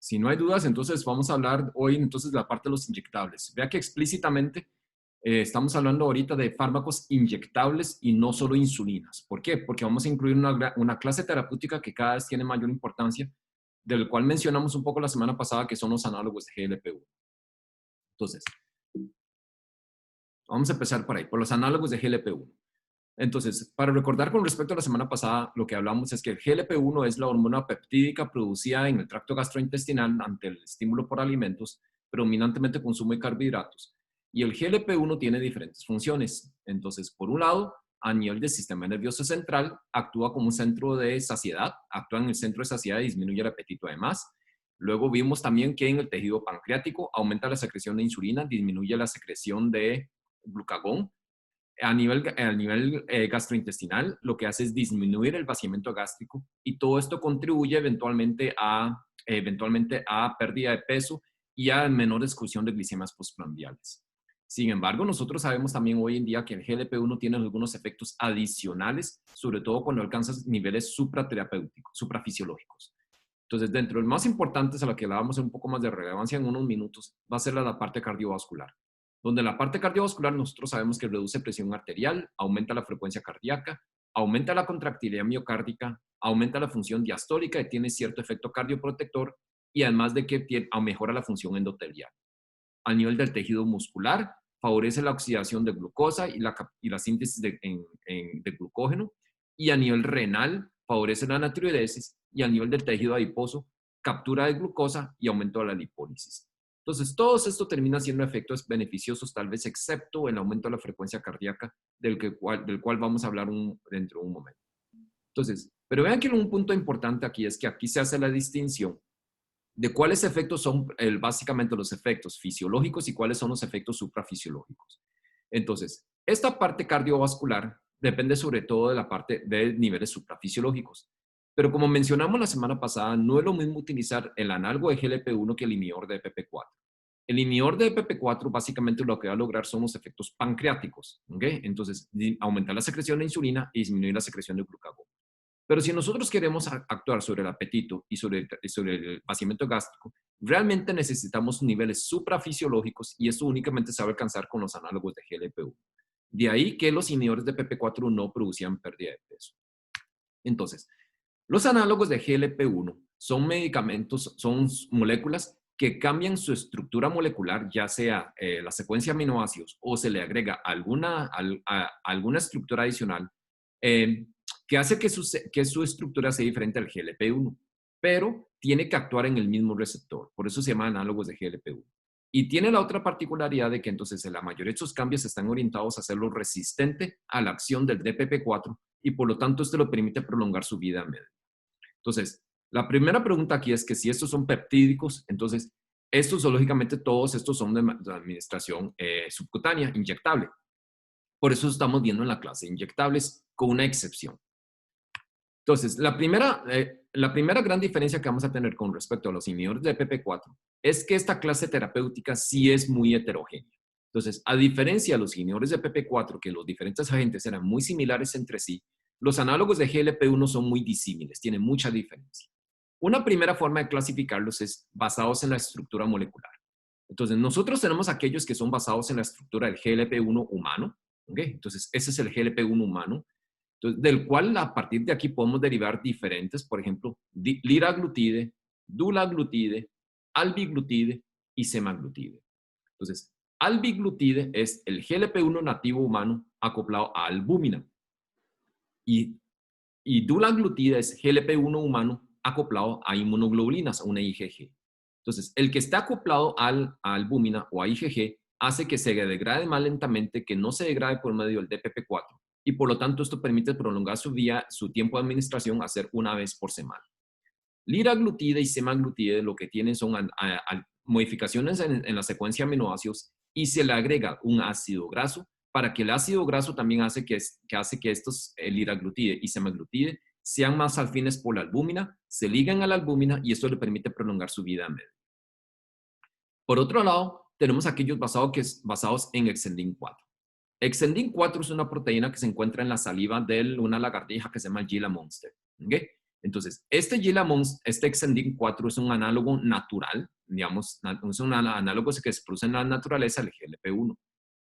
Si no hay dudas, entonces vamos a hablar hoy entonces de la parte de los inyectables. Vea que explícitamente estamos hablando ahorita de fármacos inyectables y no solo insulinas. ¿Por qué? Porque vamos a incluir una clase terapéutica que cada vez tiene mayor importancia, del cual mencionamos un poco la semana pasada, que son los análogos de GLP-1. Entonces, vamos a empezar por ahí, por los análogos de GLP-1. Entonces, para recordar con respecto a la semana pasada, lo que hablamos es que el GLP-1 es la hormona peptídica producida en el tracto gastrointestinal ante el estímulo por alimentos, predominantemente consumo de carbohidratos. Y el GLP-1 tiene diferentes funciones. Entonces, por un lado, a nivel del sistema nervioso central, actúa como un centro de saciedad, actúa en el centro de saciedad y disminuye el apetito además. Luego vimos también que en el tejido pancreático aumenta la secreción de insulina, disminuye la secreción de glucagón. A nivel gastrointestinal, lo que hace es disminuir el vaciamiento gástrico y todo esto contribuye eventualmente a pérdida de peso y a menor excursión de glicemias postprandiales. Sin embargo, nosotros sabemos también hoy en día que el GLP-1 tiene algunos efectos adicionales, sobre todo cuando alcanza niveles supraterapéuticos, suprafisiológicos. Entonces, dentro de los más importantes, a la que le vamos a un poco más de relevancia en unos minutos, va a ser la parte cardiovascular. Donde la parte cardiovascular nosotros sabemos que reduce presión arterial, aumenta la frecuencia cardíaca, aumenta la contractilidad miocárdica, aumenta la función diastólica y tiene cierto efecto cardioprotector y además de que mejora la función endotelial. A nivel del tejido muscular, favorece la oxidación de glucosa y la síntesis de glucógeno, y a nivel renal, favorece la natriuresis, y a nivel del tejido adiposo, captura de glucosa y aumento de la lipólisis. Entonces, todo esto termina siendo efectos beneficiosos, tal vez excepto el aumento de la frecuencia cardíaca, del cual vamos a hablar dentro de un momento. Entonces, pero vean que un punto importante aquí es que aquí se hace la distinción de cuáles efectos son básicamente los efectos fisiológicos y cuáles son los efectos suprafisiológicos. Entonces, esta parte cardiovascular depende sobre todo de la parte de niveles suprafisiológicos. Pero como mencionamos la semana pasada, no es lo mismo utilizar el análogo de GLP-1 que el inhibidor de EPP4. El inhibidor de EPP4 básicamente lo que va a lograr son los efectos pancreáticos, ¿ok? Entonces, aumentar la secreción de insulina y disminuir la secreción de glucagón. Pero si nosotros queremos actuar sobre el apetito y sobre el vaciamiento gástrico, realmente necesitamos niveles suprafisiológicos y esto únicamente se va a alcanzar con los análogos de GLP-1. De ahí que los inhibidores de PP4 no producían pérdida de peso. Entonces, los análogos de GLP-1 son medicamentos, son moléculas que cambian su estructura molecular, ya sea la secuencia de aminoácidos o se le agrega alguna estructura adicional, que hace que su estructura sea diferente al GLP-1, pero tiene que actuar en el mismo receptor. Por eso se llaman análogos de GLP-1. Y tiene la otra particularidad de que entonces la mayoría de estos cambios están orientados a hacerlo resistente a la acción del DPP4 y por lo tanto esto lo permite prolongar su vida media. Entonces, la primera pregunta aquí es que si estos son peptídicos, entonces estos lógicamente todos estos son de administración subcutánea, inyectable. Por eso estamos viendo en la clase inyectables con una excepción. Entonces, la primera gran diferencia que vamos a tener con respecto a los inhibidores de PP4 es que esta clase terapéutica sí es muy heterogénea. Entonces, a diferencia de los inhibidores de PP4, que los diferentes agentes eran muy similares entre sí, los análogos de GLP-1 son muy disímiles, tienen mucha diferencia. Una primera forma de clasificarlos es basados en la estructura molecular. Entonces, nosotros tenemos aquellos que son basados en la estructura del GLP-1 humano, ¿okay? Entonces, ese es el GLP-1 humano. Entonces, del cual a partir de aquí podemos derivar diferentes, por ejemplo, liraglutide, dulaglutide, albiglutide y semaglutide. Entonces, albiglutide es el GLP-1 nativo humano acoplado a albúmina y dulaglutide es GLP-1 humano acoplado a inmunoglobulinas, a una IgG. Entonces, el que está acoplado a albúmina o a IgG hace que se degrade más lentamente, que no se degrade por medio del DPP4. Y por lo tanto esto permite prolongar su tiempo de administración a ser una vez por semana. Liraglutide y semaglutide lo que tienen son modificaciones en la secuencia de aminoácidos y se le agrega un ácido graso para que el ácido graso también hace que estos liraglutide y semaglutide sean más afines por la albúmina, se ligan a la albúmina y esto le permite prolongar su vida media. Por otro lado, tenemos aquellos basados en Exendin 4. Exendin 4 es una proteína que se encuentra en la saliva de una lagartija que se llama Gila monster. ¿Okay? Entonces, este Gilamons, este Exendin 4 es un análogo natural, digamos, es un análogo que se produce en la naturaleza del GLP-1.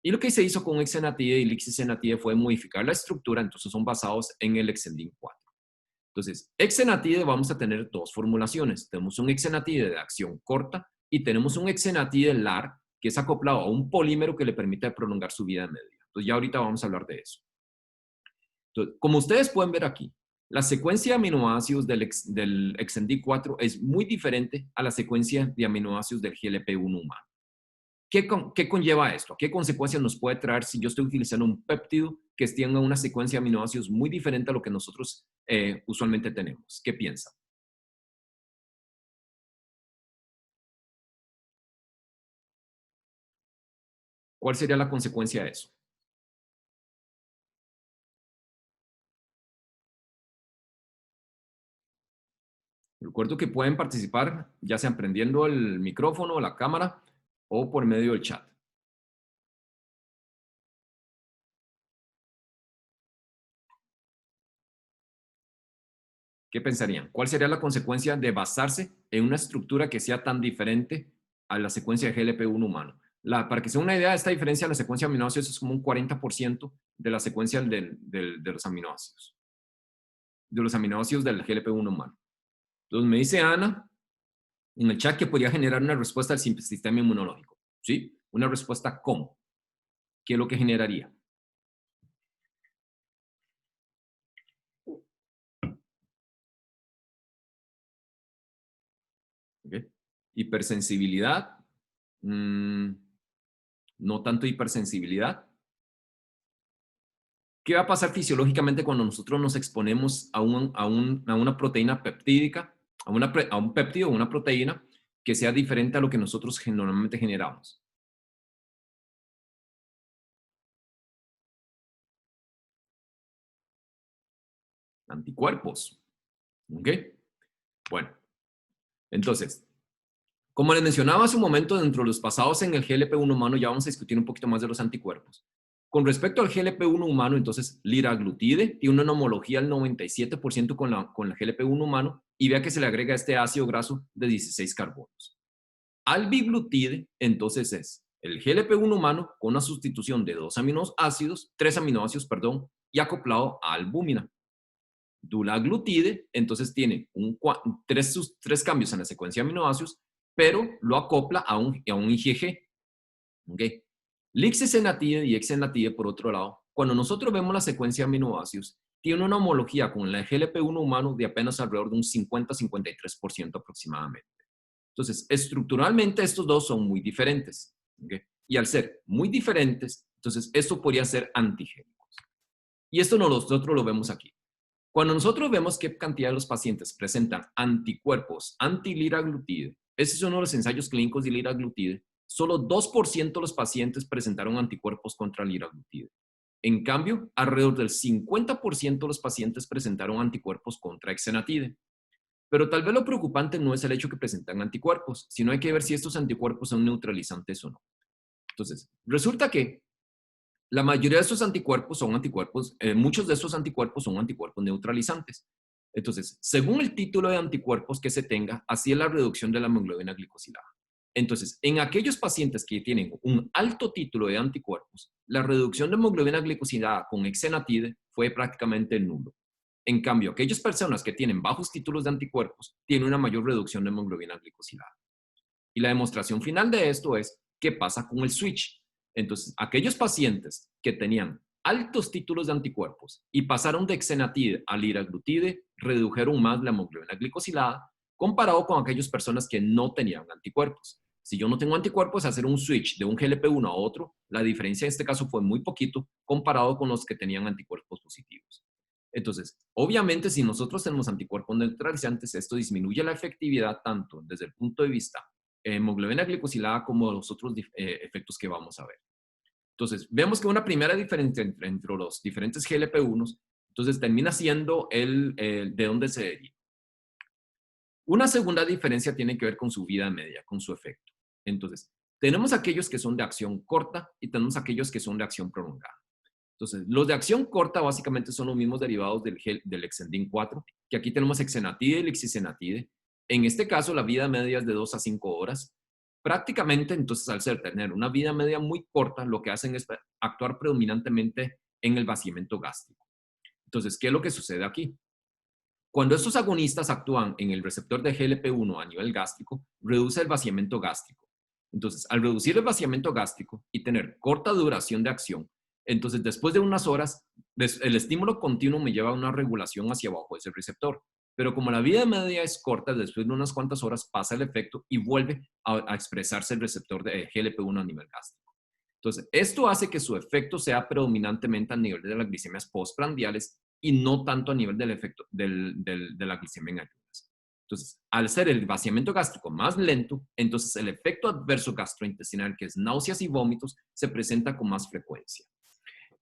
Y lo que se hizo con Exenatide y Lixisenatide fue modificar la estructura, entonces son basados en el Exendin 4. Entonces, Exenatide vamos a tener dos formulaciones. Tenemos un Exenatide de acción corta y tenemos un Exenatide LAR que es acoplado a un polímero que le permite prolongar su vida media. Entonces, ya ahorita vamos a hablar de eso. Entonces, como ustedes pueden ver aquí, la secuencia de aminoácidos del XND4 es muy diferente a la secuencia de aminoácidos del GLP-1 humano. ¿Qué conlleva esto? ¿Qué consecuencias nos puede traer si yo estoy utilizando un péptido que tenga una secuencia de aminoácidos muy diferente a lo que nosotros usualmente tenemos? ¿Qué piensan? ¿Cuál sería la consecuencia de eso? Recuerdo que pueden participar ya sea prendiendo el micrófono o la cámara o por medio del chat. ¿Qué pensarían? ¿Cuál sería la consecuencia de basarse en una estructura que sea tan diferente a la secuencia de GLP-1 humano? Para que se den una idea, esta diferencia de la secuencia de aminoácidos es como un 40% de la secuencia de los aminoácidos del GLP-1 humano. Entonces me dice Ana en el chat que podría generar una respuesta al sistema inmunológico. ¿Sí? Una respuesta ¿cómo? ¿Qué es lo que generaría? ¿Okay? Hipersensibilidad. No tanto hipersensibilidad. ¿Qué va a pasar fisiológicamente cuando nosotros nos exponemos a una proteína peptídica, a un péptido o una proteína que sea diferente a lo que nosotros normalmente generamos? Anticuerpos. ¿Ok? Bueno, entonces, como les mencionaba hace un momento, dentro de los basados en el GLP-1 humano, ya vamos a discutir un poquito más de los anticuerpos. Con respecto al GLP-1 humano, entonces, liraglutide tiene una homología al 97% con el GLP-1 humano y vea que se le agrega este ácido graso de 16 carbonos. Albiglutide, entonces, es el GLP-1 humano con una sustitución de tres aminoácidos, perdón, y acoplado a albúmina. Dulaglutide, entonces tiene tres cambios en la secuencia de aminoácidos, pero lo acopla a un IgG. ¿Okay? Lixisenatide y exenatide, por otro lado, cuando nosotros vemos la secuencia de aminoácidos, tiene una homología con el GLP-1 humano de apenas alrededor de un 50-53% aproximadamente. Entonces, estructuralmente estos dos son muy diferentes. ¿Okay? Y al ser muy diferentes, entonces esto podría ser antigénicos. Y esto nosotros lo vemos aquí. Cuando nosotros vemos qué cantidad de los pacientes presentan anticuerpos anti-liraglutide, ese es uno de los ensayos clínicos de liraglutide, solo 2% de los pacientes presentaron anticuerpos contra liraglutide. En cambio, alrededor del 50% de los pacientes presentaron anticuerpos contra exenatide. Pero tal vez lo preocupante no es el hecho que presentan anticuerpos, sino hay que ver si estos anticuerpos son neutralizantes o no. Entonces, resulta que la mayoría de estos anticuerpos son anticuerpos, muchos de estos anticuerpos son anticuerpos neutralizantes. Entonces, según el título de anticuerpos que se tenga, así es la reducción de la hemoglobina glicosilada. Entonces, en aquellos pacientes que tienen un alto título de anticuerpos, la reducción de hemoglobina glicosilada con exenatide fue prácticamente nulo. En cambio, aquellas personas que tienen bajos títulos de anticuerpos tienen una mayor reducción de hemoglobina glicosilada. Y la demostración final de esto es qué pasa con el switch. Entonces, aquellos pacientes que tenían altos títulos de anticuerpos y pasaron de exenatide a liraglutide redujeron más la hemoglobina glicosilada comparado con aquellas personas que no tenían anticuerpos. Si yo no tengo anticuerpos, hacer un switch de un GLP-1 a otro, la diferencia en este caso fue muy poquito comparado con los que tenían anticuerpos positivos. Entonces, obviamente, si nosotros tenemos anticuerpos neutralizantes, esto disminuye la efectividad tanto desde el punto de vista hemoglobina glicosilada como los otros efectos que vamos a ver. Entonces, vemos que una primera diferencia entre los diferentes GLP-1s, entonces termina siendo de dónde se deriva. Una segunda diferencia tiene que ver con su vida media, con su efecto. Entonces, tenemos aquellos que son de acción corta y tenemos aquellos que son de acción prolongada. Entonces, los de acción corta básicamente son los mismos derivados del Exendin 4, que aquí tenemos exenatide y lixisenatide. En este caso, la vida media es de 2 a 5 horas. Prácticamente, entonces, al tener una vida media muy corta, lo que hacen es actuar predominantemente en el vaciamiento gástrico. Entonces, ¿qué es lo que sucede aquí? Cuando estos agonistas actúan en el receptor de GLP-1 a nivel gástrico, reduce el vaciamiento gástrico. Entonces, al reducir el vaciamiento gástrico y tener corta duración de acción, entonces después de unas horas, el estímulo continuo me lleva a una regulación hacia abajo de ese receptor. Pero como la vida media es corta, después de unas cuantas horas pasa el efecto y vuelve a expresarse el receptor de GLP-1 a nivel gástrico. Entonces, esto hace que su efecto sea predominantemente a nivel de las glicemias postprandiales y no tanto a nivel del efecto de la glicemia en ayunas. Entonces, al ser el vaciamiento gástrico más lento, entonces el efecto adverso gastrointestinal, que es náuseas y vómitos, se presenta con más frecuencia.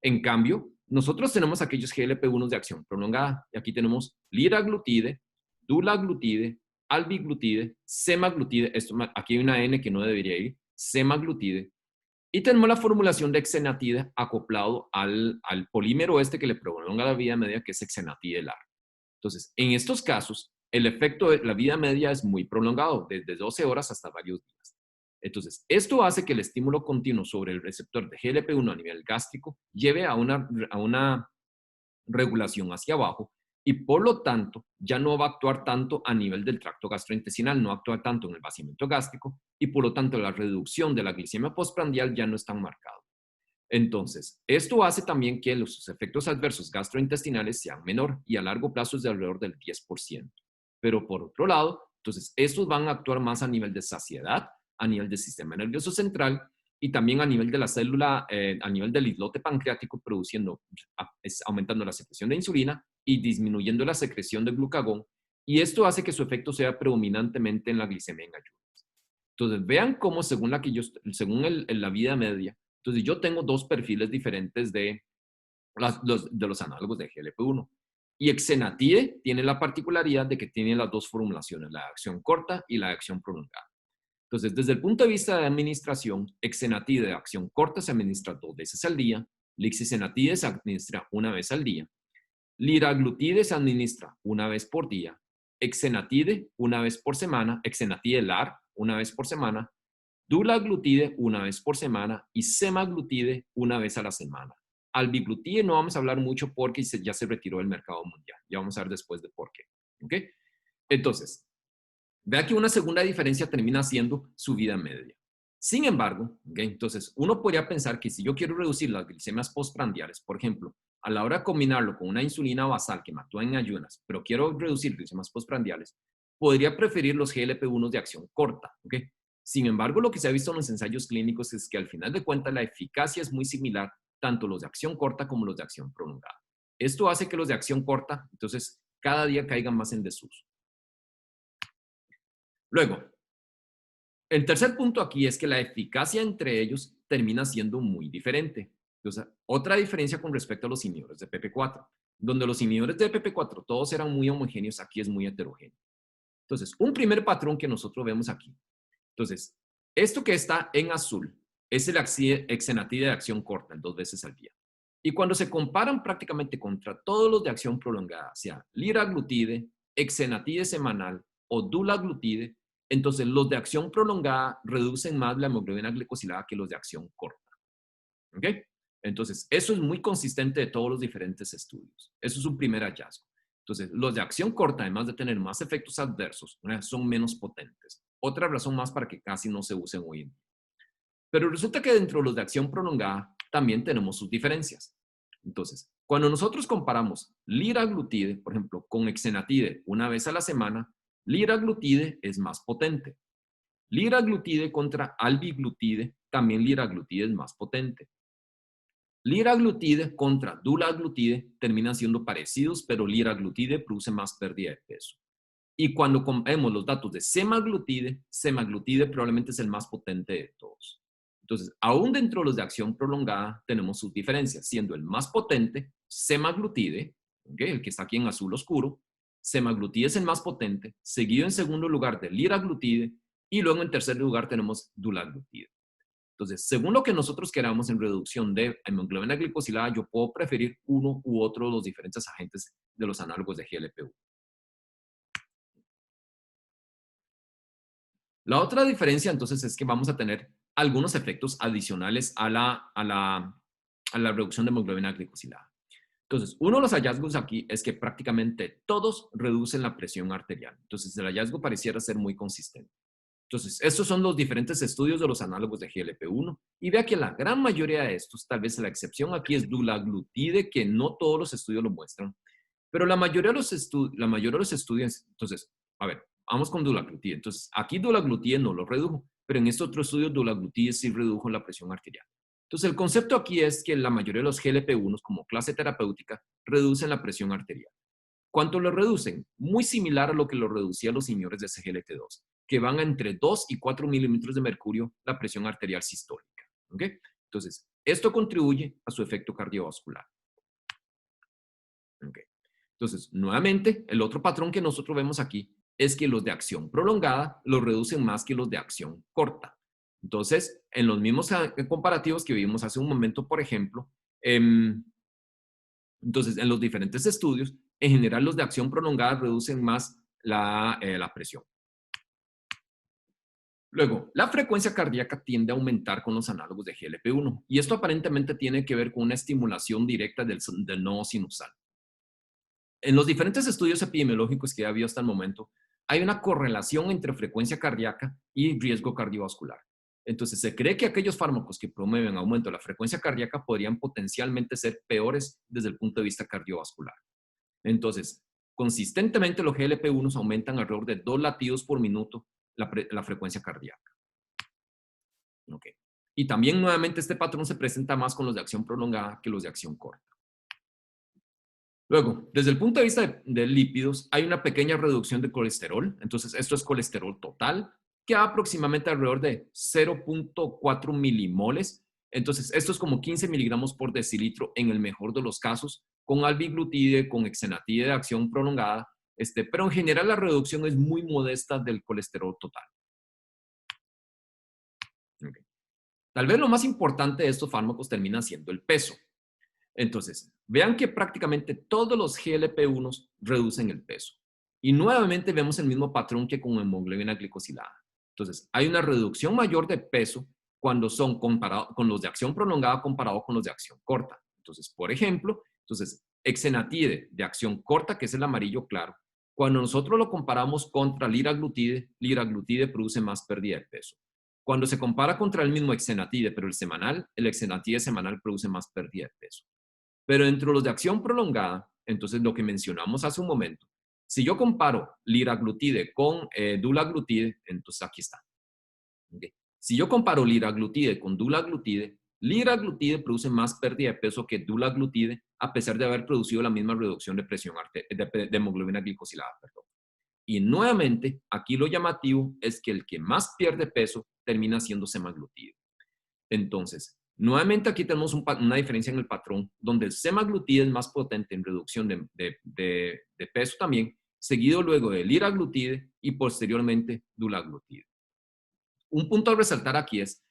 En cambio, nosotros tenemos aquellos GLP-1 de acción prolongada, y aquí tenemos liraglutide, dulaglutide, albiglutide, semaglutide, aquí hay una N que no debería ir, semaglutide, y tenemos la formulación de exenatide acoplado al polímero este que le prolonga la vida media, que es exenatide LAR. Entonces, en estos casos, el efecto de la vida media es muy prolongado, desde 12 horas hasta varios días. Entonces, esto hace que el estímulo continuo sobre el receptor de GLP-1 a nivel gástrico lleve a una regulación hacia abajo y por lo tanto ya no va a actuar tanto a nivel del tracto gastrointestinal, no actúa tanto en el vaciamiento gástrico y por lo tanto la reducción de la glicemia postprandial ya no es tan marcado. Entonces, esto hace también que los efectos adversos gastrointestinales sean menor y a largo plazo es de alrededor del 10%. Pero por otro lado, entonces estos van a actuar más a nivel de saciedad, a nivel del sistema nervioso central y también a nivel de la célula, a nivel del islote pancreático, aumentando la secreción de insulina y disminuyendo la secreción de glucagón. Y esto hace que su efecto sea predominantemente en la glicemia en ayunas. Entonces, vean cómo según la vida media, entonces yo tengo dos perfiles diferentes de los análogos de GLP-1. Y exenatide tiene la particularidad de que tiene las dos formulaciones, la de acción corta y la de acción prolongada. Entonces, desde el punto de vista de administración, exenatide de acción corta se administra 2 veces al día, lixisenatide se administra 1 vez al día, liraglutide se administra 1 vez por día, exenatide 1 vez por semana, exenatide LAR 1 vez por semana, dulaglutide 1 vez por semana y semaglutide 1 vez a la semana. Albiglutide no vamos a hablar mucho porque ya se retiró del mercado mundial. Ya vamos a ver después de por qué. ¿Okay? Entonces, vea que una segunda diferencia termina siendo su vida media. Sin embargo, ¿okay? Entonces, uno podría pensar que si yo quiero reducir las glicemias postprandiales, por ejemplo, a la hora de combinarlo con una insulina basal que me actúa en ayunas, pero quiero reducir glicemias postprandiales, podría preferir los GLP-1 de acción corta. ¿Okay? Sin embargo, lo que se ha visto en los ensayos clínicos es que al final de cuentas la eficacia es muy similar, tanto los de acción corta como los de acción prolongada. Esto hace que los de acción corta, entonces, cada día caigan más en desuso. Luego, el tercer punto aquí es que la eficacia entre ellos termina siendo muy diferente. Entonces, otra diferencia con respecto a los inhibidores de PP4, donde los inhibidores de PP4 todos eran muy homogéneos, aquí es muy heterogéneo. Entonces, un primer patrón que nosotros vemos aquí. Entonces, esto que está en azul es el exenatide de acción corta, 2 veces al día. Y cuando se comparan prácticamente contra todos los de acción prolongada, sea liraglutide, exenatide semanal o dulaglutide, entonces los de acción prolongada reducen más la hemoglobina glicosilada que los de acción corta. ¿Ok? Entonces, eso es muy consistente de todos los diferentes estudios. Eso es un primer hallazgo. Entonces, los de acción corta, además de tener más efectos adversos, son menos potentes. Otra razón más para que casi no se usen hoy en día. Pero resulta que dentro de los de acción prolongada también tenemos sus diferencias. Entonces, cuando nosotros comparamos liraglutide, por ejemplo, con exenatide 1 vez a la semana, liraglutide es más potente. Liraglutide contra albiglutide, también liraglutide es más potente. Liraglutide contra dulaglutide terminan siendo parecidos, pero liraglutide produce más pérdida de peso. Y cuando vemos los datos de semaglutide, semaglutide probablemente es el más potente de todos. Entonces, aún dentro de los de acción prolongada, tenemos sus diferencias, siendo el más potente semaglutide, ¿okay? El que está aquí en azul oscuro. Semaglutide es el más potente, seguido en segundo lugar de liraglutide, y luego en tercer lugar tenemos dulaglutide. Entonces, según lo que nosotros queramos en reducción de hemoglobina glicosilada, yo puedo preferir uno u otro de los diferentes agentes de los análogos de GLP-1. La otra diferencia, entonces, es que vamos a tener algunos efectos adicionales a la reducción de hemoglobina glicosilada. Entonces, uno de los hallazgos aquí es que prácticamente todos reducen la presión arterial. Entonces, el hallazgo pareciera ser muy consistente. Entonces, estos son los diferentes estudios de los análogos de GLP-1 y vea que la gran mayoría de estos, tal vez la excepción aquí es dulaglutide, que no todos los estudios lo muestran, pero la mayoría de los estudios, entonces, a ver, vamos con dulaglutide. Entonces, aquí dulaglutide no lo redujo, pero en este otro estudio dulaglutide sí redujo la presión arterial. Entonces, el concepto aquí es que la mayoría de los GLP-1 como clase terapéutica reducen la presión arterial. ¿Cuánto lo reducen? Muy similar a lo que lo reducía los señores de SGLT2, que van a entre 2 y 4 milímetros de mercurio la presión arterial sistólica. ¿Ok? Entonces, esto contribuye a su efecto cardiovascular. ¿Ok? Entonces, nuevamente, el otro patrón que nosotros vemos aquí es que los de acción prolongada los reducen más que los de acción corta. Entonces, en los mismos comparativos que vimos hace un momento, por ejemplo, entonces, en los diferentes estudios, en general los de acción prolongada reducen más la presión. Luego, la frecuencia cardíaca tiende a aumentar con los análogos de GLP-1 y esto aparentemente tiene que ver con una estimulación directa del nodo sinusal. En los diferentes estudios epidemiológicos que ha habido hasta el momento, hay una correlación entre frecuencia cardíaca y riesgo cardiovascular. Entonces, se cree que aquellos fármacos que promueven aumento de la frecuencia cardíaca podrían potencialmente ser peores desde el punto de vista cardiovascular. Entonces, consistentemente los GLP-1 aumentan alrededor de 2 latidos por minuto la frecuencia cardíaca. Okay. Y también nuevamente este patrón se presenta más con los de acción prolongada que los de acción corta. Luego, desde el punto de vista de lípidos, hay una pequeña reducción de colesterol. Entonces, esto es colesterol total, que va aproximadamente alrededor de 0.4 milimoles. Entonces, esto es como 15 miligramos por decilitro en el mejor de los casos, con albiglutide, con exenatide de acción prolongada, pero en general la reducción es muy modesta del colesterol total. Okay. Tal vez lo más importante de estos fármacos termina siendo el peso. Entonces, vean que prácticamente todos los GLP-1 reducen el peso. Y nuevamente vemos el mismo patrón que con hemoglobina glicosilada. Entonces, hay una reducción mayor de peso cuando son comparados con los de acción prolongada comparado con los de acción corta. Entonces, por ejemplo, exenatide de acción corta, que es el amarillo claro, cuando nosotros lo comparamos contra liraglutide produce más pérdida de peso. Cuando se compara contra el mismo exenatide, pero el exenatide semanal produce más pérdida de peso. Pero entre los de acción prolongada, entonces lo que mencionamos hace un momento, si yo comparo liraglutide con dulaglutide, entonces aquí está. ¿Okay? Si yo comparo liraglutide con dulaglutide, liraglutide produce más pérdida de peso que dulaglutide, a pesar de haber producido la misma reducción de presión de hemoglobina glicosilada. Perdón. Y nuevamente, aquí lo llamativo es que el que más pierde peso termina siendo semaglutide. Entonces, nuevamente aquí tenemos una diferencia en el patrón, donde el semaglutide es más potente en reducción de peso también, seguido luego de liraglutide y posteriormente dulaglutide. Un punto a resaltar aquí es,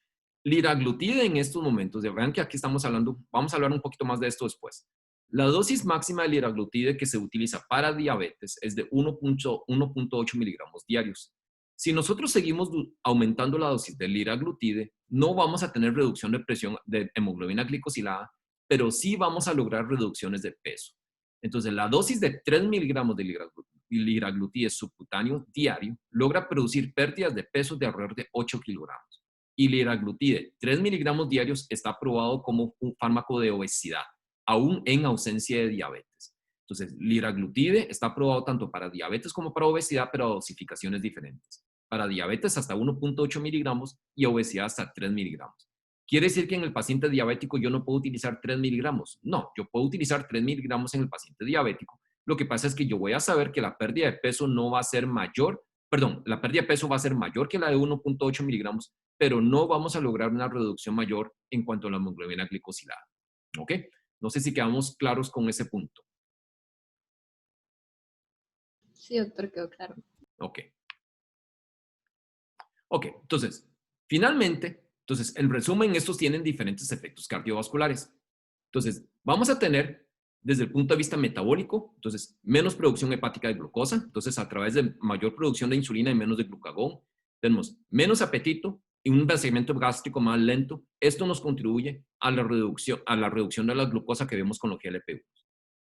liraglutide en estos momentos, vean que aquí estamos hablando, vamos a hablar un poquito más de esto después. La dosis máxima de liraglutide que se utiliza para diabetes es de 1.8 miligramos diarios. Si nosotros seguimos aumentando la dosis de liraglutide, no vamos a tener reducción de presión de hemoglobina glicosilada, pero sí vamos a lograr reducciones de peso. Entonces, la dosis de 3 miligramos de liraglutide subcutáneo diario logra producir pérdidas de peso de alrededor de 8 kilogramos. Y liraglutide, 3 miligramos diarios, está aprobado como un fármaco de obesidad, aún en ausencia de diabetes. Entonces, liraglutide está aprobado tanto para diabetes como para obesidad, pero a dosificaciones diferentes. Para diabetes hasta 1.8 miligramos y obesidad hasta 3 miligramos. ¿Quiere decir que en el paciente diabético yo no puedo utilizar 3 miligramos? No, yo puedo utilizar 3 miligramos en el paciente diabético. Lo que pasa es que yo voy a saber que la pérdida de peso no va a ser mayor, perdón, la pérdida de peso va a ser mayor que la de 1.8 miligramos, pero no vamos a lograr una reducción mayor en cuanto a la hemoglobina glicosilada. ¿Ok? No sé si quedamos claros con ese punto. Sí, doctor, quedó claro. Ok. Ok, entonces, finalmente, Entonces, en resumen, estos tienen diferentes efectos cardiovasculares. Entonces, vamos a tener, desde el punto de vista metabólico, entonces, menos producción hepática de glucosa. Entonces, a través de mayor producción de insulina y menos de glucagón, tenemos menos apetito y un vaciamiento gástrico más lento. Esto nos contribuye a la reducción de la glucosa que vemos con los GLP-1.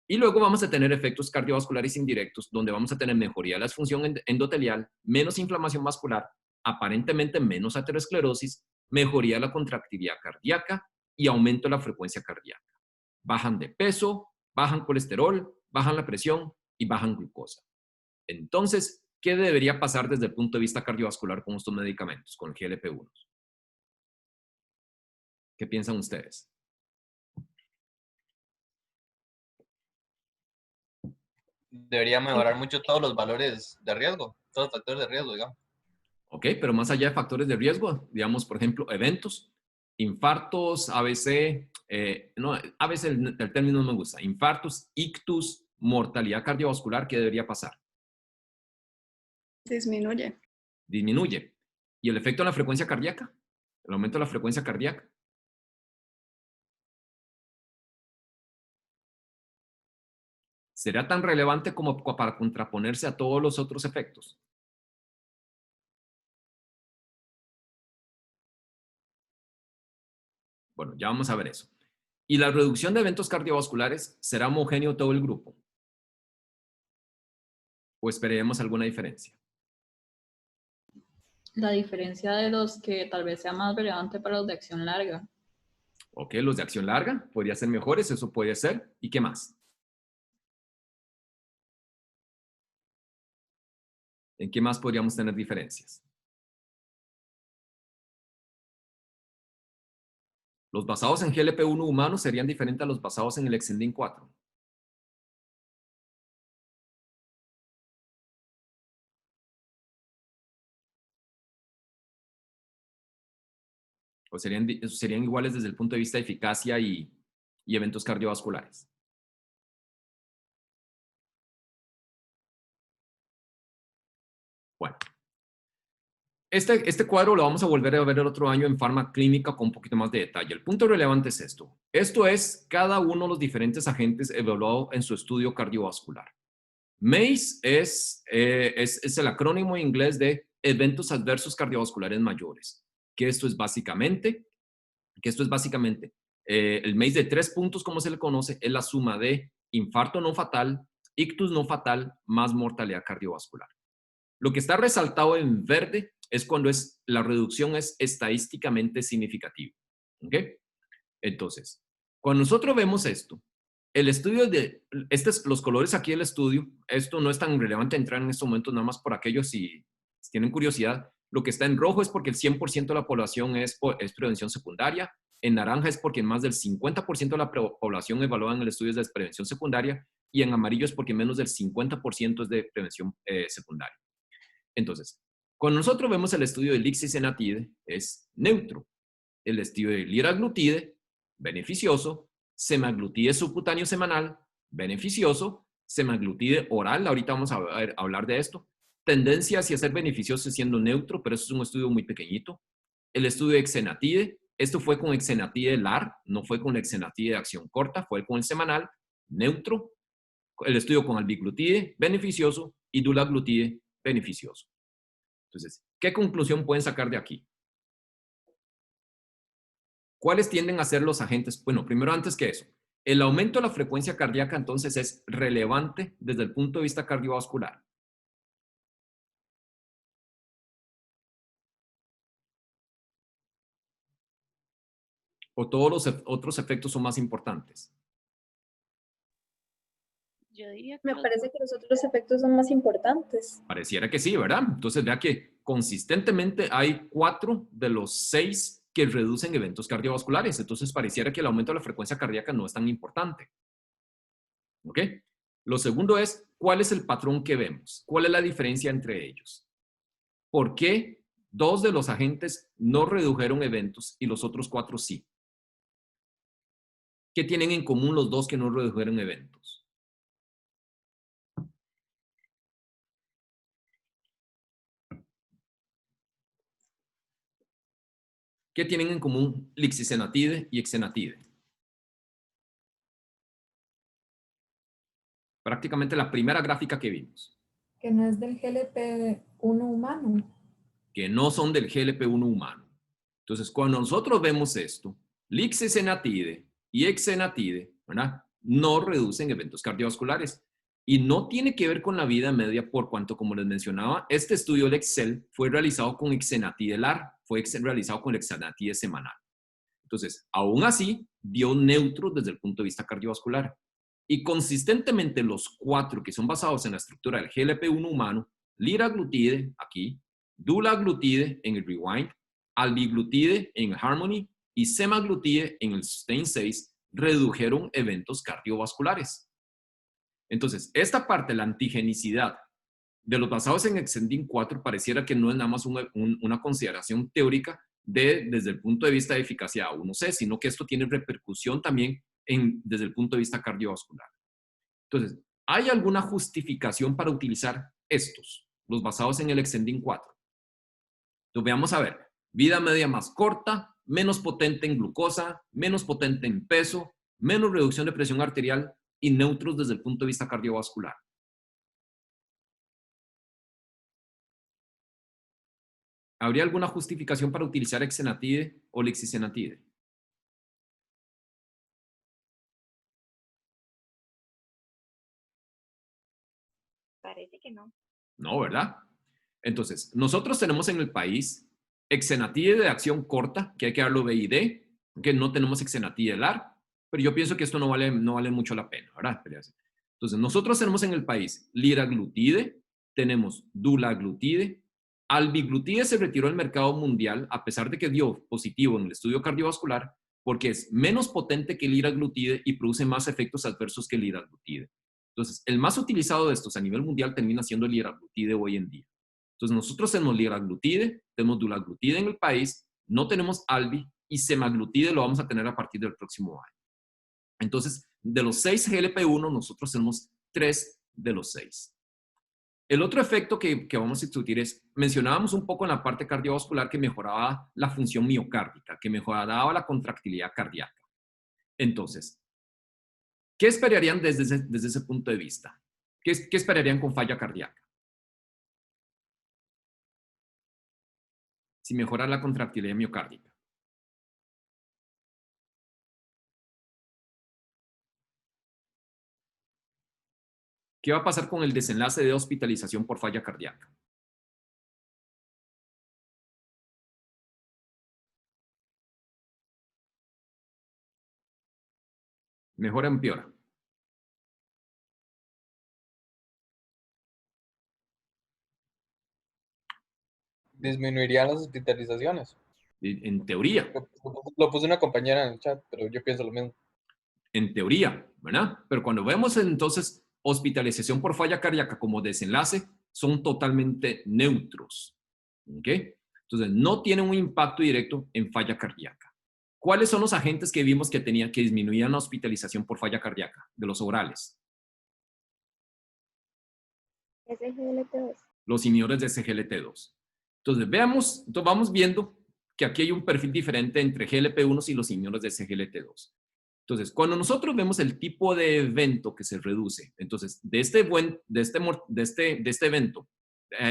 Y luego vamos a tener efectos cardiovasculares indirectos, donde vamos a tener mejoría de la función endotelial, menos inflamación vascular, aparentemente menos aterosclerosis, mejoría de la contractividad cardíaca y aumento de la frecuencia cardíaca. Bajan de peso, bajan colesterol, bajan la presión y bajan glucosa. Entonces, ¿qué debería pasar desde el punto de vista cardiovascular con estos medicamentos, con el GLP-1? ¿Qué piensan ustedes? Debería mejorar mucho todos los valores de riesgo, todos los factores de riesgo, digamos. Ok, pero más allá de factores de riesgo, digamos, por ejemplo, eventos, infartos, ABC, no, ABC el término no me gusta, infartos, ictus, mortalidad cardiovascular, ¿qué debería pasar? Disminuye. Disminuye. ¿Y el efecto en la frecuencia cardíaca? ¿El aumento de la frecuencia cardíaca? ¿Será tan relevante como para contraponerse a todos los otros efectos? Bueno, ya vamos a ver eso. ¿Y la reducción de eventos cardiovasculares será homogéneo todo el grupo? ¿O esperaremos alguna diferencia? La diferencia de los que tal vez sea más relevante para los de acción larga. Ok, los de acción larga podría ser mejores, eso puede ser. ¿Y qué más? ¿En qué más podríamos tener diferencias? Los basados en GLP-1 humanos serían diferentes a los basados en el Exendin 4. O serían iguales desde el punto de vista de eficacia y eventos cardiovasculares. Bueno, este cuadro lo vamos a volver a ver el otro año en Pharma Clínica con un poquito más de detalle. El punto relevante es esto. Esto es cada uno de los diferentes agentes evaluados en su estudio cardiovascular. MACE es el acrónimo en inglés de eventos adversos cardiovasculares mayores, que esto es básicamente el MACE de 3 puntos, como se le conoce, es la suma de infarto no fatal, ictus no fatal, más mortalidad cardiovascular. Lo que está resaltado en verde es cuando la reducción es estadísticamente significativa. ¿Ok? Entonces, cuando nosotros vemos esto, el estudio los colores aquí del estudio, esto no es tan relevante entrar en estos momentos, nada más por aquellos si tienen curiosidad. Lo que está en rojo es porque el 100% de la población es prevención secundaria. En naranja es porque más del 50% de la población evaluada en el estudio es de prevención secundaria. Y en amarillo es porque menos del 50% es de prevención secundaria. Entonces, cuando nosotros vemos el estudio de lixisenatide, es neutro. El estudio de liraglutide, beneficioso. Semaglutide subcutáneo semanal, beneficioso. Semaglutide oral, ahorita vamos a hablar de esto. Tendencia hacia ser beneficioso siendo neutro, pero eso es un estudio muy pequeñito. El estudio de exenatide, esto fue con exenatide LAR, no fue con exenatide de acción corta, fue con el semanal, neutro. El estudio con albiglutide, beneficioso, y dulaglutide, beneficioso. Entonces, ¿qué conclusión pueden sacar de aquí? ¿Cuáles tienden a ser los agentes? Bueno, primero, antes que eso, el aumento de la frecuencia cardíaca entonces es relevante desde el punto de vista cardiovascular. ¿O todos los otros efectos son más importantes? Yo diría que Me parece que los otros efectos son más importantes. Pareciera que sí, ¿verdad? Entonces vea que consistentemente hay 4 de los 6 que reducen eventos cardiovasculares. Entonces pareciera que el aumento de la frecuencia cardíaca no es tan importante. ¿Ok? Lo segundo es, ¿cuál es el patrón que vemos? ¿Cuál es la diferencia entre ellos? ¿Por qué 2 de los agentes no redujeron eventos y los otros 4 sí? ¿Qué tienen en común los 2 que no redujeron eventos? ¿Qué tienen en común lixisenatide y exenatide? Prácticamente la primera gráfica que vimos. Que no es del GLP-1 humano. Que no son del GLP-1 humano. Entonces, cuando nosotros vemos esto, lixisenatide y exenatide, ¿verdad? No reducen eventos cardiovasculares. Y no tiene que ver con la vida media por cuanto, como les mencionaba, este estudio del Excel fue realizado con exenatide LAR, fue realizado con exenatide semanal. Entonces, aún así, dio neutro desde el punto de vista cardiovascular. Y consistentemente los 4 que son basados en la estructura del GLP-1 humano, liraglutide aquí, dulaglutide en el Rewind, albiglutide en el Harmony y semaglutide en el Sustain 6, redujeron eventos cardiovasculares. Entonces, esta parte, la antigenicidad de los basados en Exendin 4, pareciera que no es nada más una consideración teórica desde el punto de vista de eficacia A1C, sino que esto tiene repercusión también desde el punto de vista cardiovascular. Entonces, ¿hay alguna justificación para utilizar estos, los basados en el Exendin 4? Entonces, veamos a ver. Vida media más corta, menos potente en glucosa, menos potente en peso, menos reducción de presión arterial y neutros desde el punto de vista cardiovascular. ¿Habría alguna justificación para utilizar exenatide o lixisenatide? Parece que no. No, ¿verdad? Entonces, nosotros tenemos en el país exenatide de acción corta, que hay que darlo BID, que no tenemos exenatide LAR, pero yo pienso que esto no vale mucho la pena, ¿verdad? Entonces, nosotros tenemos en el país liraglutide, tenemos dulaglutide, albiglutide se retiró del mercado mundial a pesar de que dio positivo en el estudio cardiovascular porque es menos potente que el liraglutide y produce más efectos adversos que el liraglutide. Entonces, el más utilizado de estos a nivel mundial termina siendo el liraglutide hoy en día. Entonces, nosotros tenemos liraglutide, tenemos dulaglutide en el país, no tenemos albi y semaglutide lo vamos a tener a partir del próximo año. Entonces, de los 6 GLP-1, nosotros tenemos 3 de los 6. El otro efecto que vamos a discutir es, mencionábamos un poco en la parte cardiovascular que mejoraba la función miocárdica, que mejoraba la contractilidad cardíaca. Entonces, ¿qué esperarían desde ese punto de vista? ¿Qué esperarían con falla cardíaca? Si mejora la contractilidad miocárdica. ¿Qué va a pasar con el desenlace de hospitalización por falla cardíaca? ¿Mejora o empeora? Disminuirían las hospitalizaciones. En teoría. Lo puso una compañera en el chat, pero yo pienso lo mismo. En teoría, ¿verdad? Pero cuando vemos entonces hospitalización por falla cardíaca como desenlace, son totalmente neutros. ¿Ok? Entonces, no tienen un impacto directo en falla cardíaca. ¿Cuáles son los agentes que vimos que disminuían la hospitalización por falla cardíaca de los orales? SGLT2. Los inhibidores de SGLT2. Entonces, vamos viendo que aquí hay un perfil diferente entre GLP-1 y los inhibidores de SGLT2. Entonces, cuando nosotros vemos el tipo de evento que se reduce, entonces, de este evento,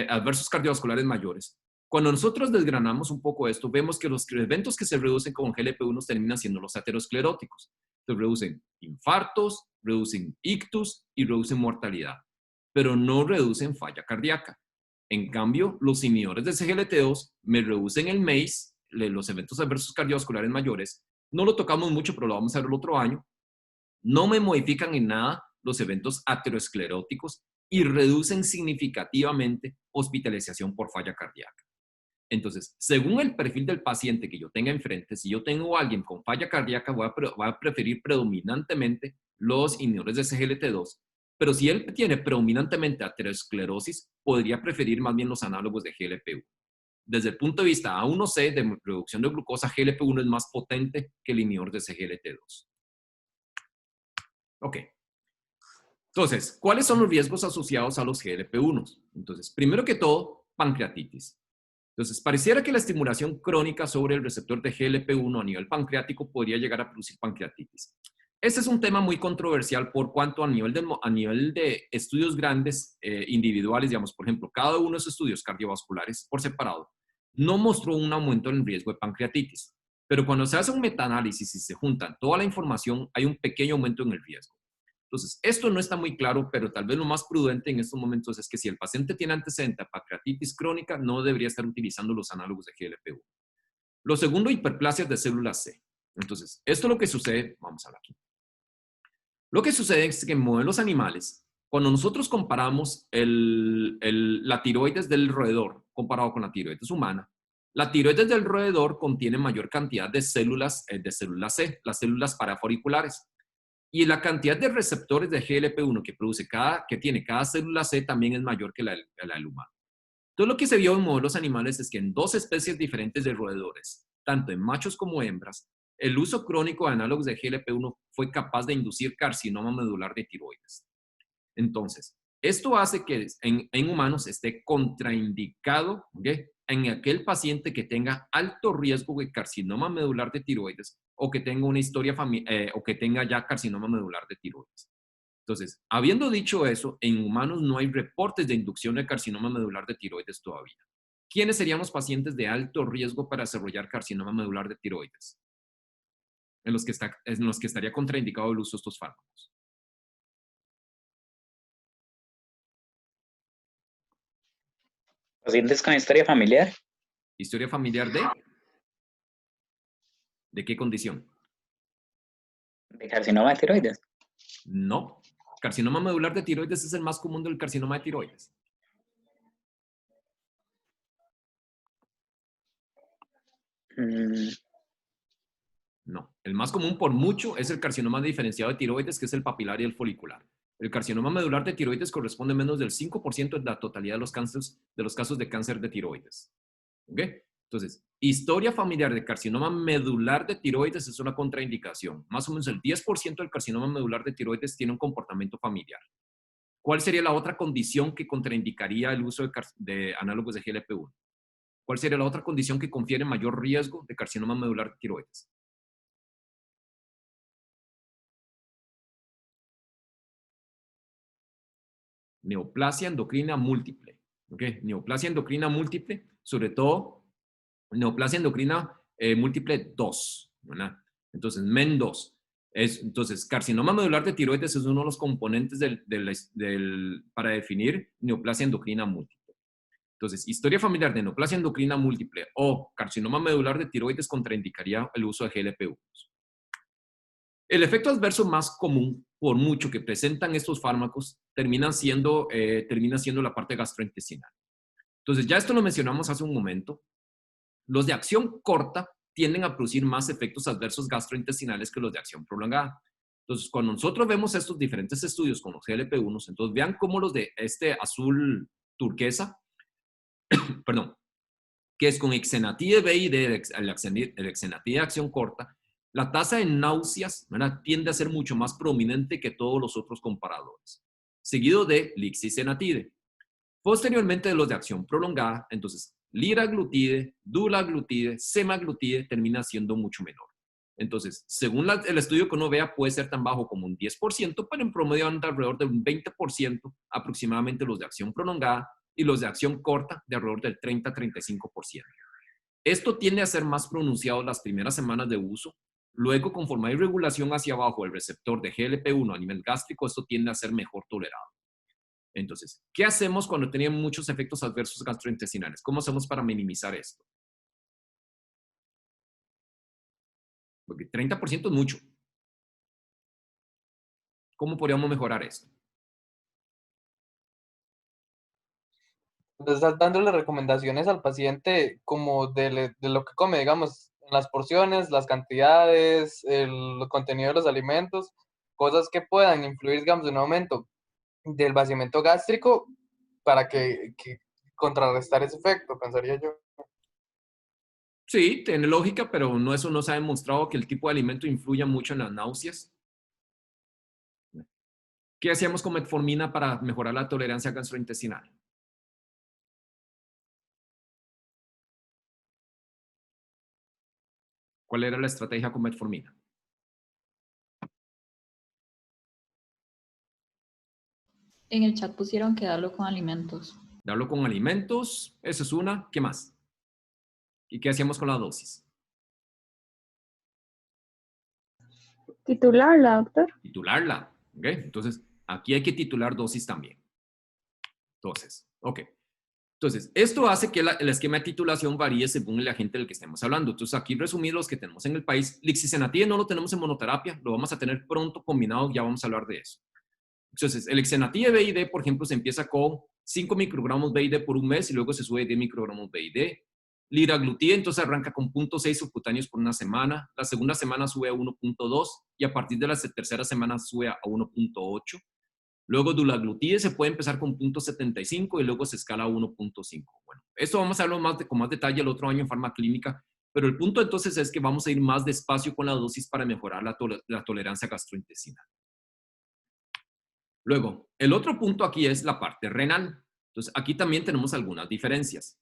adversos cardiovasculares mayores, cuando nosotros desgranamos un poco esto, vemos que los eventos que se reducen con GLP-1 terminan siendo los ateroscleróticos. Entonces, reducen infartos, reducen ictus y reducen mortalidad, pero no reducen falla cardíaca. En cambio, los inhibidores de SGLT2 me reducen el MACE, los eventos adversos cardiovasculares mayores. No lo tocamos mucho, pero lo vamos a ver el otro año. No me modifican en nada los eventos ateroscleróticos y reducen significativamente hospitalización por falla cardíaca. Entonces, según el perfil del paciente que yo tenga enfrente, si yo tengo a alguien con falla cardíaca, voy a preferir predominantemente los inhibidores de SGLT2, pero si él tiene predominantemente aterosclerosis, podría preferir más bien los análogos de GLP-1. Desde el punto de vista A1C de reducción de glucosa, GLP-1 es más potente que el inhibidor de SGLT2. Ok. Entonces, ¿cuáles son los riesgos asociados a los GLP-1? Entonces, primero que todo, pancreatitis. Entonces, pareciera que la estimulación crónica sobre el receptor de GLP-1 a nivel pancreático podría llegar a producir pancreatitis. Este es un tema muy controversial por cuanto a nivel de estudios grandes, individuales, digamos, por ejemplo, cada uno de esos estudios cardiovasculares por separado no mostró un aumento en el riesgo de pancreatitis. Pero cuando se hace un metaanálisis y se juntan toda la información, hay un pequeño aumento en el riesgo. Entonces, esto no está muy claro, pero tal vez lo más prudente en estos momentos es que si el paciente tiene antecedente a pancreatitis crónica, no debería estar utilizando los análogos de GLP-1. Lo segundo, hiperplasias de células C. Entonces, esto es lo que sucede, vamos a ver aquí. Lo que sucede es que en modelos animales, cuando nosotros comparamos la tiroides del roedor comparado con la tiroides humana, la tiroides del roedor contiene mayor cantidad de células C, las células paraforiculares. Y la cantidad de receptores de GLP-1 que tiene cada célula C también es mayor que la del humano. Entonces, lo que se vio en modelos animales es que en dos especies diferentes de roedores, tanto en machos como hembras, el uso crónico de análogos de GLP-1 fue capaz de inducir carcinoma medular de tiroides. Entonces, esto hace que en humanos esté contraindicado, ¿okay?, en aquel paciente que tenga alto riesgo de carcinoma medular de tiroides o que tenga una historia o que tenga ya carcinoma medular de tiroides. Entonces, habiendo dicho eso, en humanos no hay reportes de inducción de carcinoma medular de tiroides todavía. ¿Quiénes serían los pacientes de alto riesgo para desarrollar carcinoma medular de tiroides? En los que estaría contraindicado el uso de estos fármacos. Pacientes con historia familiar. ¿Historia familiar de qué condición? De carcinoma de tiroides. No. Carcinoma medular de tiroides es el más común del carcinoma de tiroides. No. El más común por mucho es el carcinoma diferenciado de tiroides, que es el papilar y el folicular. El carcinoma medular de tiroides corresponde a menos del 5% de la totalidad de los casos de cáncer de tiroides. ¿Ok? Entonces, historia familiar de carcinoma medular de tiroides es una contraindicación. Más o menos el 10% del carcinoma medular de tiroides tiene un comportamiento familiar. ¿Cuál sería la otra condición que contraindicaría el uso de análogos de GLP-1? ¿Cuál sería la otra condición que confiere mayor riesgo de carcinoma medular de tiroides? Neoplasia endocrina múltiple. ¿Okay? Neoplasia endocrina múltiple, sobre todo neoplasia endocrina múltiple 2, ¿verdad? Entonces, MEN2. Entonces, carcinoma medular de tiroides es uno de los componentes para definir neoplasia endocrina múltiple. Entonces, historia familiar de neoplasia endocrina múltiple o carcinoma medular de tiroides contraindicaría el uso de GLP-1. El efecto adverso más común, por mucho que presentan estos fármacos, termina siendo la parte gastrointestinal. Entonces, ya esto lo mencionamos hace un momento. Los de acción corta tienden a producir más efectos adversos gastrointestinales que los de acción prolongada. Entonces, cuando nosotros vemos estos diferentes estudios con los GLP-1, entonces vean cómo los de este azul turquesa, perdón, que es con exenatide B y D, el exenatide de acción corta, la tasa de náuseas, ¿verdad?, tiende a ser mucho más prominente que todos los otros comparadores, seguido de lixisenatide. Posteriormente de los de acción prolongada, entonces liraglutide, dulaglutide, semaglutide termina siendo mucho menor. Entonces, según el estudio que uno vea, puede ser tan bajo como un 10%, pero en promedio anda alrededor de un 20% aproximadamente los de acción prolongada y los de acción corta de alrededor del 30-35%. Esto tiende a ser más pronunciado las primeras semanas de uso. Luego, conforme hay regulación hacia abajo del receptor de GLP-1 a nivel gástrico, esto tiende a ser mejor tolerado. Entonces, ¿qué hacemos cuando tenemos muchos efectos adversos gastrointestinales? ¿Cómo hacemos para minimizar esto? Porque 30% es mucho. ¿Cómo podríamos mejorar esto? Estás dándole recomendaciones al paciente como de lo que come, digamos, las porciones, las cantidades, el contenido de los alimentos, cosas que puedan influir, digamos, en un aumento del vaciamiento gástrico para que contrarrestar ese efecto, pensaría yo. Sí, tiene lógica, pero eso no se ha demostrado que el tipo de alimento influya mucho en las náuseas. ¿Qué hacíamos con metformina para mejorar la tolerancia gastrointestinal? ¿Cuál era la estrategia con metformina? En el chat pusieron que darlo con alimentos. Darlo con alimentos, esa es una. ¿Qué más? ¿Y qué hacíamos con la dosis? Titularla, doctor. Titularla. ¿Ok? Entonces, aquí hay que titular dosis también. Entonces, ok. Entonces, esto hace que el esquema de titulación varíe según el agente del que estemos hablando. Entonces, aquí resumir los que tenemos en el país. Lixisenatide no lo tenemos en monoterapia, lo vamos a tener pronto combinado, ya vamos a hablar de eso. Entonces, el Lixisenatide BID, por ejemplo, se empieza con 5 microgramos BID por un mes y luego se sube 10 microgramos BID. Liraglutide, entonces arranca con 0.6 subcutáneos por una semana. La segunda semana sube a 1.2 y a partir de la tercera semana sube a 1.8. Luego dulaglutide se puede empezar con 0.75 y luego se escala a 1.5. Bueno, esto vamos a hablar con más detalle el otro año en farmaclínica, pero el punto entonces es que vamos a ir más despacio con la dosis para mejorar la tolerancia gastrointestinal. Luego, el otro punto aquí es la parte renal. Entonces, aquí también tenemos algunas diferencias.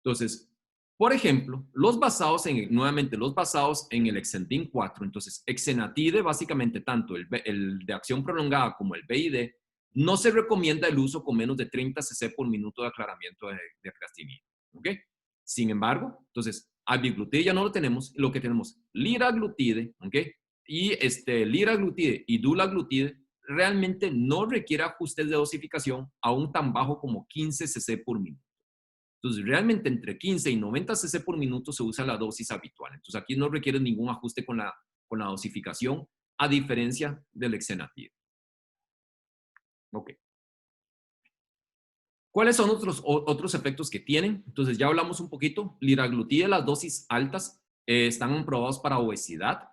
Entonces, por ejemplo, nuevamente los basados en el Exentin 4, entonces, Exenatide, básicamente tanto el de acción prolongada como el BID, no se recomienda el uso con menos de 30 cc por minuto de aclaramiento de creatinina. ¿Ok? Sin embargo, entonces, albiglutide ya no lo tenemos, lo que tenemos, liraglutide, ¿ok? Y liraglutide y dulaglutide realmente no requiere ajustes de dosificación aún tan bajo como 15 cc por minuto. Entonces, realmente entre 15 y 90 cc por minuto se usa la dosis habitual. Entonces, aquí no requiere ningún ajuste con la dosificación, a diferencia del Exenatide. Ok. ¿Cuáles son otros efectos que tienen? Entonces, ya hablamos un poquito. Liraglutide, las dosis altas están aprobados para obesidad.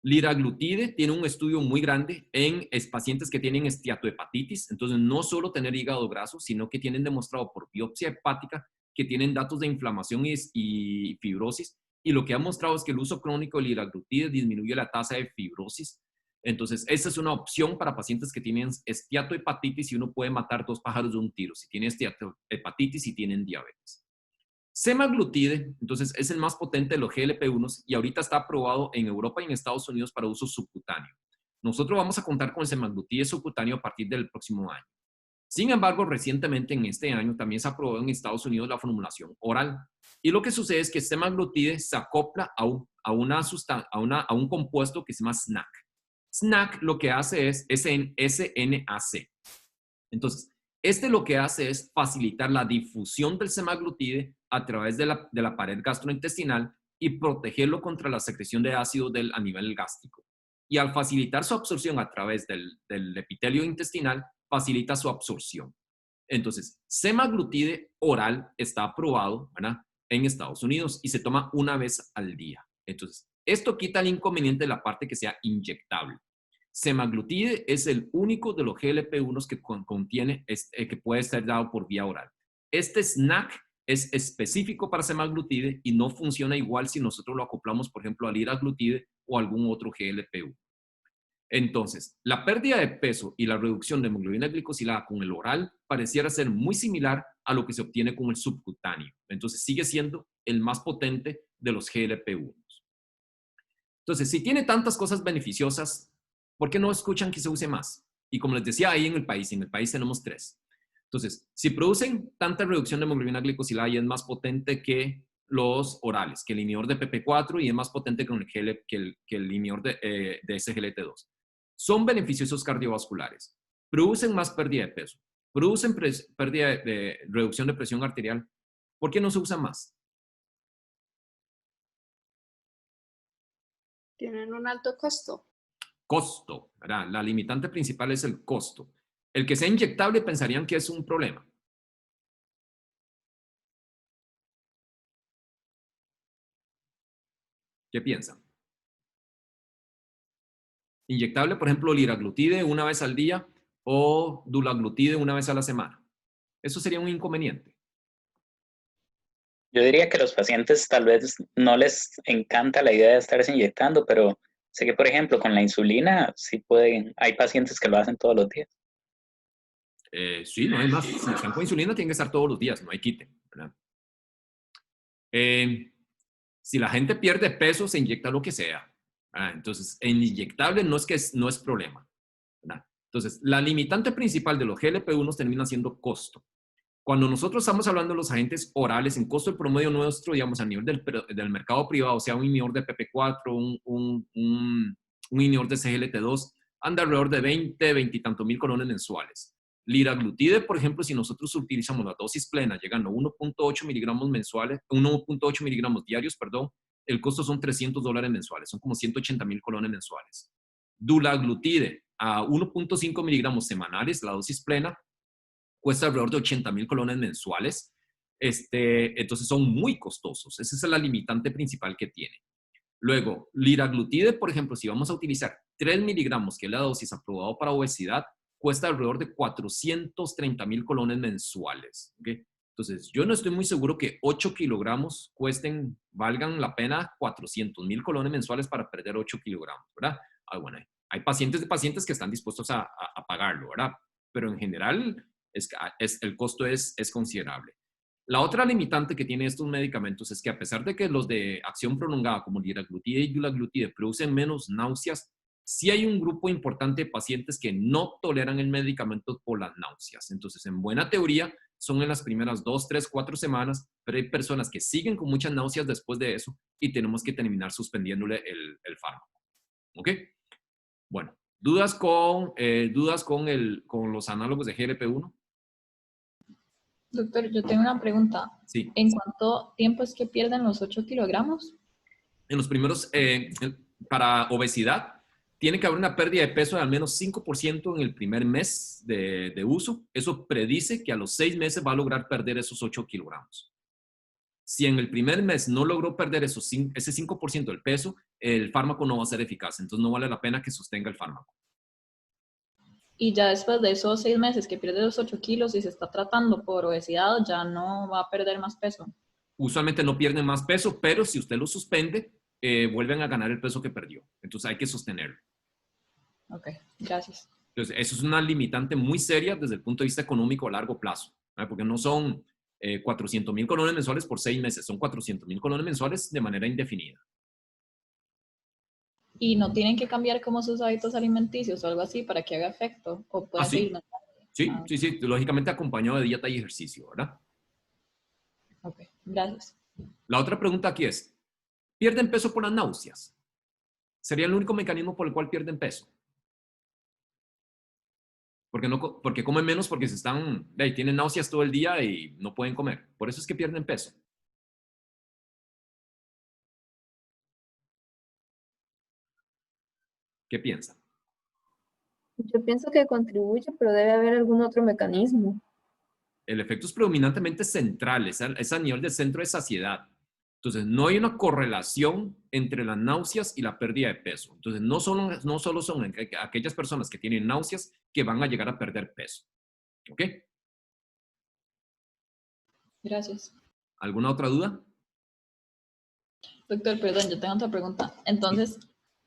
Liraglutide tiene un estudio muy grande en pacientes que tienen esteatohepatitis. Entonces, no solo tener hígado graso, sino que tienen demostrado por biopsia hepática que tienen datos de inflamación y fibrosis. Y lo que ha mostrado es que el uso crónico de liraglutide disminuye la tasa de fibrosis. Entonces, esta es una opción para pacientes que tienen esteatohepatitis y uno puede matar dos pájaros de un tiro, si tienen esteatohepatitis y tienen diabetes. Semaglutide, entonces, es el más potente de los GLP-1s y ahorita está aprobado en Europa y en Estados Unidos para uso subcutáneo. Nosotros vamos a contar con el semaglutide subcutáneo a partir del próximo año. Sin embargo, recientemente en este año también se aprobó en Estados Unidos la formulación oral. Y lo que sucede es que semaglutide se acopla a un compuesto que se llama SNAC. SNAC lo que hace es SNAC. Entonces, lo que hace es facilitar la difusión del semaglutide a través de la pared gastrointestinal y protegerlo contra la secreción de ácido a nivel gástrico. Y al facilitar su absorción a través del epitelio intestinal, facilita su absorción. Entonces, semaglutide oral está aprobado, ¿verdad?, en Estados Unidos y se toma una vez al día. Entonces, esto quita el inconveniente de la parte que sea inyectable. Semaglutide es el único de los GLP-1s que contiene, que puede ser dado por vía oral. Este SNAC es específico para semaglutide y no funciona igual si nosotros lo acoplamos, por ejemplo, al liraglutide o algún otro GLP-1. Entonces, la pérdida de peso y la reducción de hemoglobina glicosilada con el oral pareciera ser muy similar a lo que se obtiene con el subcutáneo. Entonces, sigue siendo el más potente de los GLP-1s. Entonces, si tiene tantas cosas beneficiosas, ¿por qué no escuchan que se use más? Y como les decía, ahí en el país tenemos 3. Entonces, si producen tanta reducción de hemoglobina glicosilada y es más potente que los orales, que el inhibidor de PP4 y es más potente que el inhibidor de SGLT2. Son beneficiosos cardiovasculares, producen más pérdida de peso, producen pérdida de reducción de presión arterial. ¿Por qué no se usa más? Tienen un alto costo. Costo, ¿verdad? La limitante principal es el costo. El que sea inyectable pensarían que es un problema. ¿Qué piensan? Inyectable, por ejemplo, liraglutide una vez al día o dulaglutide una vez a la semana. Eso sería un inconveniente. Yo diría que a los pacientes tal vez no les encanta la idea de estarse inyectando, pero sé que, por ejemplo, con la insulina sí pueden, hay pacientes que lo hacen todos los días. Sí, no hay más. Si están con insulina, tienen que estar todos los días, no hay quite, ¿verdad? Si la gente pierde peso, se inyecta lo que sea. ¿Verdad? Entonces, en inyectable no es problema. ¿Verdad? Entonces, la limitante principal de los GLP-1 termina siendo costo. Cuando nosotros estamos hablando de los agentes orales, en costo del promedio nuestro, digamos, a nivel del mercado privado, sea un inhibidor de PP4, un inhibidor de CGLT2, anda alrededor de 20 y tantos mil colones mensuales. Liraglutide, por ejemplo, si nosotros utilizamos la dosis plena, llegando a 1.8 miligramos mensuales, 1.8 miligramos diarios, perdón, el costo son $300 mensuales, son como 180 mil colones mensuales. Dulaglutide, a 1.5 miligramos semanales, la dosis plena, cuesta alrededor de 80 mil colones mensuales. Entonces son muy costosos. Esa es la limitante principal que tiene. Luego, liraglutide, por ejemplo, si vamos a utilizar 3 miligramos, que es la dosis aprobada para obesidad, cuesta alrededor de 430 mil colones mensuales. ¿Okay? Entonces, yo no estoy muy seguro que 8 kilogramos valgan la pena 400 mil colones mensuales para perder 8 kilogramos, ¿verdad? Bueno, hay pacientes que están dispuestos a pagarlo, ¿verdad? Pero en general, el costo es considerable. La otra limitante que tienen estos medicamentos es que a pesar de que los de acción prolongada como liraglutide y dulaglutide producen menos náuseas, sí hay un grupo importante de pacientes que no toleran el medicamento por las náuseas. Entonces, en buena teoría, son en las primeras 2, 3, 4 semanas, pero hay personas que siguen con muchas náuseas después de eso y tenemos que terminar suspendiéndole el fármaco. ¿Ok? Bueno, ¿dudas con los análogos de GLP-1? Doctor, yo tengo una pregunta. Sí. ¿En cuánto tiempo es que pierden los 8 kilogramos? En los primeros, para obesidad, tiene que haber una pérdida de peso de al menos 5% en el primer mes de uso. Eso predice que a los 6 meses va a lograr perder esos 8 kilogramos. Si en el primer mes no logró perder ese 5% del peso, el fármaco no va a ser eficaz. Entonces no vale la pena que sostenga el fármaco. Y ya después de esos 6 meses que pierde los 8 kilos y se está tratando por obesidad, ya no va a perder más peso. Usualmente no pierden más peso, pero si usted lo suspende, vuelven a ganar el peso que perdió. Entonces hay que sostenerlo. Ok, gracias. Entonces, eso es una limitante muy seria desde el punto de vista económico a largo plazo, ¿verdad? Porque no son 400 mil colones mensuales por 6 meses, son 400 mil colones mensuales de manera indefinida. ¿Y no tienen que cambiar como sus hábitos alimenticios o algo así para que haga efecto? ¿O pueden seguir normal? Sí, lógicamente acompañado de dieta y ejercicio, ¿verdad? Ok, gracias. La otra pregunta aquí es, ¿pierden peso por las náuseas? ¿Sería el único mecanismo por el cual pierden peso? Porque comen menos porque tienen náuseas todo el día y no pueden comer. Por eso es que pierden peso. ¿Qué piensan? Yo pienso que contribuye, pero debe haber algún otro mecanismo. El efecto es predominantemente central, es a nivel del centro de saciedad. Entonces, no hay una correlación entre las náuseas y la pérdida de peso. Entonces, no solo son aquellas personas que tienen náuseas que van a llegar a perder peso. ¿Ok? Gracias. ¿Alguna otra duda? Doctor, perdón, yo tengo otra pregunta. Entonces,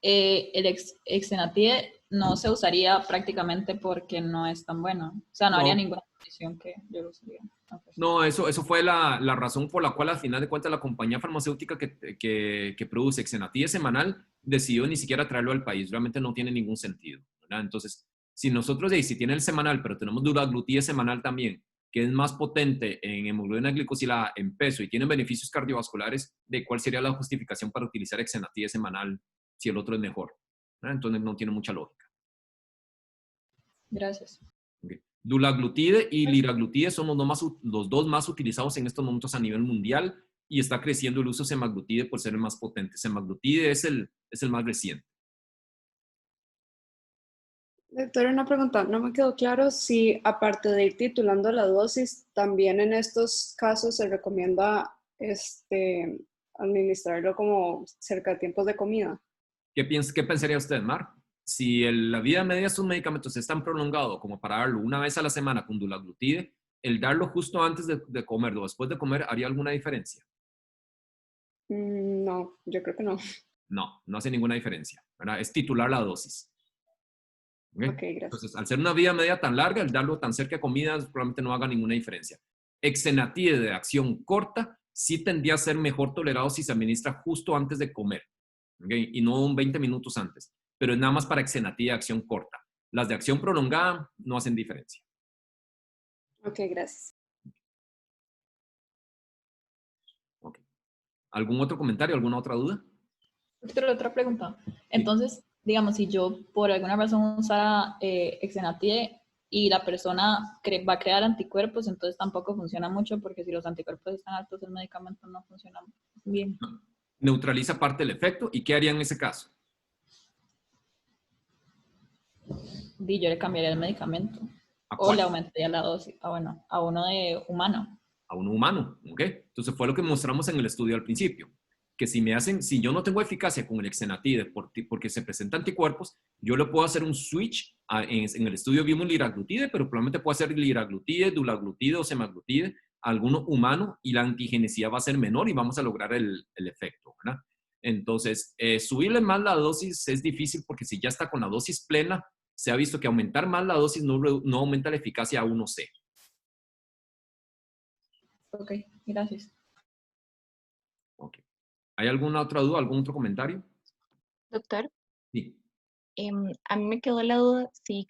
el exenatide no se usaría prácticamente porque no es tan bueno. O sea, no habría ninguna condición que yo lo usaría. Okay. No, eso fue la razón por la cual al final de cuentas la compañía farmacéutica que produce exenatide semanal decidió ni siquiera traerlo al país. Realmente no tiene ningún sentido, ¿verdad? Entonces, si tiene el semanal, pero tenemos dulaglutide semanal también, que es más potente en hemoglobina glicosilada en peso y tiene beneficios cardiovasculares, ¿de cuál sería la justificación para utilizar exenatide semanal si el otro es mejor? ¿Verdad? Entonces no tiene mucha lógica. Gracias. Okay. Dulaglutide y liraglutide son los dos más utilizados en estos momentos a nivel mundial y está creciendo el uso de semaglutide por ser el más potente. Semaglutide es el más reciente. Doctor, una pregunta. No me quedó claro si, aparte de ir titulando la dosis, también en estos casos se recomienda administrarlo como cerca de tiempos de comida. ¿Qué pensaría usted, Mar? Si la vida media de estos medicamentos es tan prolongado como para darlo una vez a la semana con dulaglutide, el darlo justo antes de comer o después de comer, ¿haría alguna diferencia? No, yo creo que no. No hace ninguna diferencia, ¿verdad? Es titular la dosis. ¿Okay? Ok, gracias. Entonces, al ser una vida media tan larga, el darlo tan cerca de comidas probablemente no haga ninguna diferencia. Exenatide de acción corta sí tendría a ser mejor tolerado si se administra justo antes de comer, ¿okay? Y no 20 minutos antes, pero es nada más para exenatía de acción corta. Las de acción prolongada no hacen diferencia. Ok, gracias. Okay. ¿Algún otro comentario, alguna otra duda? Otra pregunta. Entonces, digamos, si yo por alguna razón usara Exenatide y la persona va a crear anticuerpos, entonces tampoco funciona mucho, porque si los anticuerpos están altos, el medicamento no funciona bien. Neutraliza parte del efecto. ¿Y qué haría en ese caso? Y yo le cambiaría el medicamento. ¿A O cuál? le aumentaría la dosis. A uno de humano. A uno humano, ¿ok? Entonces fue lo que mostramos en el estudio al principio, que si yo no tengo eficacia con el Exenatide porque se presentan anticuerpos, yo le puedo hacer un switch, en el estudio vimos liraglutide, pero probablemente puedo hacer liraglutide, dulaglutide o semaglutide a alguno humano y la antigenicidad va a ser menor y vamos a lograr el efecto, ¿verdad? Entonces, subirle más la dosis es difícil porque si ya está con la dosis plena, se ha visto que aumentar más la dosis no aumenta la eficacia a 1C. Ok, gracias. Ok. ¿Hay alguna otra duda, algún otro comentario? Doctor, Sí. a mí me quedó la duda si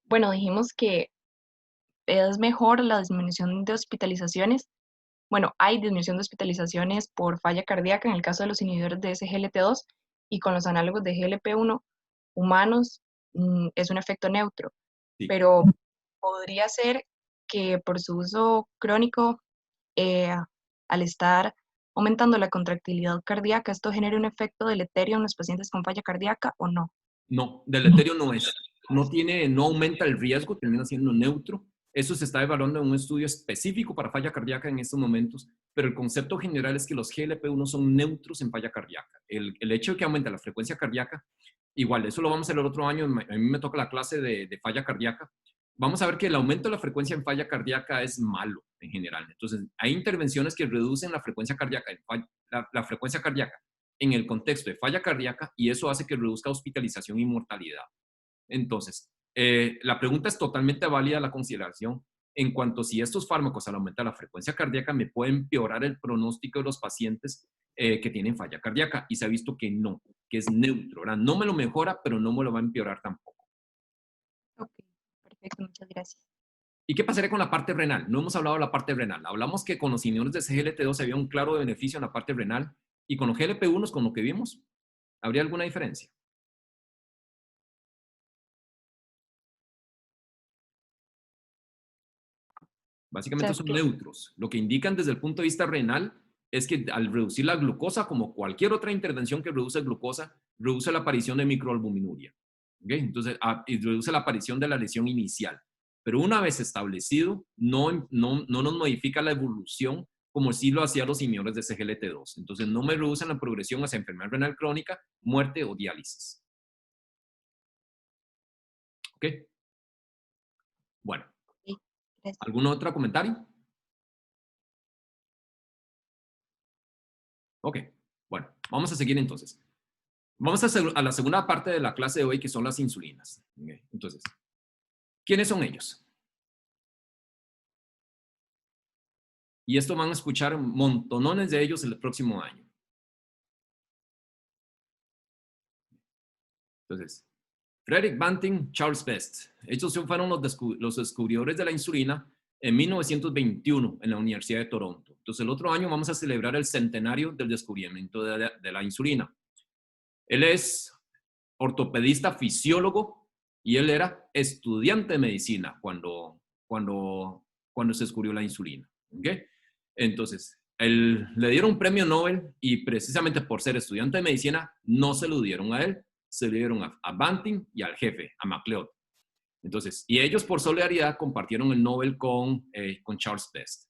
bueno, dijimos que es mejor la disminución de hospitalizaciones. Bueno, hay disminución de hospitalizaciones por falla cardíaca en el caso de los inhibidores de SGLT2 y con los análogos de GLP-1 humanos es un efecto neutro, Sí. pero podría ser que por su uso crónico, al estar aumentando la contractilidad cardíaca, esto genere un efecto deleterio en los pacientes con falla cardíaca o no. No, deleterio no es. No aumenta el riesgo, termina siendo neutro. Eso se está evaluando en un estudio específico para falla cardíaca en estos momentos, pero el concepto general es que los GLP-1 son neutros en falla cardíaca. El hecho de que aumente la frecuencia cardíaca, igual, eso lo vamos a hacer el otro año, a mí me toca la clase de falla cardíaca. Vamos a ver que el aumento de la frecuencia en falla cardíaca es malo en general. Entonces, hay intervenciones que reducen la frecuencia cardíaca, la frecuencia cardíaca en el contexto de falla cardíaca y eso hace que reduzca hospitalización y mortalidad. Entonces, la pregunta es totalmente válida la consideración en cuanto a si estos fármacos al aumentar la frecuencia cardíaca me pueden empeorar el pronóstico de los pacientes que tienen falla cardíaca y se ha visto que no, que es neutro, ¿verdad? No me lo mejora, pero no me lo va a empeorar tampoco. Ok, perfecto, muchas gracias. ¿Y qué pasaría con la parte renal? No hemos hablado de la parte renal. Hablamos que con los inhibidores de SGLT2 había un claro beneficio en la parte renal y con los GLP-1, con lo que vimos, ¿habría alguna diferencia? Básicamente son neutros. Lo que indican desde el punto de vista renal es que al reducir la glucosa, como cualquier otra intervención que reduce glucosa, reduce la aparición de microalbuminuria. ¿Okay? Entonces, y reduce la aparición de la lesión inicial. Pero una vez establecido, no nos modifica la evolución como si lo hacían los inhibidores de SGLT2. Entonces, no me reducen la progresión hacia enfermedad renal crónica, muerte o diálisis. ¿Ok? Bueno. ¿Algún otro comentario? Ok, bueno, vamos a seguir entonces. Vamos a la segunda parte de la clase de hoy, que son las insulinas. Okay. Entonces, ¿quiénes son ellos? Y esto van a escuchar montonones de ellos el próximo año. Entonces, Frederick Banting, Charles Best. Ellos fueron los descubridores de la insulina en 1921 en la Universidad de Toronto. Entonces, el otro año vamos a celebrar el centenario del descubrimiento de la insulina. Él es ortopedista fisiólogo y él era estudiante de medicina cuando se descubrió la insulina. ¿Okay? Entonces, le dieron un premio Nobel y precisamente por ser estudiante de medicina no se lo dieron a él, se lo dieron a Banting y al jefe, a MacLeod. Entonces, y ellos por solidaridad compartieron el Nobel con Charles Best.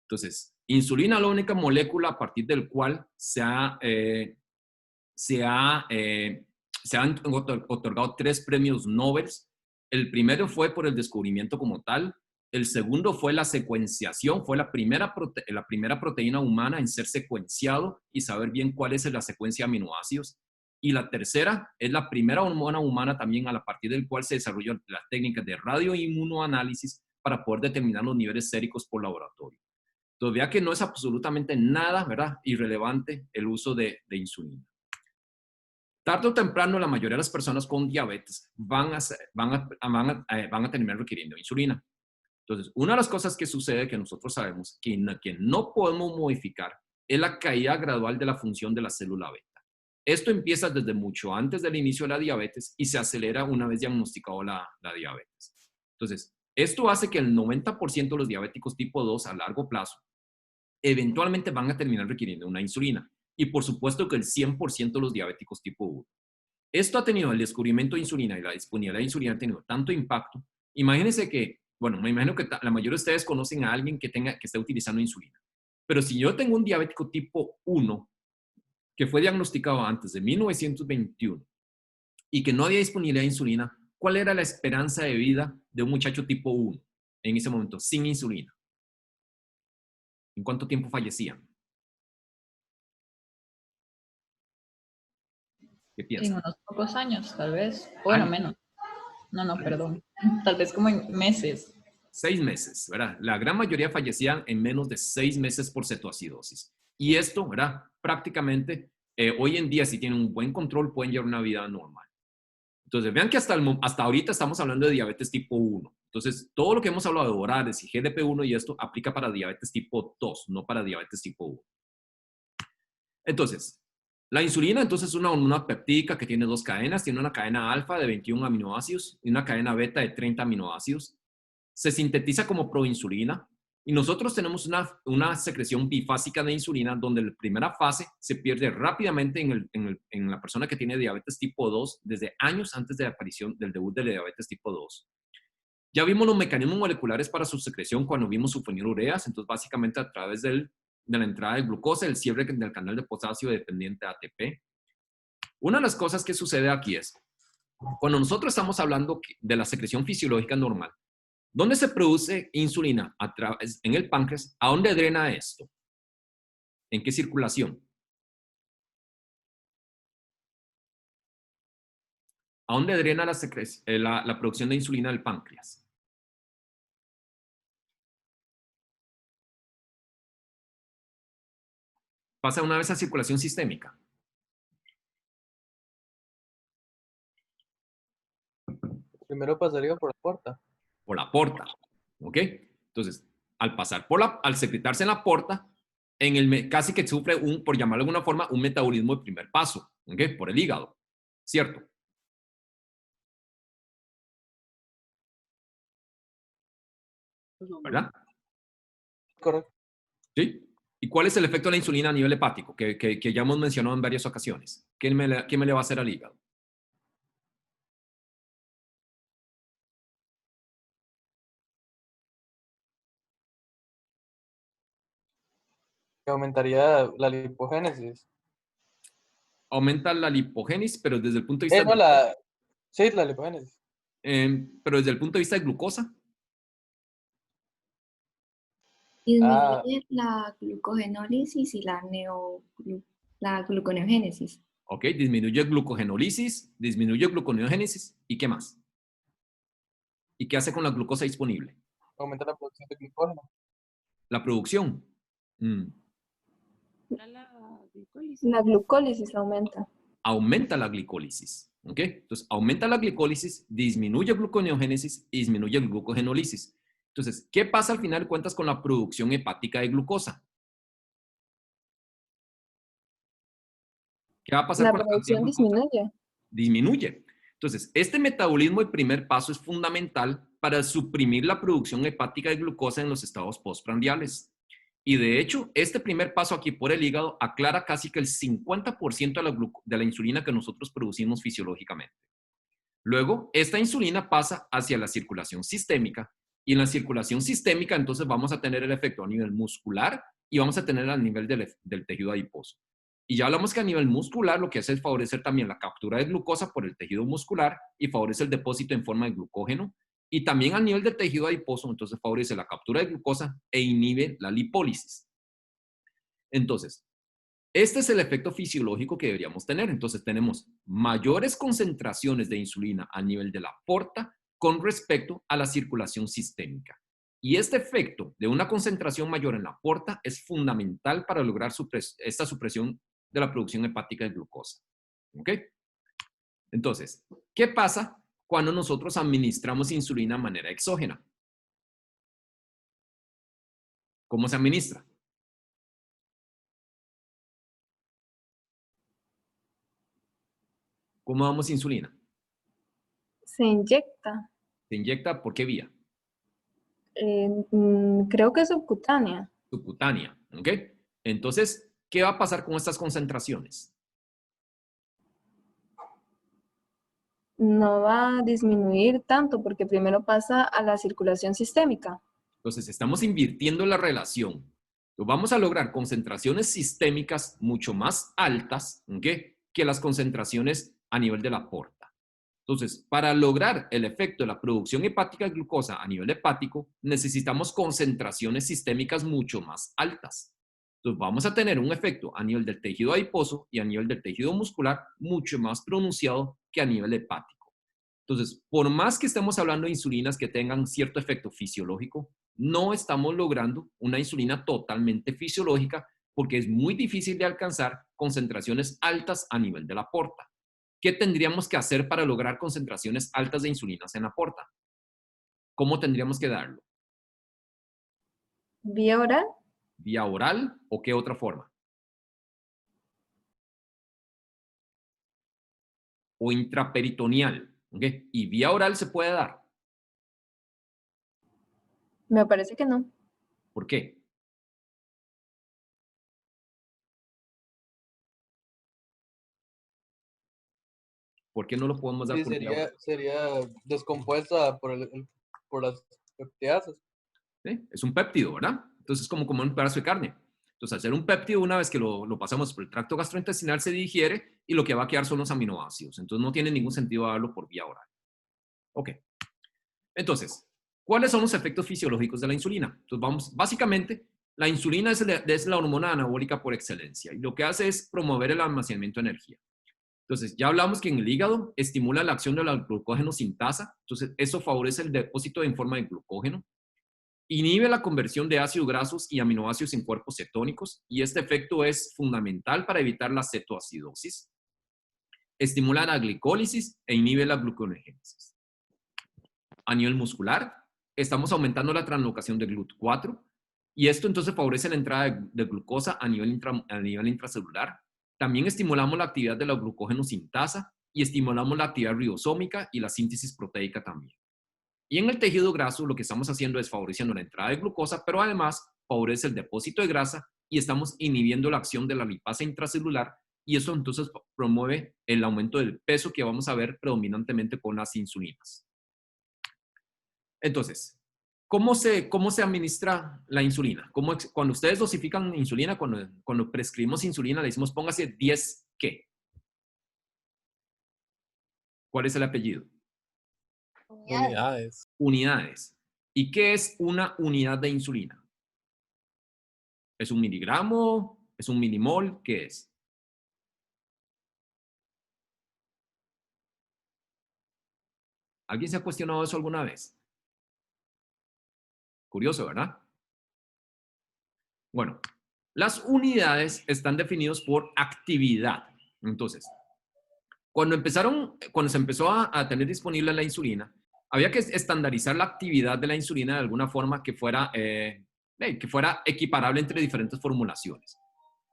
Entonces, insulina es la única molécula a partir del cual se han otorgado 3 premios Nobel. El primero fue por el descubrimiento como tal. El segundo fue la secuenciación. Fue la primera proteína humana en ser secuenciado y saber bien cuál es la secuencia de aminoácidos. Y la tercera es la primera hormona humana también a partir del cual se desarrolló las técnicas de radioinmunoanálisis para poder determinar los niveles séricos por laboratorio. Entonces, vea que no es absolutamente nada, ¿verdad?, irrelevante el uso de insulina. Tarde o temprano, la mayoría de las personas con diabetes van a terminar requiriendo insulina. Entonces, una de las cosas que sucede que nosotros sabemos que no podemos modificar es la caída gradual de la función de la célula beta. Esto empieza desde mucho antes del inicio de la diabetes y se acelera una vez diagnosticado la diabetes. Entonces, esto hace que el 90% de los diabéticos tipo 2 a largo plazo eventualmente van a terminar requiriendo una insulina. Y por supuesto que el 100% de los diabéticos tipo 1. Esto ha tenido, el descubrimiento de insulina y la disponibilidad de insulina ha tenido tanto impacto. Imagínense que, bueno, me imagino que la mayoría de ustedes conocen a alguien que esté utilizando insulina. Pero si yo tengo un diabético tipo 1 que fue diagnosticado antes de 1921 y que no había disponibilidad de insulina, ¿cuál era la esperanza de vida de un muchacho tipo 1 en ese momento, sin insulina? ¿En cuánto tiempo fallecían? ¿Qué En piensan? unos pocos años, tal vez. Bueno, menos. No, perdón. Tal vez como en meses. 6 meses, ¿verdad? La gran mayoría fallecían en menos de 6 meses por cetoacidosis. Y esto, ¿verdad? Prácticamente, hoy en día, si tienen un buen control, pueden llevar una vida normal. Entonces, vean que hasta ahorita estamos hablando de diabetes tipo 1. Entonces, todo lo que hemos hablado de orales y GLP-1 y esto aplica para diabetes tipo 2, no para diabetes tipo 1. Entonces, la insulina entonces es una hormona peptídica que tiene 2 cadenas. Tiene una cadena alfa de 21 aminoácidos y una cadena beta de 30 aminoácidos. Se sintetiza como proinsulina y nosotros tenemos una secreción bifásica de insulina donde la primera fase se pierde rápidamente en la persona que tiene diabetes tipo 2 desde años antes de la aparición del debut de la diabetes tipo 2. Ya vimos los mecanismos moleculares para su secreción cuando vimos su fenilureas, entonces básicamente a través de la entrada de glucosa, el cierre del canal de potasio dependiente de ATP. Una de las cosas que sucede aquí es, cuando nosotros estamos hablando de la secreción fisiológica normal, ¿dónde se produce insulina? En el páncreas. ¿A dónde drena esto? ¿En qué circulación? ¿A dónde drena la producción de insulina del páncreas? Pasa una vez a circulación sistémica. Primero pasaría por la porta. Por la porta. ¿Ok? Entonces, al secretarse en la porta, casi que sufre por llamarlo de alguna forma, un metabolismo de primer paso. ¿Ok? Por el hígado. ¿Cierto? ¿Verdad? Correcto. ¿Sí? ¿Y cuál es el efecto de la insulina a nivel hepático? Que ya hemos mencionado en varias ocasiones. ¿Qué me le va a hacer al hígado? Aumentaría la lipogénesis. Aumenta la lipogénesis, pero desde el punto de vista Sí, la lipogénesis. pero desde el punto de vista de glucosa. Disminuye la glucogenólisis y la gluconeogénesis. Ok, disminuye glucogenólisis, disminuye gluconeogénesis. ¿Y qué más? ¿Y qué hace con la glucosa disponible? Aumenta la producción de glucógeno. La producción. La glucólisis aumenta. Aumenta la glicólisis. ¿Ok? Entonces, aumenta la glicólisis, disminuye gluconeogénesis y disminuye glucogenólisis. Entonces, ¿qué pasa al final de cuentas con la producción hepática de glucosa? ¿Qué va a pasar con la producción disminuye. Disminuye. Entonces, este metabolismo de primer paso es fundamental para suprimir la producción hepática de glucosa en los estados postprandiales. Y de hecho, este primer paso aquí por el hígado aclara casi que el 50% de la insulina que nosotros producimos fisiológicamente. Luego, esta insulina pasa hacia la circulación sistémica y en la circulación sistémica entonces vamos a tener el efecto a nivel muscular y vamos a tener a nivel del tejido adiposo. Y ya hablamos que a nivel muscular lo que hace es favorecer también la captura de glucosa por el tejido muscular y favorece el depósito en forma de glucógeno. Y también a nivel del tejido adiposo, entonces favorece la captura de glucosa e inhibe la lipólisis. Entonces, este es el efecto fisiológico que deberíamos tener. Entonces, tenemos mayores concentraciones de insulina a nivel de la porta con respecto a la circulación sistémica. Y este efecto de una concentración mayor en la porta es fundamental para lograr esta supresión de la producción hepática de glucosa. ¿Ok? Entonces, ¿qué pasa cuando nosotros administramos insulina de manera exógena? ¿Cómo se administra? ¿Cómo damos insulina? Se inyecta. ¿Se inyecta por qué vía? Creo que es subcutánea. Subcutánea. ¿Ok? Entonces, ¿qué va a pasar con estas concentraciones? No va a disminuir tanto porque primero pasa a la circulación sistémica. Entonces, estamos invirtiendo la relación. Entonces, vamos a lograr concentraciones sistémicas mucho más altas, ¿ok?, que las concentraciones a nivel de la porta. Entonces, para lograr el efecto de la producción hepática de glucosa a nivel hepático, necesitamos concentraciones sistémicas mucho más altas. Entonces, vamos a tener un efecto a nivel del tejido adiposo y a nivel del tejido muscular mucho más pronunciado que a nivel hepático. Entonces, por más que estemos hablando de insulinas que tengan cierto efecto fisiológico, no estamos logrando una insulina totalmente fisiológica porque es muy difícil de alcanzar concentraciones altas a nivel de la porta. ¿Qué tendríamos que hacer para lograr concentraciones altas de insulinas en la porta? ¿Cómo tendríamos que darlo? ¿Vía oral? ¿Vía oral o qué otra forma? O intraperitoneal. ¿Okay? Y vía oral se puede dar. Me parece que no. ¿Por qué? ¿Por qué no lo podemos dar Sí, por vía oral? sería descompuesta por las peptidasas. ¿Sí? Es un péptido, ¿verdad? Entonces es como un pedazo de carne. Entonces, al ser un péptido, una vez que lo pasamos por el tracto gastrointestinal, se digiere y lo que va a quedar son los aminoácidos. Entonces, no tiene ningún sentido darlo por vía oral. Ok. Entonces, ¿cuáles son los efectos fisiológicos de la insulina? Entonces, básicamente, la insulina es la hormona anabólica por excelencia y lo que hace es promover el almacenamiento de energía. Entonces, ya hablamos que en el hígado estimula la acción de la glucógeno sintasa. Entonces, eso favorece el depósito en forma de glucógeno. Inhibe la conversión de ácidos grasos y aminoácidos en cuerpos cetónicos y este efecto es fundamental para evitar la cetoacidosis. Estimula la glicólisis e inhibe la gluconeogénesis. A nivel muscular, estamos aumentando la translocación de GLUT4 y esto entonces favorece la entrada de glucosa a nivel intracelular. También estimulamos la actividad de la glucógeno sintasa y estimulamos la actividad ribosómica y la síntesis proteica también. Y en el tejido graso lo que estamos haciendo es favoreciendo la entrada de glucosa, pero además favorece el depósito de grasa y estamos inhibiendo la acción de la lipasa intracelular y eso entonces promueve el aumento del peso que vamos a ver predominantemente con las insulinas. Entonces, ¿cómo se administra la insulina? Cuando ustedes dosifican insulina, cuando prescribimos insulina, le decimos póngase 10 ¿qué? ¿Cuál es el apellido? Unidades. Unidades. ¿Y qué es una unidad de insulina? ¿Es un miligramo? ¿Es un milimol? ¿Qué es? ¿Alguien se ha cuestionado eso alguna vez? Curioso, ¿verdad? Bueno, las unidades están definidas por actividad. Entonces, cuando se empezó a tener disponible la insulina, había que estandarizar la actividad de la insulina de alguna forma que fuera equiparable entre diferentes formulaciones.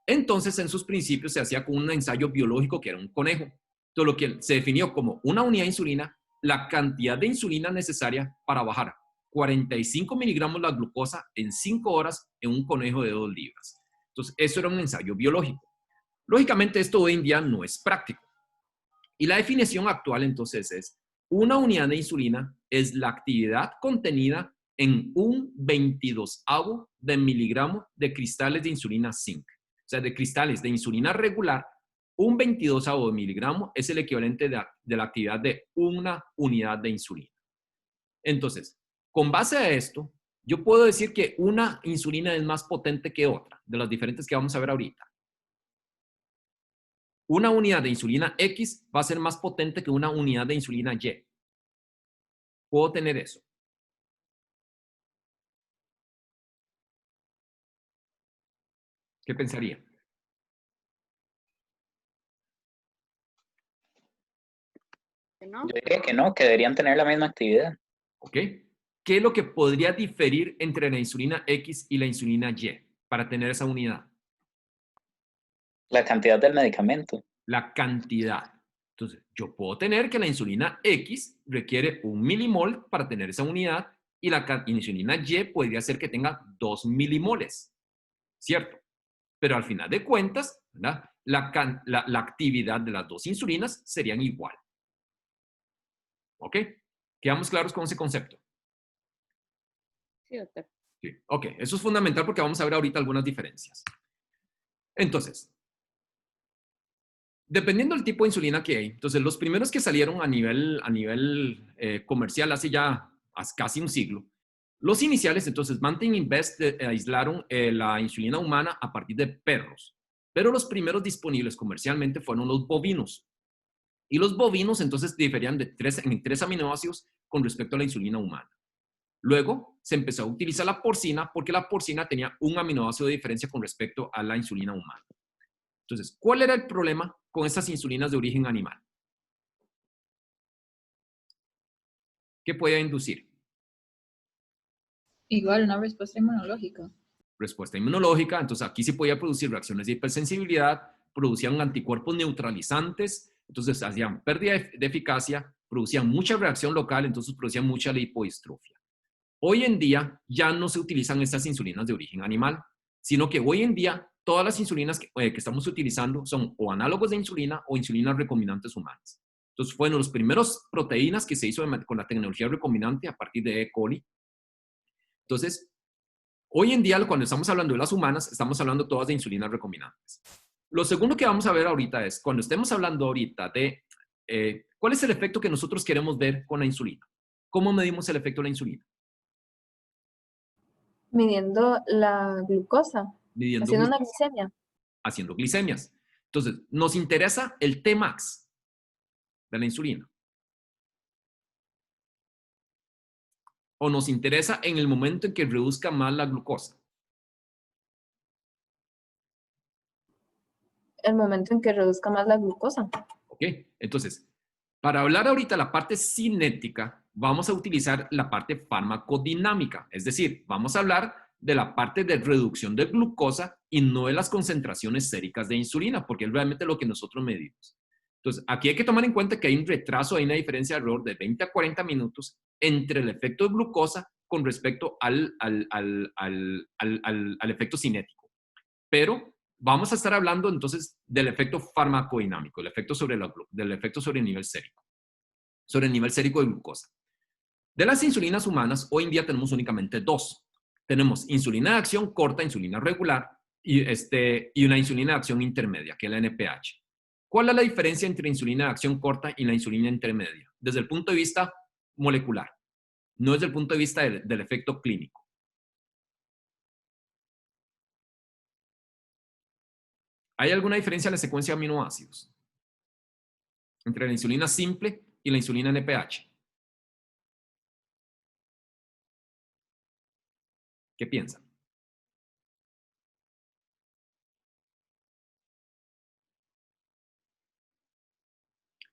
Entonces, en sus principios se hacía con un ensayo biológico que era un conejo. Entonces, lo que se definió como una unidad de insulina, la cantidad de insulina necesaria para bajar 45 miligramos la glucosa en 5 horas en un conejo de 2 libras. Entonces, eso era un ensayo biológico. Lógicamente, esto hoy en día no es práctico. Y la definición actual, entonces, es una unidad de insulina es la actividad contenida en un 22avo de miligramo de cristales de insulina zinc. O sea, de cristales de insulina regular, un 22avo de miligramo es el equivalente de la actividad de una unidad de insulina. Entonces, con base a esto, yo puedo decir que una insulina es más potente que otra, de las diferentes que vamos a ver ahorita. Una unidad de insulina X va a ser más potente que una unidad de insulina Y. Puedo tener eso. ¿Qué pensaría? ¿No? Yo diría que no, que deberían tener la misma actividad. ¿Ok? ¿Qué es lo que podría diferir entre la insulina X y la insulina Y para tener esa unidad? La cantidad del medicamento. La cantidad. Entonces, yo puedo tener que la insulina X requiere 1 milimol para tener esa unidad y la insulina Y podría ser que tenga 2 milimoles, ¿cierto? Pero al final de cuentas, ¿verdad? La actividad de las dos insulinas serían igual. ¿Ok? ¿Quedamos claros con ese concepto? Sí, doctor. Sí. Ok, eso es fundamental porque vamos a ver ahorita algunas diferencias. Entonces, dependiendo del tipo de insulina que hay, entonces los primeros que salieron a nivel comercial hace ya casi un siglo, los iniciales, entonces, Mantin Invest aislaron la insulina humana a partir de perros, pero los primeros disponibles comercialmente fueron los bovinos. Y los bovinos, entonces, diferían en 3 aminoácidos con respecto a la insulina humana. Luego, se empezó a utilizar la porcina porque la porcina tenía un aminoácido de diferencia con respecto a la insulina humana. Entonces, ¿cuál era el problema con estas insulinas de origen animal? ¿Qué podía inducir? Igual, una respuesta inmunológica. Respuesta inmunológica, entonces aquí se podía producir reacciones de hipersensibilidad, producían anticuerpos neutralizantes, entonces hacían pérdida de eficacia, producían mucha reacción local, entonces producían mucha lipodistrofia. Hoy en día ya no se utilizan estas insulinas de origen animal, sino que hoy en día todas las insulinas que estamos utilizando son o análogos de insulina o insulinas recombinantes humanas. Entonces fueron los primeros proteínas que se hizo con la tecnología recombinante a partir de E. coli. Entonces, hoy en día cuando estamos hablando de las humanas, estamos hablando todas de insulinas recombinantes. Lo segundo que vamos a ver ahorita es, cuando estemos hablando ahorita de cuál es el efecto que nosotros queremos ver con la insulina. ¿Cómo medimos el efecto de la insulina? Midiendo la glucosa, Midiendo haciendo una glucosa, glicemia. haciendo glicemias. Entonces, nos interesa el Tmax de la insulina. O nos interesa en el momento en que reduzca más la glucosa. El momento en que reduzca más la glucosa. ¿Ok? Entonces, para hablar ahorita la parte cinética, vamos a utilizar la parte farmacodinámica. Es decir, vamos a hablar de la parte de reducción de glucosa y no de las concentraciones séricas de insulina, porque es realmente lo que nosotros medimos. Entonces, aquí hay que tomar en cuenta que hay un retraso, hay una diferencia de error de 20 a 40 minutos entre el efecto de glucosa con respecto al efecto cinético. Pero vamos a estar hablando entonces del efecto farmacodinámico, el efecto del efecto sobre el nivel sérico, sobre el nivel sérico de glucosa. De las insulinas humanas, hoy en día tenemos únicamente dos. Tenemos insulina de acción corta, insulina regular, y una insulina de acción intermedia, que es la NPH. ¿Cuál es la diferencia entre insulina de acción corta y la insulina intermedia? Desde el punto de vista molecular, no desde el punto de vista del efecto clínico. ¿Hay alguna diferencia en la secuencia de aminoácidos entre la insulina simple y la insulina NPH? ¿Qué piensan?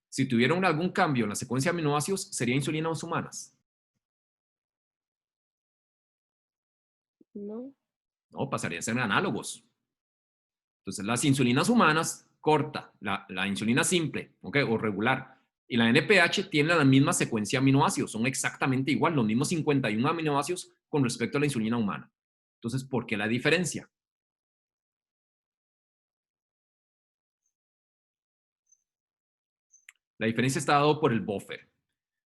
Si tuvieron algún cambio en la secuencia de aminoácidos, ¿sería insulinas humanas? No. No, pasarían a ser análogos. Entonces, las insulinas humanas, corta, la insulina simple, ¿okay? O regular, y la NPH tienen la misma secuencia de aminoácidos, son exactamente igual, los mismos 51 aminoácidos con respecto a la insulina humana. Entonces, ¿por qué la diferencia? La diferencia está dado por el buffer.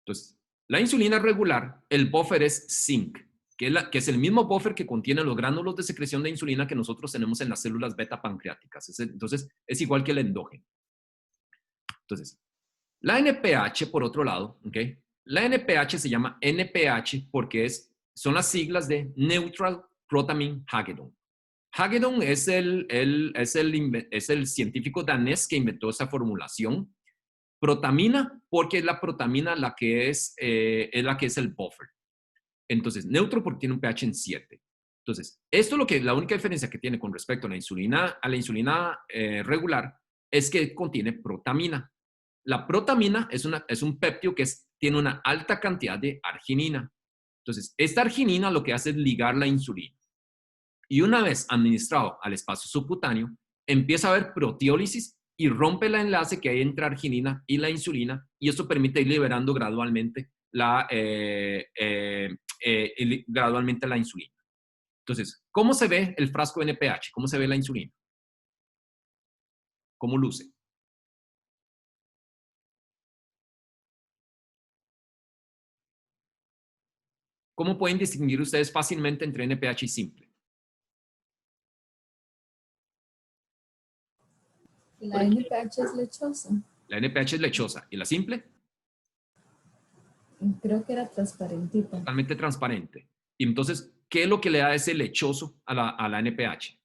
Entonces, la insulina regular, el buffer es zinc, que es el mismo buffer que contiene los gránulos de secreción de insulina que nosotros tenemos en las células beta pancreáticas. Entonces, es igual que el endógeno. Entonces, la NPH, por otro lado, ¿okay? La NPH se llama NPH porque son las siglas de Neutral Protamine Hagedorn. Hagedorn es el científico danés que inventó esa formulación. Protamina, porque es la protamina la que es el buffer. Entonces, neutro porque tiene un pH en 7. Entonces, esto es la única diferencia que tiene con respecto a la insulina regular es que contiene protamina. La protamina es un péptido que tiene una alta cantidad de arginina. Entonces, esta arginina lo que hace es ligar la insulina. Y una vez administrado al espacio subcutáneo, empieza a haber proteólisis y rompe el enlace que hay entre arginina y la insulina, y esto permite ir liberando gradualmente gradualmente la insulina. Entonces, ¿cómo se ve el frasco NPH? ¿Cómo se ve la insulina? ¿Cómo luce? ¿Cómo pueden distinguir ustedes fácilmente entre NPH y simple? La NPH es lechosa. La NPH es lechosa. ¿Y la simple? Creo que era transparentita. Totalmente transparente. Y entonces, ¿qué es lo que le da ese lechoso a la NPH?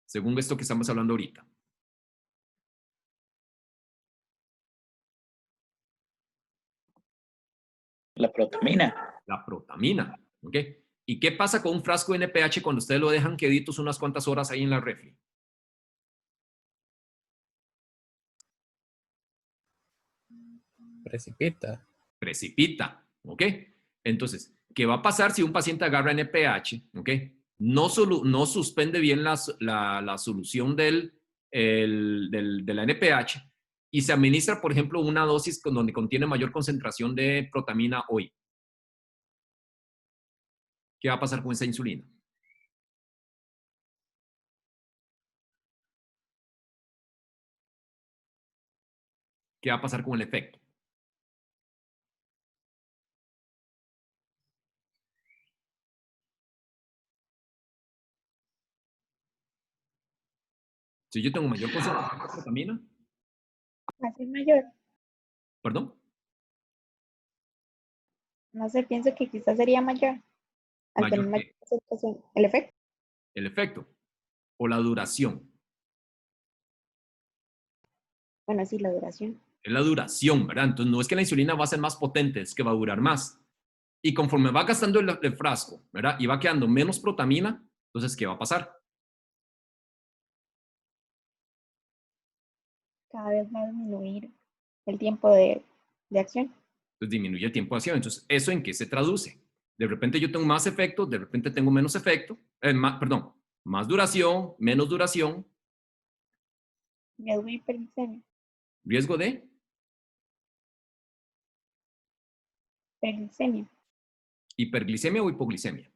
Según esto que estamos hablando ahorita. La protamina. La protamina. ¿Ok? ¿Y qué pasa con un frasco de NPH cuando ustedes lo dejan queditos unas cuantas horas ahí en la refri? Precipita. Precipita. ¿Ok? Entonces, ¿qué va a pasar si un paciente agarra NPH? ¿Ok? No suspende bien la solución de la NPH y se administra, por ejemplo, una dosis donde contiene mayor concentración de protamina hoy. ¿Qué va a pasar con esa insulina? ¿Qué va a pasar con el efecto? Si yo tengo mayor concentración de protamina, Va a ser mayor. ¿perdón? No sé, pienso que quizás sería mayor. Al Mayor tener que mayor concentración. El efecto. el efecto o la duración. Bueno, sí, la duración. Es la duración, ¿verdad? Entonces no es que la insulina va a ser más potente, es que va a durar más. Y conforme va gastando el frasco, ¿verdad? Y va quedando menos protamina, entonces, ¿qué va a pasar? Cada vez va a disminuir el tiempo de acción. Entonces disminuye el tiempo de acción. Entonces, ¿eso en qué se traduce? De repente yo tengo más efecto, de repente tengo menos efecto, perdón, más duración, menos duración, Riesgo de hiperglicemia. riesgo de Hiperglicemia. hiperglicemia o hipoglicemia.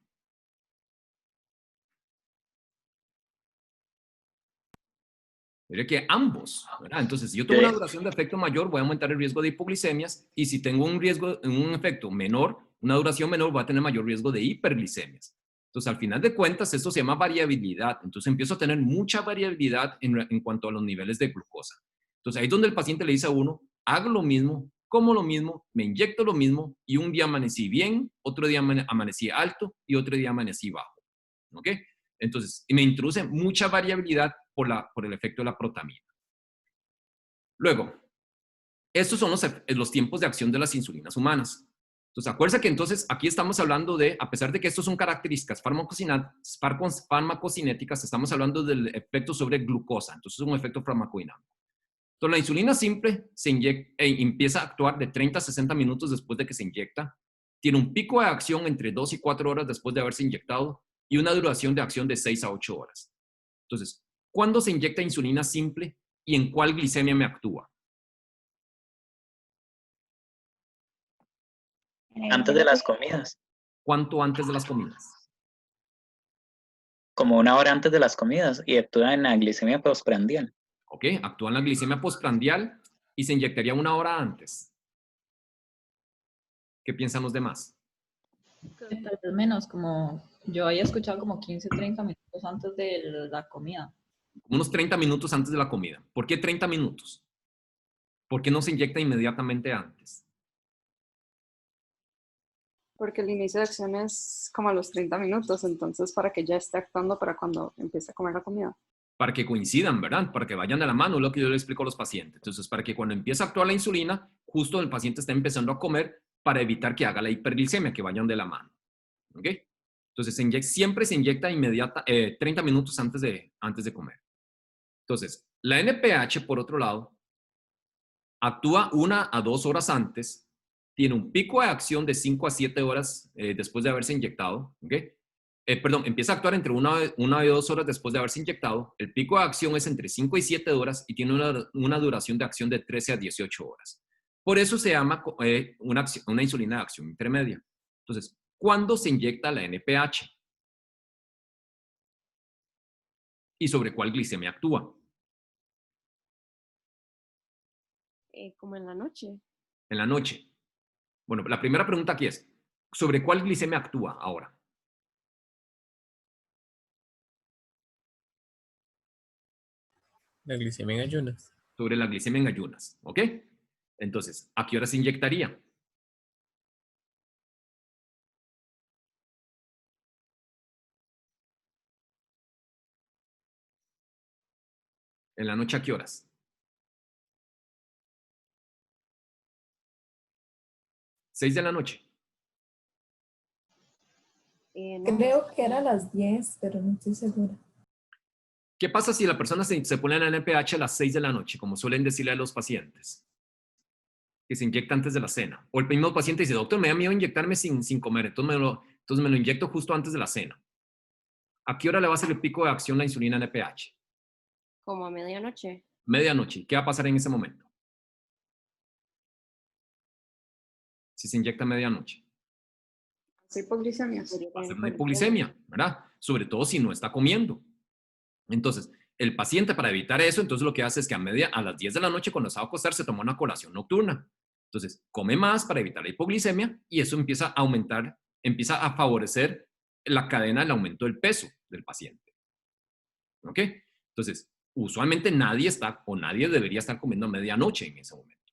Diría que ambos, ¿verdad? Entonces, si yo tengo una duración de efecto mayor, voy a aumentar el riesgo de hipoglicemias, y si tengo un efecto menor, una duración menor, voy a tener mayor riesgo de hiperglicemias. Entonces, al final de cuentas, esto se llama variabilidad. Entonces, empiezo a tener mucha variabilidad en cuanto a los niveles de glucosa. Entonces, ahí es donde el paciente le dice a uno, hago lo mismo, como lo mismo, me inyecto lo mismo, y un día amanecí bien, otro día amanecí alto, y otro día amanecí bajo. ¿Ok? Entonces, me introduce mucha variabilidad por el efecto de la protamina. Luego, estos son los tiempos de acción de las insulinas humanas. Entonces, acuérdense que entonces aquí estamos hablando de, a pesar de que estos son características farmacocinéticas, estamos hablando del efecto sobre glucosa. Entonces, es un efecto farmacodinámico. Entonces, la insulina simple empieza a actuar de 30 a 60 minutos después de que se inyecta. Tiene un pico de acción entre 2 y 4 horas después de haberse inyectado y una duración de acción de 6 a 8 horas. Entonces, ¿cuándo se inyecta insulina simple y en cuál glicemia me actúa? Antes de las comidas. ¿Cuánto antes de las comidas? Como 1 hora antes de las comidas y actúa en la glicemia postprandial. Ok, actúa en la glicemia postprandial y se inyectaría 1 hora antes. ¿Qué piensan los demás? Tal vez menos, como yo había escuchado como 15, 30 minutos antes de la comida. Unos 30 minutos antes de la comida. ¿Por qué 30 minutos? ¿Por qué no se inyecta inmediatamente antes? Porque el inicio de acción es como a los 30 minutos, entonces para que ya esté actuando para cuando empiece a comer la comida. Para que coincidan, ¿verdad? Para que vayan de la mano, es lo que yo le explico a los pacientes. Entonces, para que cuando empiece a actuar la insulina, justo el paciente está empezando a comer para evitar que haga la hiperglicemia, que vayan de la mano. ¿Ok? Entonces, siempre se inyecta 30 minutos antes de comer. Entonces, la NPH, por otro lado, actúa 1 a 2 horas antes, tiene un pico de acción de 5 a 7 horas después de haberse inyectado. ¿Ok? Perdón, empieza a actuar entre 1 y 2 horas después de haberse inyectado. El pico de acción es entre 5 y 7 horas y tiene una duración de acción de 13 a 18 horas. Por eso se llama una insulina de acción intermedia. Entonces, ¿cuándo se inyecta la NPH? ¿Y sobre cuál glicemia actúa? Como en la noche. En la noche. Bueno, la primera pregunta aquí es, ¿sobre cuál glicemia actúa ahora? La glicemia en ayunas. Sobre la glicemia en ayunas, ¿ok? Entonces, ¿a qué hora se inyectaría? ¿En la noche a qué horas? 6 de la noche. No, Creo que era a las 10, pero no estoy segura. ¿Qué pasa si la persona se pone en la NPH a las 6 de la noche, como suelen decirle a los pacientes? Que se inyecta antes de la cena. O el mismo paciente dice, doctor, me da miedo inyectarme sin comer, entonces me lo inyecto justo antes de la cena. ¿A qué hora le va a hacer el pico de acción la insulina NPH? como a medianoche. Medianoche. ¿Qué va a pasar en ese momento? Si se inyecta a medianoche. Hipoglicemias. Va a ser una hipoglicemia, ¿verdad? Sobre todo si no está comiendo. Entonces, el paciente, para evitar eso, entonces lo que hace es que a las 10 de la noche, cuando se va a acostar, se toma una colación nocturna. Entonces, come más para evitar la hipoglicemia y eso empieza a aumentar, empieza a favorecer la cadena del aumento del peso del paciente. ¿Ok? Entonces, usualmente nadie debería estar comiendo a medianoche en ese momento.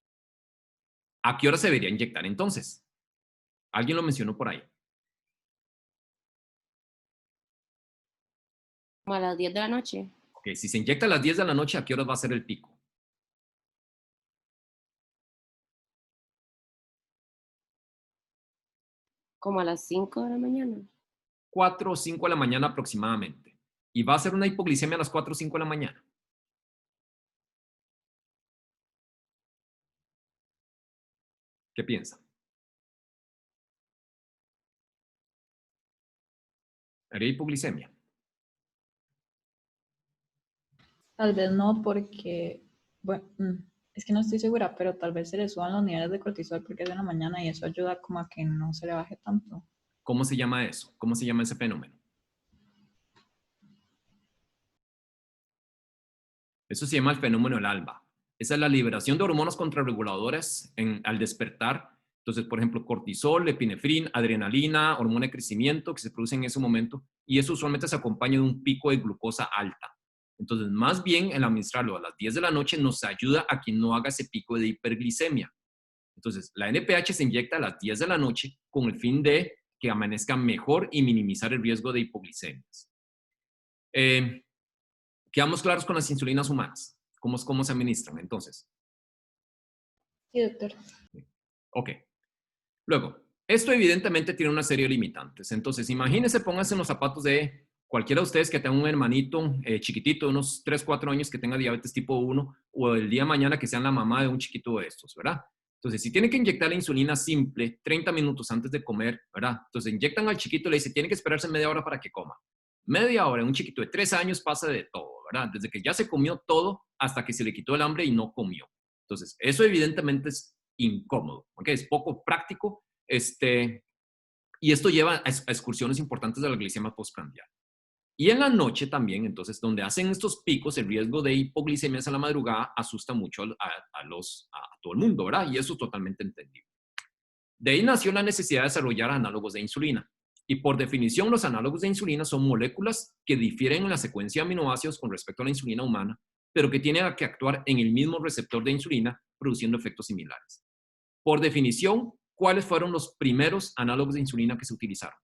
¿A qué hora se debería inyectar entonces? Alguien lo mencionó por ahí. Como a las 10 de la noche. Ok, si se inyecta a las 10 de la noche, ¿a qué hora va a ser el pico? Como a las 5 de la mañana. 4 o 5 de la mañana aproximadamente. Y va a ser una hipoglicemia a las 4 o 5 de la mañana. ¿Qué piensan? ¿Haría hipoglicemia? Tal vez no porque, bueno, es que no estoy segura, pero tal vez se le suban los niveles de cortisol porque es de la mañana y eso ayuda como a que no se le baje tanto. ¿Cómo se llama eso? ¿Cómo se llama ese fenómeno? Eso se llama el fenómeno del alba. Esa es la liberación de hormonas contrarreguladoras al despertar. Entonces, por ejemplo, cortisol, epinefrina, adrenalina, hormona de crecimiento que se produce en ese momento y eso usualmente se acompaña de un pico de glucosa alta. Entonces, más bien el administrarlo a las 10 de la noche nos ayuda a que no haga ese pico de hiperglicemia. Entonces, la NPH se inyecta a las 10 de la noche con el fin de que amanezca mejor y minimizar el riesgo de hipoglicemias. Quedamos claros con las insulinas humanas. ¿Cómo se administran entonces? Sí, doctor. Ok. Luego, esto evidentemente tiene una serie de limitantes. Entonces, imagínense, pónganse en los zapatos de cualquiera de ustedes que tenga un hermanito chiquitito de unos 3, 4 años que tenga diabetes tipo 1 o el día de mañana que sean la mamá de un chiquito de estos, ¿verdad? Entonces, si tienen que inyectar la insulina simple 30 minutos antes de comer, ¿verdad? Entonces, inyectan al chiquito y le dicen, tiene que esperarse media hora para que coma. Media hora, un chiquito de 3 años pasa de todo, ¿verdad? Desde que ya se comió todo hasta que se le quitó el hambre y no comió. Entonces, eso evidentemente es incómodo, ¿ok? Es poco práctico, y esto lleva a excursiones importantes de la glicemia postprandial. Y en la noche también, entonces, donde hacen estos picos, el riesgo de hipoglicemias a la madrugada asusta mucho a todo el mundo, ¿verdad? Y eso es totalmente entendible. De ahí nació la necesidad de desarrollar análogos de insulina. Y por definición, los análogos de insulina son moléculas que difieren en la secuencia de aminoácidos con respecto a la insulina humana, pero que tienen que actuar en el mismo receptor de insulina, produciendo efectos similares. Por definición, ¿cuáles fueron los primeros análogos de insulina que se utilizaron?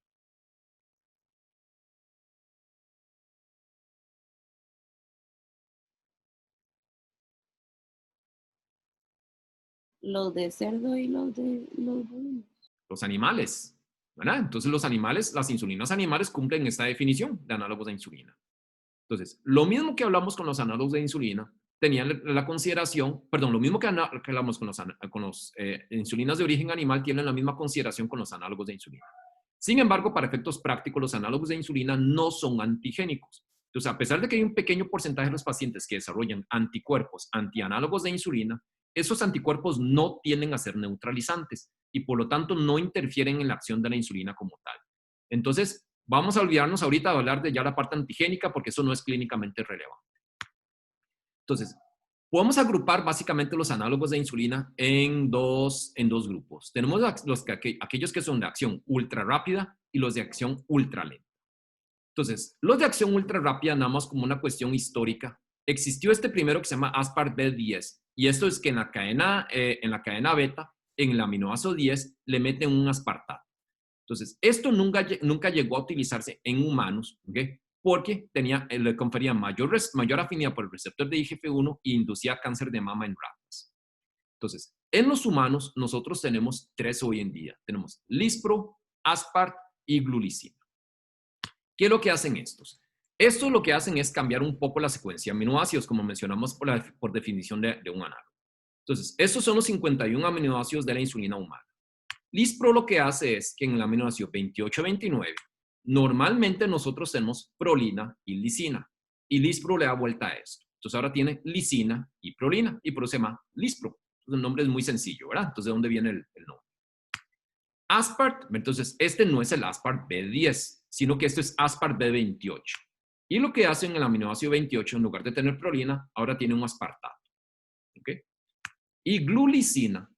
Los de cerdo y los de bovinos. Los animales, ¿verdad? Entonces los animales, las insulinas animales cumplen esta definición de análogos de insulina. Entonces, lo mismo que hablamos con los análogos de insulina, tenían la consideración, perdón, lo mismo que hablamos con los insulinas de origen animal, tienen la misma consideración con los análogos de insulina. Sin embargo, para efectos prácticos, los análogos de insulina no son antigénicos. Entonces, a pesar de que hay un pequeño porcentaje de los pacientes que desarrollan anticuerpos antianálogos de insulina, esos anticuerpos no tienden a ser neutralizantes y por lo tanto no interfieren en la acción de la insulina como tal. Entonces, vamos a olvidarnos ahorita de hablar de ya la parte antigénica porque eso no es clínicamente relevante. Entonces, podemos agrupar básicamente los análogos de insulina en dos grupos. Tenemos aquellos que son de acción ultra rápida y los de acción ultra lenta. Entonces, los de acción ultra rápida, nada más como una cuestión histórica, existió este primero que se llama Aspart B10, y esto es que en la cadena beta, en el aminoácido 10, le meten un aspartato. Entonces, esto nunca llegó a utilizarse en humanos, ¿okay? Porque le confería mayor afinidad por el receptor de IGF-1 e inducía cáncer de mama en ratas. Entonces, en los humanos, nosotros tenemos 3 hoy en día. Tenemos Lispro, Aspart y Glulicina. ¿Qué es lo que hacen estos? Estos lo que hacen es cambiar un poco la secuencia de aminoácidos, como mencionamos por definición de un análogo. Entonces, estos son los 51 aminoácidos de la insulina humana. Lispro lo que hace es que en el aminoácido 28-29, normalmente nosotros tenemos prolina y lisina. Y Lispro le da vuelta a esto. Entonces ahora tiene lisina y prolina. Y por eso se llama Lispro. Entonces el nombre es muy sencillo, ¿verdad? Entonces, ¿de dónde viene el nombre? Aspart, entonces este no es el Aspart B10, sino que esto es Aspart B28. Y lo que hace en el aminoácido 28, en lugar de tener prolina, ahora tiene un aspartato. ¿Ok? Y glulicina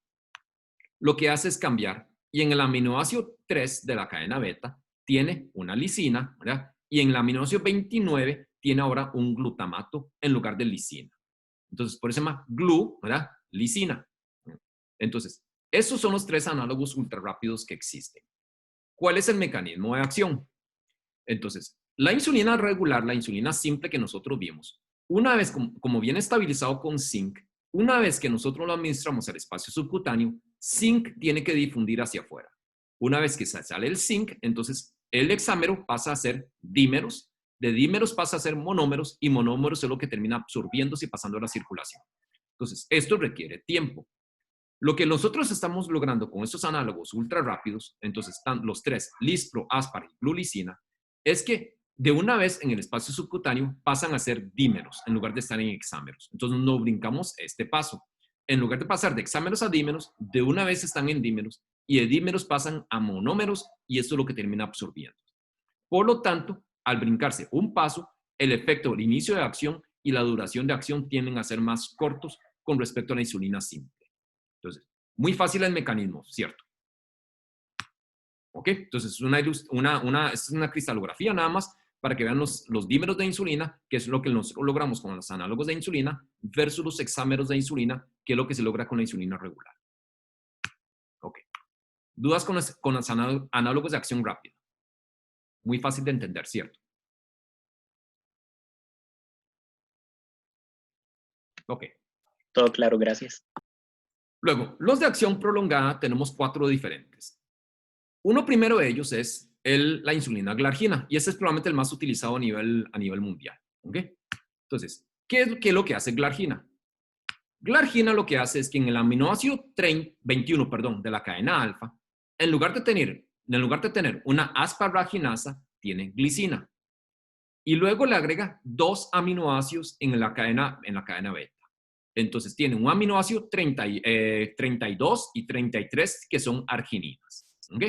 lo que hace es cambiar. Y en el aminoácido 3 de la cadena beta, tiene una lisina, ¿verdad? Y en el aminoácido 29 tiene ahora un glutamato en lugar de lisina. Entonces, por eso se llama glu, ¿verdad? Lisina. Entonces, estos son los 3 análogos ultra rápidos que existen. ¿Cuál es el mecanismo de acción? Entonces, la insulina regular, la insulina simple que nosotros vimos, una vez como viene estabilizado con zinc, una vez que nosotros lo administramos al espacio subcutáneo, zinc tiene que difundir hacia afuera. Una vez que sale el zinc, entonces el hexámero pasa a ser dímeros, de dímeros pasa a ser monómeros y monómeros es lo que termina absorbiéndose y pasando a la circulación. Entonces, esto requiere tiempo. Lo que nosotros estamos logrando con estos análogos ultra rápidos, entonces están los 3, Lispro, Aspart y Glulicina, es que de una vez en el espacio subcutáneo pasan a ser dímeros en lugar de estar en hexámeros. Entonces no brincamos este paso. En lugar de pasar de hexámeros a dímeros, de una vez están en dímeros y de dímeros pasan a monómeros y esto es lo que termina absorbiendo. Por lo tanto, al brincarse un paso, el efecto del inicio de acción y la duración de acción tienden a ser más cortos con respecto a la insulina simple. Entonces, muy fácil el mecanismo, ¿cierto? ¿Ok? Entonces, es una cristalografía nada más para que vean los dímeros de insulina, que es lo que nosotros logramos con los análogos de insulina, versus los hexámeros de insulina, que es lo que se logra con la insulina regular. Ok. ¿Dudas con los análogos de acción rápida? Muy fácil de entender, ¿cierto? Ok. Todo claro, gracias. Luego, los de acción prolongada tenemos 4 diferentes. Uno primero de ellos es la insulina glargina, y este es probablemente el más utilizado a nivel mundial. ¿Ok? Entonces, ¿qué es lo que hace glargina? Glargina lo que hace es que en el aminoácido 21 de la cadena alfa, en lugar de tener una asparraginasa, tiene glicina. Y luego le agrega 2 aminoácidos en la cadena beta. Entonces tiene un aminoácido 32 y 33 que son argininas. ¿Ok?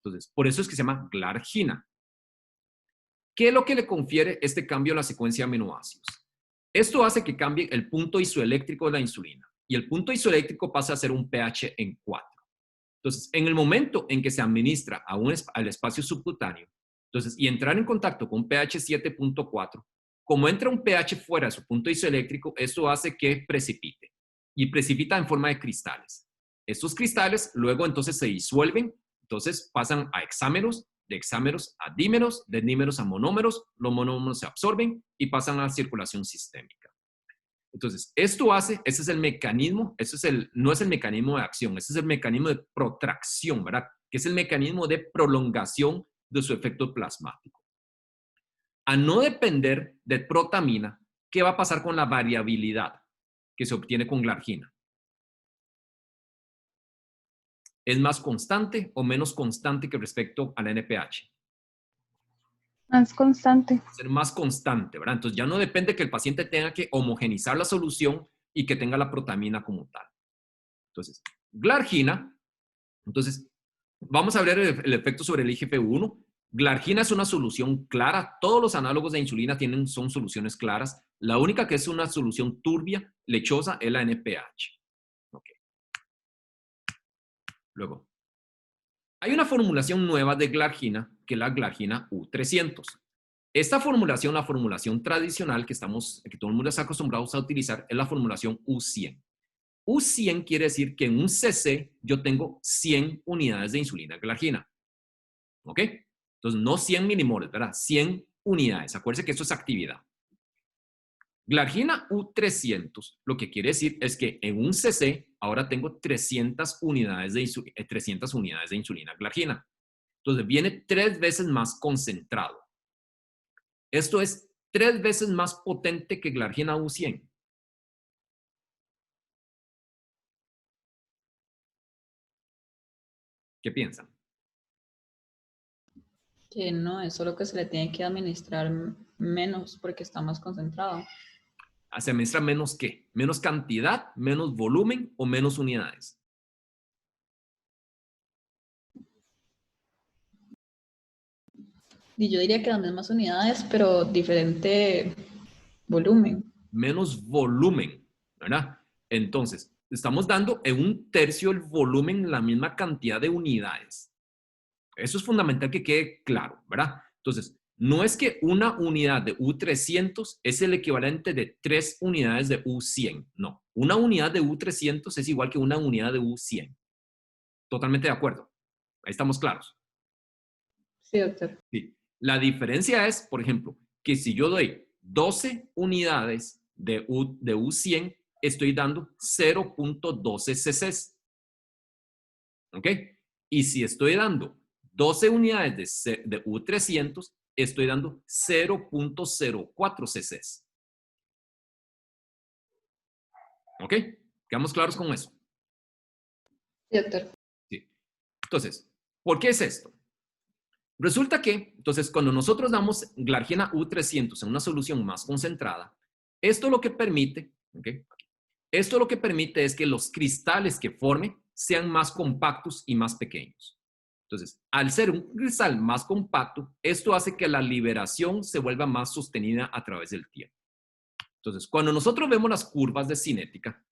Entonces, por eso es que se llama glargina. ¿Qué es lo que le confiere este cambio a la secuencia de aminoácidos? Esto hace que cambie el punto isoeléctrico de la insulina. Y el punto isoeléctrico pasa a ser un pH en 4. Entonces, en el momento en que se administra al espacio subcutáneo, entonces, y entrar en contacto con pH 7.4, como entra un pH fuera de su punto isoeléctrico, esto hace que precipite. Y precipita en forma de cristales. Estos cristales luego entonces se disuelven, entonces pasan a hexámeros, de hexámeros a dímeros, de dímeros a monómeros, los monómeros se absorben y pasan a la circulación sistémica. Entonces, ese es el mecanismo, no es el mecanismo de acción, ese es el mecanismo de protracción, ¿verdad? que es el mecanismo de prolongación de su efecto plasmático. A no depender de protamina, ¿qué va a pasar con la variabilidad que se obtiene con glargina? ¿Es más constante o menos constante que respecto a la NPH? Más constante. Ser más constante, ¿verdad? Entonces ya no depende que el paciente tenga que homogenizar la solución y que tenga la protamina como tal. Entonces, glargina, entonces, vamos a ver el efecto sobre el IGF-1. Glargina es una solución clara. Todos los análogos de insulina son soluciones claras. La única que es una solución turbia, lechosa, es la NPH. Okay. Luego, hay una formulación nueva de glargina, que es la glargina U300. Esta formulación, la formulación tradicional que todo el mundo está acostumbrado a utilizar, es la formulación U100. U100 quiere decir que en un cc yo tengo 100 unidades de insulina glargina. ¿Ok? Entonces, no 100 milimoles, ¿verdad? 100 unidades. Acuérdense que esto es actividad. Glargina U300, lo que quiere decir es que en un cc ahora tengo 300 unidades de insulina glargina. Entonces, viene 3 veces más concentrado. Esto es 3 veces más potente que glargina U100. ¿Qué piensan? Que no, es solo que se le tiene que administrar menos porque está más concentrado. ¿Se administra menos qué? ¿Menos cantidad, menos volumen o menos unidades? Y yo diría que las mismas unidades, pero diferente volumen. Menos volumen, ¿verdad? Entonces, estamos dando en 1/3 el volumen la misma cantidad de unidades. Eso es fundamental que quede claro, ¿verdad? Entonces, no es que una unidad de U300 es el equivalente de 3 unidades de U100. No, una unidad de U300 es igual que una unidad de U100. Totalmente de acuerdo. Ahí estamos claros. Sí, doctor. Sí. La diferencia es, por ejemplo, que si yo doy 12 unidades de U100, estoy dando 0.12 cc. ¿Ok? Y si estoy dando 12 unidades de U300, estoy dando 0.04 cc. ¿Ok? ¿Quedamos claros con eso? Sí, doctor. Sí. Entonces, ¿por qué es esto? Resulta que, entonces, cuando nosotros damos glargina U300 en una solución más concentrada, esto lo que permite, ¿okay? Esto lo que permite es que los cristales que forme sean más compactos y más pequeños. Entonces, al ser un cristal más compacto, esto hace que la liberación se vuelva más sostenida a través del tiempo. Entonces, cuando nosotros vemos las curvas de cinética,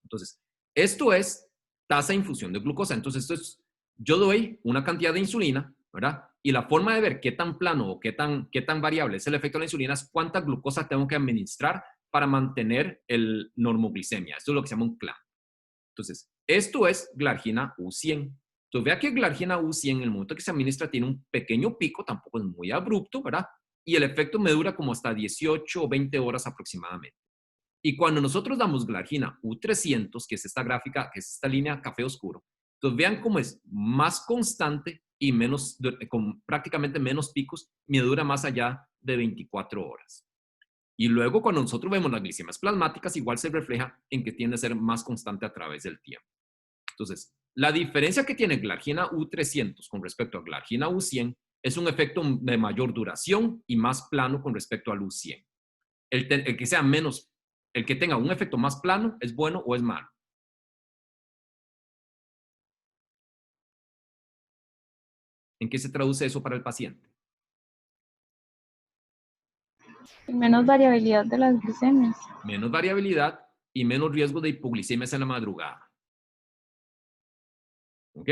entonces, esto es tasa de infusión de glucosa. Entonces, esto es, yo doy una cantidad de insulina, ¿verdad? Y la forma de ver qué tan plano o qué tan variable es el efecto de la insulina es cuánta glucosa tengo que administrar para mantener el normoglicemia. Esto es lo que se llama un CLAMP. Entonces, esto es glargina U100. Entonces, vea que glargina U100 en el momento que se administra tiene un pequeño pico, tampoco es muy abrupto, ¿verdad? Y el efecto me dura como hasta 18 o 20 horas aproximadamente. Y cuando nosotros damos glargina U300, que es esta gráfica, que es esta línea café oscuro, entonces vean cómo es más constante y menos, con prácticamente menos picos, me dura más allá de 24 horas. Y luego cuando nosotros vemos las glicemias plasmáticas, igual se refleja en que tiende a ser más constante a través del tiempo. Entonces, la diferencia que tiene glargina U300 con respecto a glargina U100 es un efecto de mayor duración y más plano con respecto al U100. El que sea menos, el que tenga un efecto más plano, ¿es bueno o es malo? ¿En qué se traduce eso para el paciente? Menos variabilidad de las glicemias. Menos variabilidad y menos riesgo de hipoglicemias en la madrugada. ¿Ok?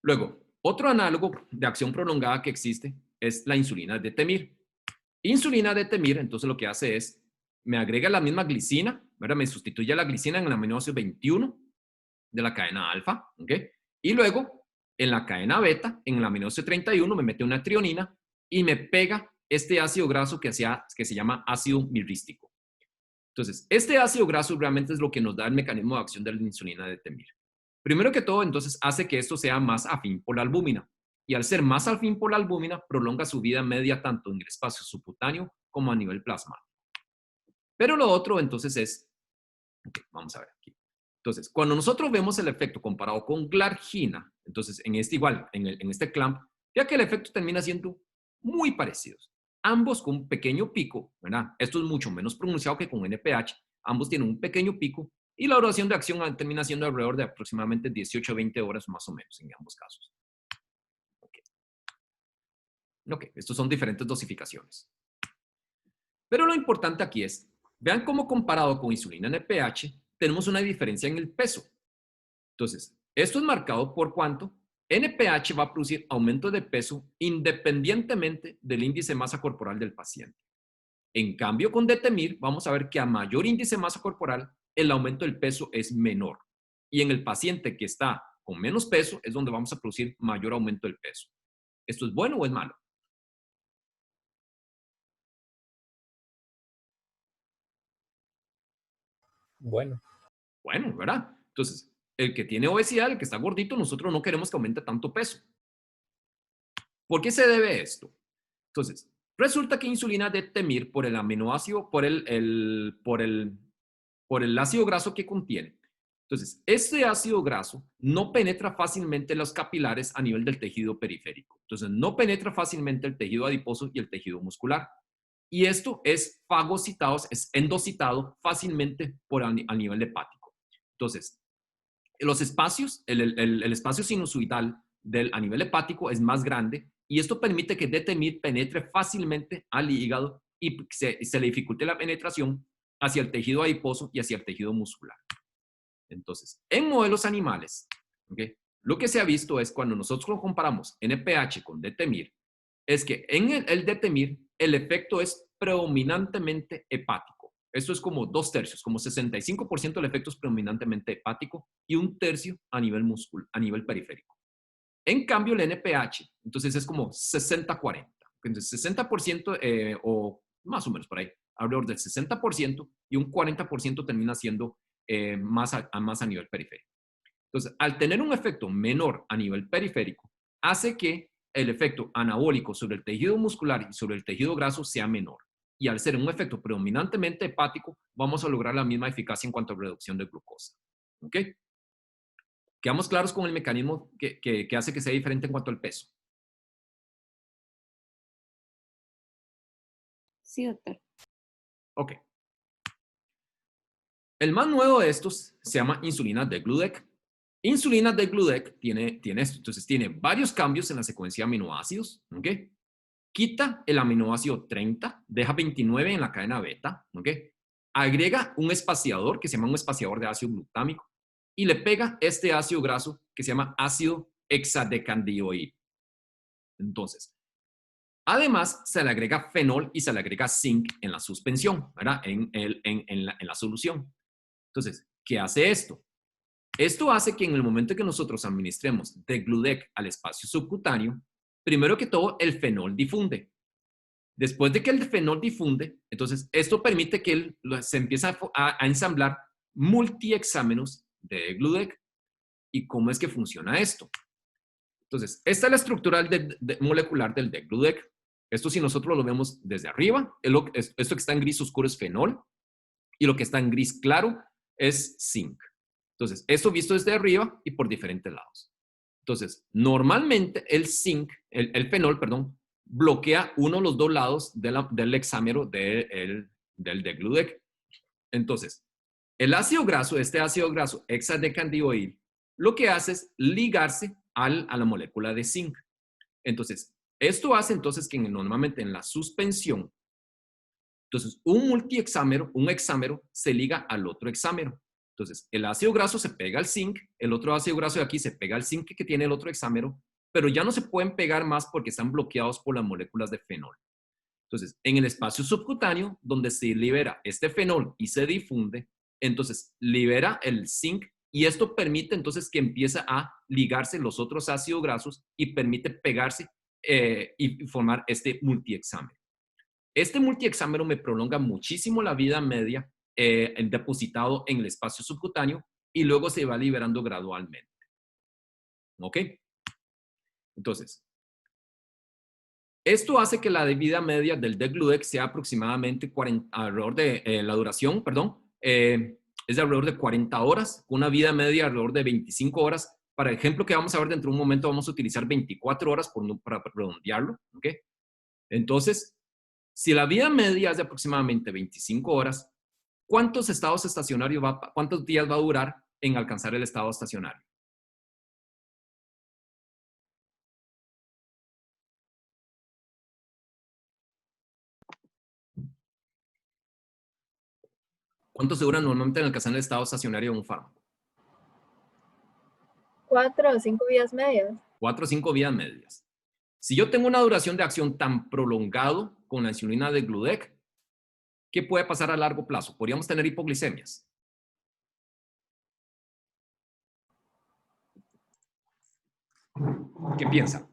Luego, otro análogo de acción prolongada que existe es la insulina de Temir. Insulina de Temir, entonces lo que hace es, me agrega la misma glicina, ¿verdad? Me sustituye la glicina en el aminoácido 21 de la cadena alfa, ¿ok? Y luego, en la cadena beta, en el aminoácido 31, me mete una trionina y me pega este ácido graso que se llama ácido mirístico. Entonces, este ácido graso realmente es lo que nos da el mecanismo de acción de la insulina de Temir. Primero que todo, entonces, hace que esto sea más afín por la albúmina. Y al ser más afín por la albúmina, prolonga su vida media tanto en el espacio subcutáneo como a nivel plasmático. Pero lo otro, entonces, es... Okay, vamos a ver aquí. Entonces, cuando nosotros vemos el efecto comparado con glargina, entonces, en este igual, en este clamp, ya que el efecto termina siendo muy parecidos. Ambos con un pequeño pico, ¿verdad? Esto es mucho menos pronunciado que con NPH. Ambos tienen un pequeño pico y la duración de acción termina siendo alrededor de aproximadamente 18 a 20 horas más o menos en ambos casos. Ok, estos son diferentes dosificaciones. Pero lo importante aquí es, vean cómo comparado con insulina NPH, tenemos una diferencia en el peso. Entonces, esto es marcado por cuánto NPH va a producir aumento de peso independientemente del índice de masa corporal del paciente. En cambio, con Detemir vamos a ver que a mayor índice de masa corporal, el aumento del peso es menor. Y en el paciente que está con menos peso es donde vamos a producir mayor aumento del peso. ¿Esto es bueno o es malo? Bueno, Bueno, ¿verdad? Entonces, el que tiene obesidad, el que está gordito, nosotros no queremos que aumente tanto peso. ¿Por qué se debe esto? Entonces, resulta que insulina Detemir por el aminoácido, por el ácido graso que contiene. Entonces, este ácido graso no penetra fácilmente los capilares a nivel del tejido periférico. Entonces, no penetra fácilmente el tejido adiposo y el tejido muscular. Y esto es fagocitado, es endocitado fácilmente a nivel hepático. Entonces, los espacios, el espacio sinusoidal a nivel hepático es más grande y esto permite que Detemir penetre fácilmente al hígado y se le dificulte la penetración hacia el tejido adiposo y hacia el tejido muscular. Entonces, en modelos animales, ¿okay? Lo que se ha visto es cuando nosotros comparamos NPH con Detemir, es que en el Detemir el efecto es predominantemente hepático. Esto es como 2/3, como 65% del efecto es predominantemente hepático y 1/3 a nivel muscular, a nivel periférico. En cambio, el NPH, entonces es como 60-40. Entonces, 60% o más o menos por ahí, alrededor del 60% y un 40% termina siendo más a nivel periférico. Entonces, al tener un efecto menor a nivel periférico, hace que el efecto anabólico sobre el tejido muscular y sobre el tejido graso sea menor. Y al ser un efecto predominantemente hepático, vamos a lograr la misma eficacia en cuanto a reducción de glucosa. ¿Ok? ¿Quedamos claros con el mecanismo que hace que sea diferente en cuanto al peso? Sí, doctor. Ok. El más nuevo de estos se llama insulina degludec. Insulina degludec tiene esto. Entonces tiene varios cambios en la secuencia de aminoácidos. ¿Ok? Quita el aminoácido 30, deja 29 en la cadena beta. ¿Ok? Agrega un espaciador que se llama un espaciador de ácido glutámico y le pega este ácido graso que se llama ácido hexadecandioide. Entonces, además, se le agrega fenol y se le agrega zinc en la suspensión, ¿verdad? En la solución. Entonces, ¿qué hace esto? Esto hace que en el momento que nosotros administremos degludec al espacio subcutáneo, primero que todo, el fenol difunde. Después de que el fenol difunde, entonces esto permite que se empiece a ensamblar multiexámenos de degludec. ¿Y cómo es que funciona esto? Entonces, esta es la estructura molecular del degludec. Esto, si nosotros lo vemos desde arriba, esto que está en gris oscuro es fenol y lo que está en gris claro es zinc. Entonces, esto visto desde arriba y por diferentes lados. Entonces, normalmente el fenol, perdón, bloquea uno de los dos lados del hexámero del degludec. Entonces, el ácido graso, este ácido graso hexadecandioide, lo que hace es ligarse a la molécula de zinc. Entonces, esto hace entonces que normalmente en la suspensión, entonces un hexámero se liga al otro hexámero. Entonces, el ácido graso se pega al zinc, el otro ácido graso de aquí se pega al zinc que tiene el otro hexámero, pero ya no se pueden pegar más porque están bloqueados por las moléculas de fenol. Entonces, en el espacio subcutáneo, donde se libera este fenol y se difunde, entonces libera el zinc y esto permite entonces que empiece a ligarse los otros ácidos grasos y permite pegarse y formar este multiexámero. Este multiexámero me prolonga muchísimo la vida media depositado en el espacio subcutáneo y luego se va liberando gradualmente. ¿Ok? Entonces, esto hace que la vida media del degludec sea aproximadamente 40, alrededor de la duración, perdón, es de alrededor de 40 horas, con una vida media alrededor de 25 horas. Para el ejemplo que vamos a ver dentro de un momento, vamos a utilizar 24 horas para redondearlo. ¿Ok? Entonces, si la vida media es de aproximadamente 25 horas, ¿cuántos estados estacionarios cuántos días va a durar en alcanzar el estado estacionario? ¿Cuánto se dura normalmente en alcanzar el estado estacionario de un fármaco? 4 o 5 vidas medias. 4 o 5 vidas medias. Si yo tengo una duración de acción tan prolongado con la insulina de degludec, ¿qué puede pasar a largo plazo? Podríamos tener hipoglicemias. ¿Qué piensa?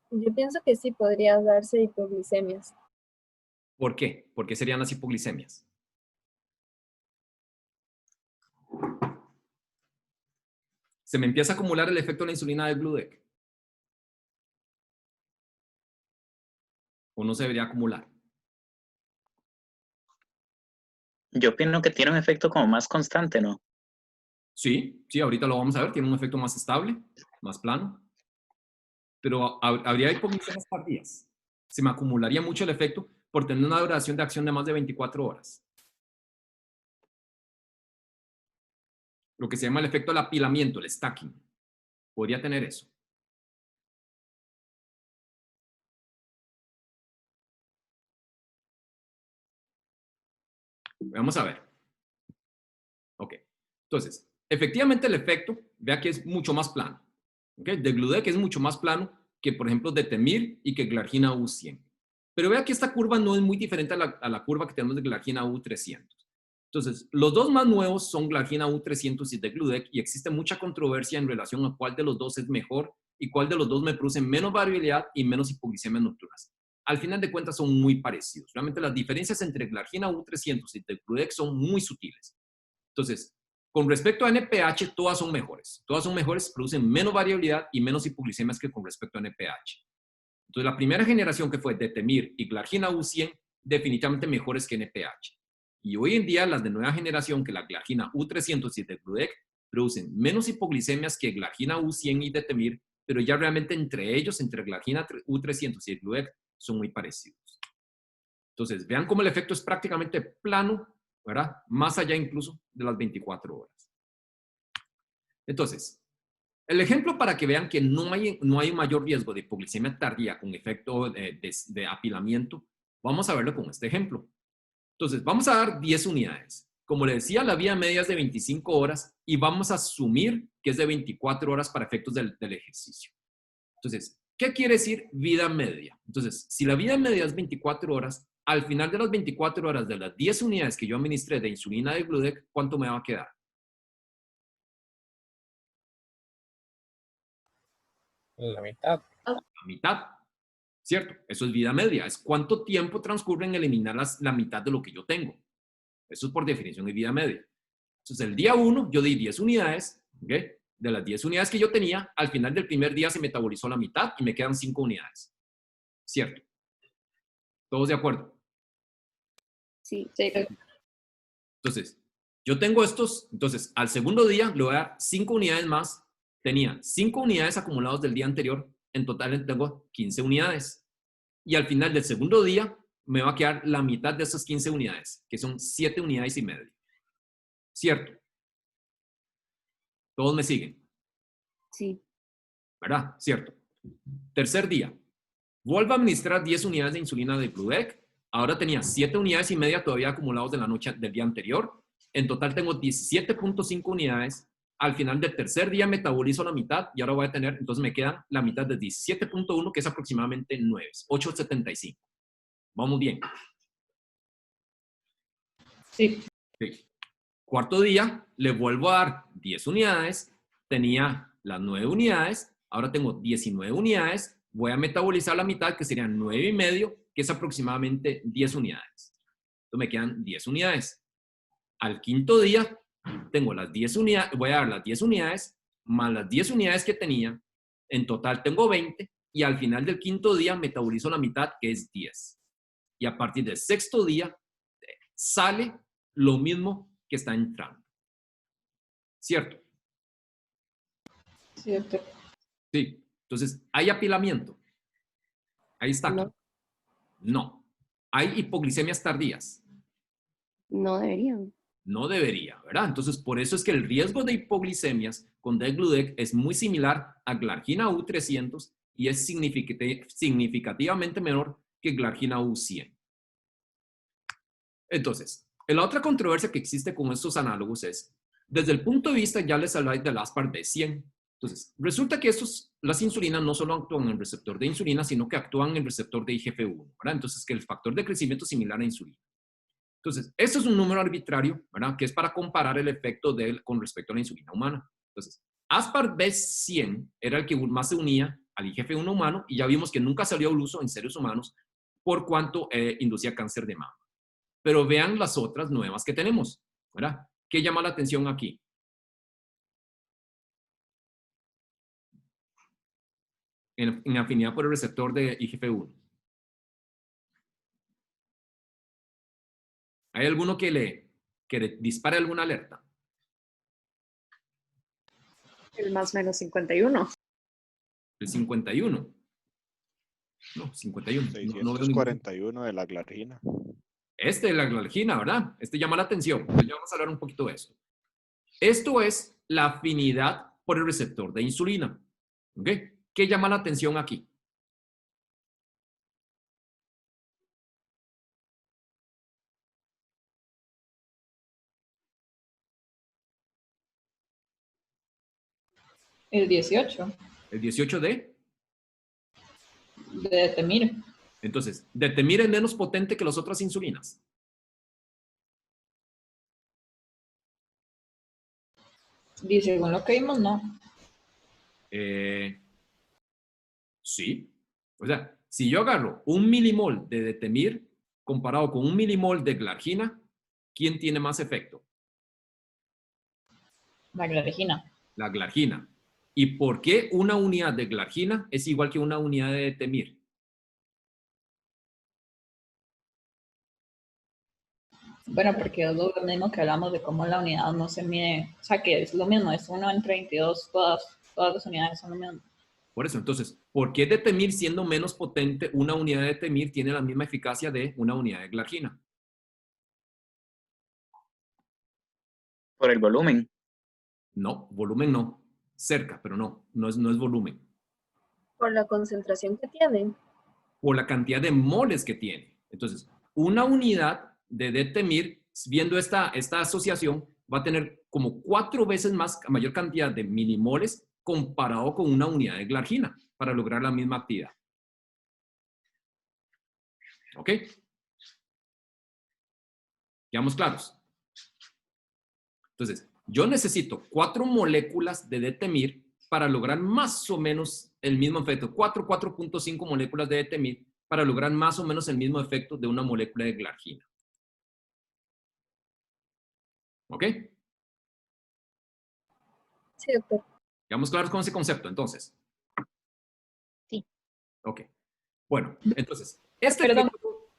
Yo pienso que sí podría darse hipoglicemias. ¿Por qué? ¿Por qué serían las hipoglicemias? Se me empieza a acumular el efecto de la insulina de degludec. ¿O no se debería acumular? Yo opino que tiene un efecto como más constante, ¿no? Sí, sí, ahorita lo vamos a ver. Tiene un efecto más estable, más plano. Pero habría hipoglicemias tardías. Se me acumularía mucho el efecto por tener una duración de acción de más de 24 horas. Lo que se llama el efecto del apilamiento, el stacking. Podría tener eso. Vamos a ver. Ok. Entonces, efectivamente el efecto, vea que es mucho más plano. ¿Ok? Degludec es mucho más plano que, por ejemplo, Detemir y que Glargina U100. Pero vea que esta curva no es muy diferente a la curva que tenemos de Glargina U300. Entonces, los dos más nuevos son Glargina U300 y degludec, y existe mucha controversia en relación a cuál de los dos es mejor y cuál de los dos me produce menos variabilidad y menos hipoglicemias nocturnas. Al final de cuentas son muy parecidos. Realmente las diferencias entre Glargina U300 y degludec son muy sutiles. Entonces, con respecto a NPH, todas son mejores. Todas son mejores, producen menos variabilidad y menos hipoglicemias que con respecto a NPH. Entonces, la primera generación que fue Detemir y Glargina U100, definitivamente mejores que NPH. Y hoy en día, las de nueva generación, que la Glargina U300 y degludec, producen menos hipoglicemias que Glargina U100 y Detemir, pero ya realmente entre ellos, entre Glargina U300 y degludec, son muy parecidos. Entonces, vean cómo el efecto es prácticamente plano, ¿verdad? Más allá incluso de las 24 horas. Entonces, el ejemplo para que vean que no hay un mayor riesgo de hipoglicemia tardía con efecto de apilamiento, vamos a verlo con este ejemplo. Entonces, vamos a dar 10 unidades. Como le decía, la vida media es de 25 horas y vamos a asumir que es de 24 horas para efectos del ejercicio. Entonces, ¿qué quiere decir vida media? Entonces, si la vida media es 24 horas, al final de las 24 horas de las 10 unidades que yo administré de insulina de degludec, ¿cuánto me va a quedar? La mitad. La mitad, ¿cierto? Eso es vida media. Es cuánto tiempo transcurre en eliminar la mitad de lo que yo tengo. Eso es por definición de vida media. Entonces, el día 1 yo di 10 unidades, ¿ok? De las 10 unidades que yo tenía, al final del primer día se metabolizó la mitad y me quedan 5 unidades. ¿Cierto? ¿Todos de acuerdo? Sí. Entonces, yo tengo estos, entonces, al segundo día le voy a dar 5 unidades más. Tenía 5 unidades acumuladas del día anterior, en total tengo 15 unidades. Y al final del segundo día me va a quedar la mitad de esas 15 unidades, que son 7 unidades y media. ¿Cierto? ¿Todos me siguen? Sí. ¿Verdad? ¿Cierto? Tercer día. Vuelvo a administrar 10 unidades de insulina de degludec. Ahora tenía 7 unidades y media todavía acumulados de la noche del día anterior. En total tengo 17.5 unidades. Al final del tercer día metabolizo la mitad y ahora voy a tener, entonces me queda la mitad de 17.1, que es aproximadamente 9, 8.75. ¿Vamos bien? Sí. Sí. Cuarto día, le vuelvo a dar 10 unidades. Tenía las 9 unidades. Ahora tengo 19 unidades. Voy a metabolizar la mitad, que serían 9 y medio, que es aproximadamente 10 unidades. Entonces Entonces me quedan 10 unidades. Al quinto día tengo las 10 unidades, voy a dar las 10 unidades más las 10 unidades que tenía. En total tengo 20 y al final del quinto día metabolizo la mitad, que es 10. Y a partir del sexto día sale lo mismo que está entrando. ¿Cierto? Cierto. Sí. Entonces, ¿hay apilamiento? Ahí está. No. No. ¿Hay hipoglicemias tardías? No deberían. No debería, ¿verdad? Entonces, por eso es que el riesgo de hipoglicemias con degludec es muy similar a glargina U300 y es significativamente menor que glargina U100. Entonces, la otra controversia que existe con estos análogos es, desde el punto de vista, ya les hablé del aspart B100. Entonces, resulta que las insulinas no solo actúan en el receptor de insulina, sino que actúan en el receptor de IGF-1, ¿verdad? Entonces, que el factor de crecimiento es similar a insulina. Entonces, esto es un número arbitrario, ¿verdad? Que es para comparar el efecto de él con respecto a la insulina humana. Entonces, aspart B100 era el que más se unía al IGF-1 humano y ya vimos que nunca salió al uso en seres humanos por cuanto inducía cáncer de mama. Pero vean las otras nuevas que tenemos, ¿verdad? ¿Qué llama la atención aquí? En afinidad por el receptor de IGF-1. ¿Hay alguno que le dispare alguna alerta? El más menos 51. El 51. No, 51. No veo 641 de la glargina. Este de la glargina, ¿verdad? Este llama la atención. Entonces ya vamos a hablar un poquito de eso. Esto es la afinidad por el receptor de insulina. ¿Ok? ¿Qué llama la atención aquí? El 18. ¿El 18 de? De detemir. Entonces, ¿detemir es menos potente que las otras insulinas? Dice, según lo que vimos, no. Sí. O sea, si yo agarro un milimol de detemir comparado con un milimol de glargina, ¿quién tiene más efecto? La glargina. La glargina. ¿Y por qué una unidad de glargina es igual que una unidad de detemir? Bueno, porque es lo mismo que hablamos de cómo la unidad no se mide. O sea, que es lo mismo, es 1 entre 22, todas las unidades son lo mismo. Por eso, entonces, ¿por qué detemir siendo menos potente una unidad de detemir tiene la misma eficacia de una unidad de glargina? Por el volumen. No, volumen no. Cerca, pero no es volumen. Por la concentración que tienen. Por la cantidad de moles que tiene. Entonces, una unidad de detemir, viendo esta asociación, va a tener como 4 veces mayor cantidad de milimoles comparado con una unidad de glargina para lograr la misma actividad. ¿Ok? ¿Quedamos claros? Entonces, yo necesito 4 moléculas de detemir para lograr más o menos el mismo efecto. 4.5 moléculas de detemir para lograr más o menos el mismo efecto de una molécula de glargina. ¿Ok? Sí, doctor. ¿Quedamos claros con ese concepto, entonces? Sí. Ok. Bueno, entonces, Perdón.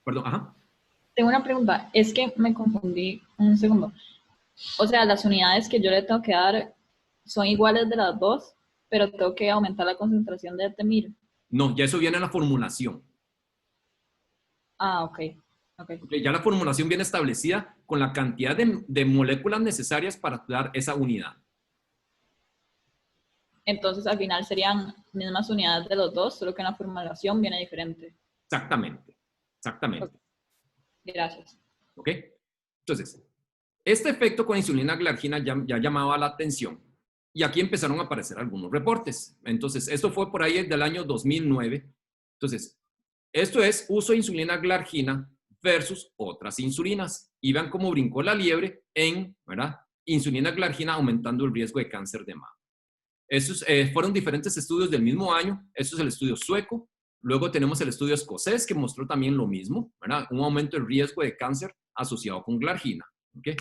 Perdón, ajá. Tengo una pregunta. Es que me confundí un segundo. O sea, las unidades que yo le tengo que dar son iguales de las dos, pero tengo que aumentar la concentración de detemir. No, ya eso viene en la formulación. Ah, ok. Okay, ya la formulación viene establecida con la cantidad de moléculas necesarias para dar esa unidad. Entonces, al final serían mismas unidades de los dos, solo que en la formulación viene diferente. Exactamente. Okay. Gracias. ¿Ok? Entonces, este efecto con insulina glargina ya llamaba la atención. Y aquí empezaron a aparecer algunos reportes. Entonces, esto fue por ahí del año 2009. Entonces, esto es uso de insulina glargina versus otras insulinas. Y vean cómo brincó la liebre en, ¿verdad? Insulina glargina aumentando el riesgo de cáncer de mama. Estos fueron diferentes estudios del mismo año. Esto es el estudio sueco. Luego tenemos el estudio escocés que mostró también lo mismo, ¿verdad? Un aumento del riesgo de cáncer asociado con glargina. ¿Okay?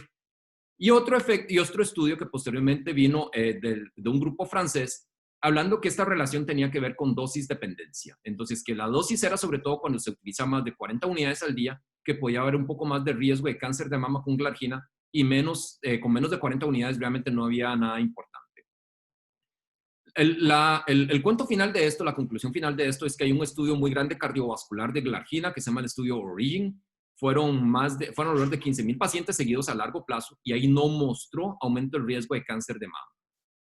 Y otro estudio que posteriormente vino de un grupo francés, hablando que esta relación tenía que ver con dosis dependencia. Entonces, que la dosis era sobre todo cuando se utiliza más de 40 unidades al día, que podía haber un poco más de riesgo de cáncer de mama con glargina, y con menos de 40 unidades realmente no había nada importante. El cuento final de esto, la conclusión final de esto es que hay un estudio muy grande cardiovascular de glargina que se llama el estudio Origin. Fueron alrededor de 15,000 pacientes seguidos a largo plazo y ahí no mostró aumento del riesgo de cáncer de mama.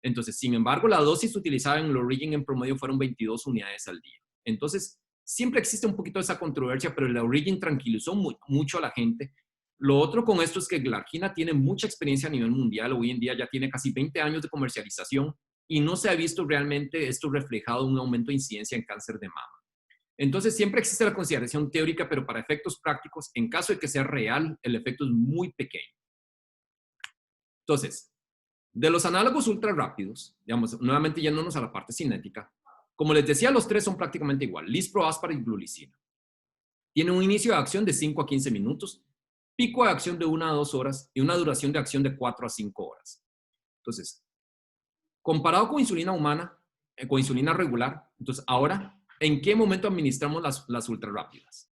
Entonces, sin embargo, la dosis utilizada en el Origin en promedio fueron 22 unidades al día. Entonces, siempre existe un poquito de esa controversia, pero el Origin tranquilizó mucho a la gente. Lo otro con esto es que glargina tiene mucha experiencia a nivel mundial. Hoy en día ya tiene casi 20 años de comercialización y no se ha visto realmente esto reflejado en un aumento de incidencia en cáncer de mama. Entonces, siempre existe la consideración teórica, pero para efectos prácticos, en caso de que sea real, el efecto es muy pequeño. Entonces, de los análogos ultra rápidos, digamos, nuevamente yéndonos a la parte cinética, como les decía, los tres son prácticamente igual, lispro, y glulicina. Tienen un inicio de acción de 5 a 15 minutos, pico de acción de 1 a 2 horas y una duración de acción de 4 a 5 horas. Entonces, comparado con insulina humana, con insulina regular, entonces ahora, ¿en qué momento administramos las ultra rápidas?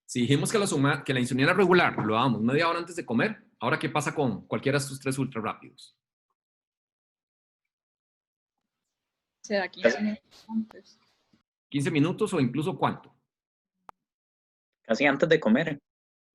Si dijimos que la insulina regular lo damos media hora antes de comer, ¿ahora qué pasa con cualquiera de estos tres ultra rápidos? ¿Será 15 minutos antes? 15 minutos o incluso ¿cuánto? Casi antes de comer.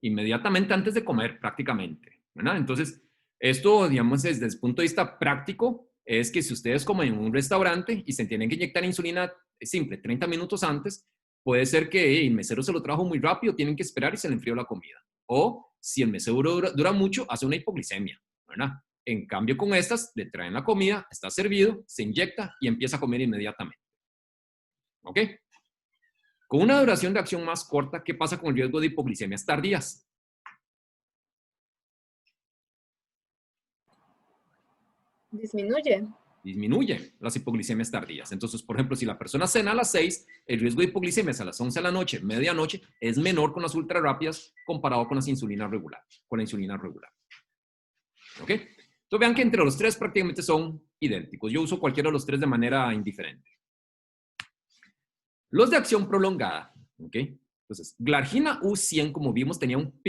Inmediatamente antes de comer, prácticamente, ¿verdad? Entonces, esto, digamos, desde el punto de vista práctico, es que si ustedes comen en un restaurante y se tienen que inyectar insulina simple 30 minutos antes, puede ser que el mesero se lo trajo muy rápido, tienen que esperar y se le enfrió la comida. O si el mesero dura mucho, hace una hipoglicemia, ¿verdad? En cambio, con estas, le traen la comida, está servido, se inyecta y empieza a comer inmediatamente. ¿Ok? Con una duración de acción más corta, ¿qué pasa con el riesgo de hipoglicemias tardías? Disminuye. Disminuye las hipoglicemias tardías. Entonces, por ejemplo, si la persona cena a las 6, el riesgo de hipoglicemias a las 11 de la noche, medianoche, es menor con las ultra rápidas comparado con la insulina regular. ¿Ok? Entonces, vean que entre los tres prácticamente son idénticos. Yo uso cualquiera de los tres de manera indiferente. Los de acción prolongada, ¿ok? Entonces, glargina U100, como vimos, tenía un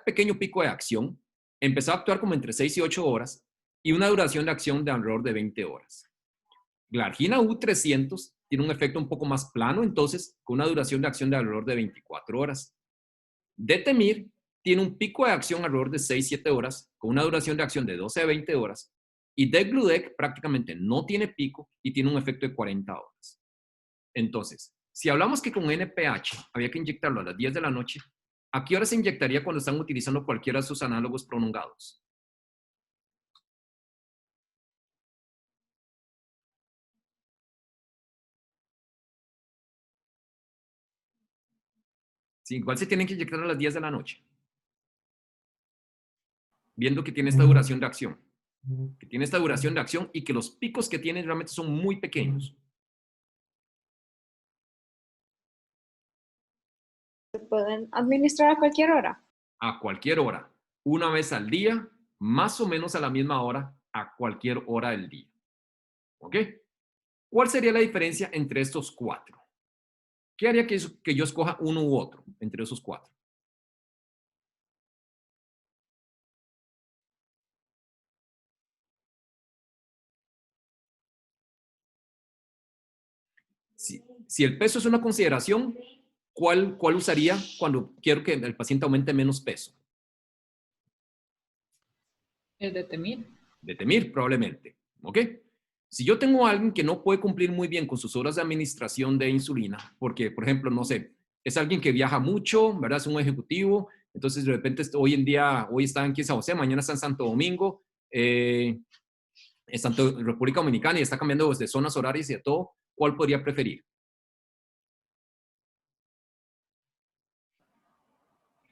pequeño pico de acción. Empezó a actuar como entre 6 y 8 horas y una duración de acción de alrededor de 20 horas. Glargina U300 tiene un efecto un poco más plano, entonces, con una duración de acción de alrededor de 24 horas. Detemir tiene un pico de acción alrededor de 6-7 horas, con una duración de acción de 12 a 20 horas. Y Degludec prácticamente no tiene pico y tiene un efecto de 40 horas. Entonces, si hablamos que con NPH había que inyectarlo a las 10 de la noche, ¿a qué hora se inyectaría cuando están utilizando cualquiera de sus análogos prolongados? Sí, igual se tienen que inyectar a las 10 de la noche. Viendo que tiene esta duración de acción. Que tiene esta duración de acción y que los picos que tiene realmente son muy pequeños. ¿Se pueden administrar a cualquier hora? A cualquier hora. Una vez al día, más o menos a la misma hora, a cualquier hora del día. ¿Ok? ¿Cuál sería la diferencia entre estos cuatro? ¿Qué haría que yo escoja uno u otro entre esos cuatro? Si el peso es una consideración, ¿cuál usaría cuando quiero que el paciente aumente menos peso? El Detemir. Detemir, probablemente. ¿Ok? Si yo tengo a alguien que no puede cumplir muy bien con sus horas de administración de insulina, porque, por ejemplo, no sé, es alguien que viaja mucho, ¿verdad? Es un ejecutivo, entonces de repente hoy está en San José, mañana está en Santo Domingo, en República Dominicana y está cambiando desde zonas horarias y de todo, ¿cuál podría preferir?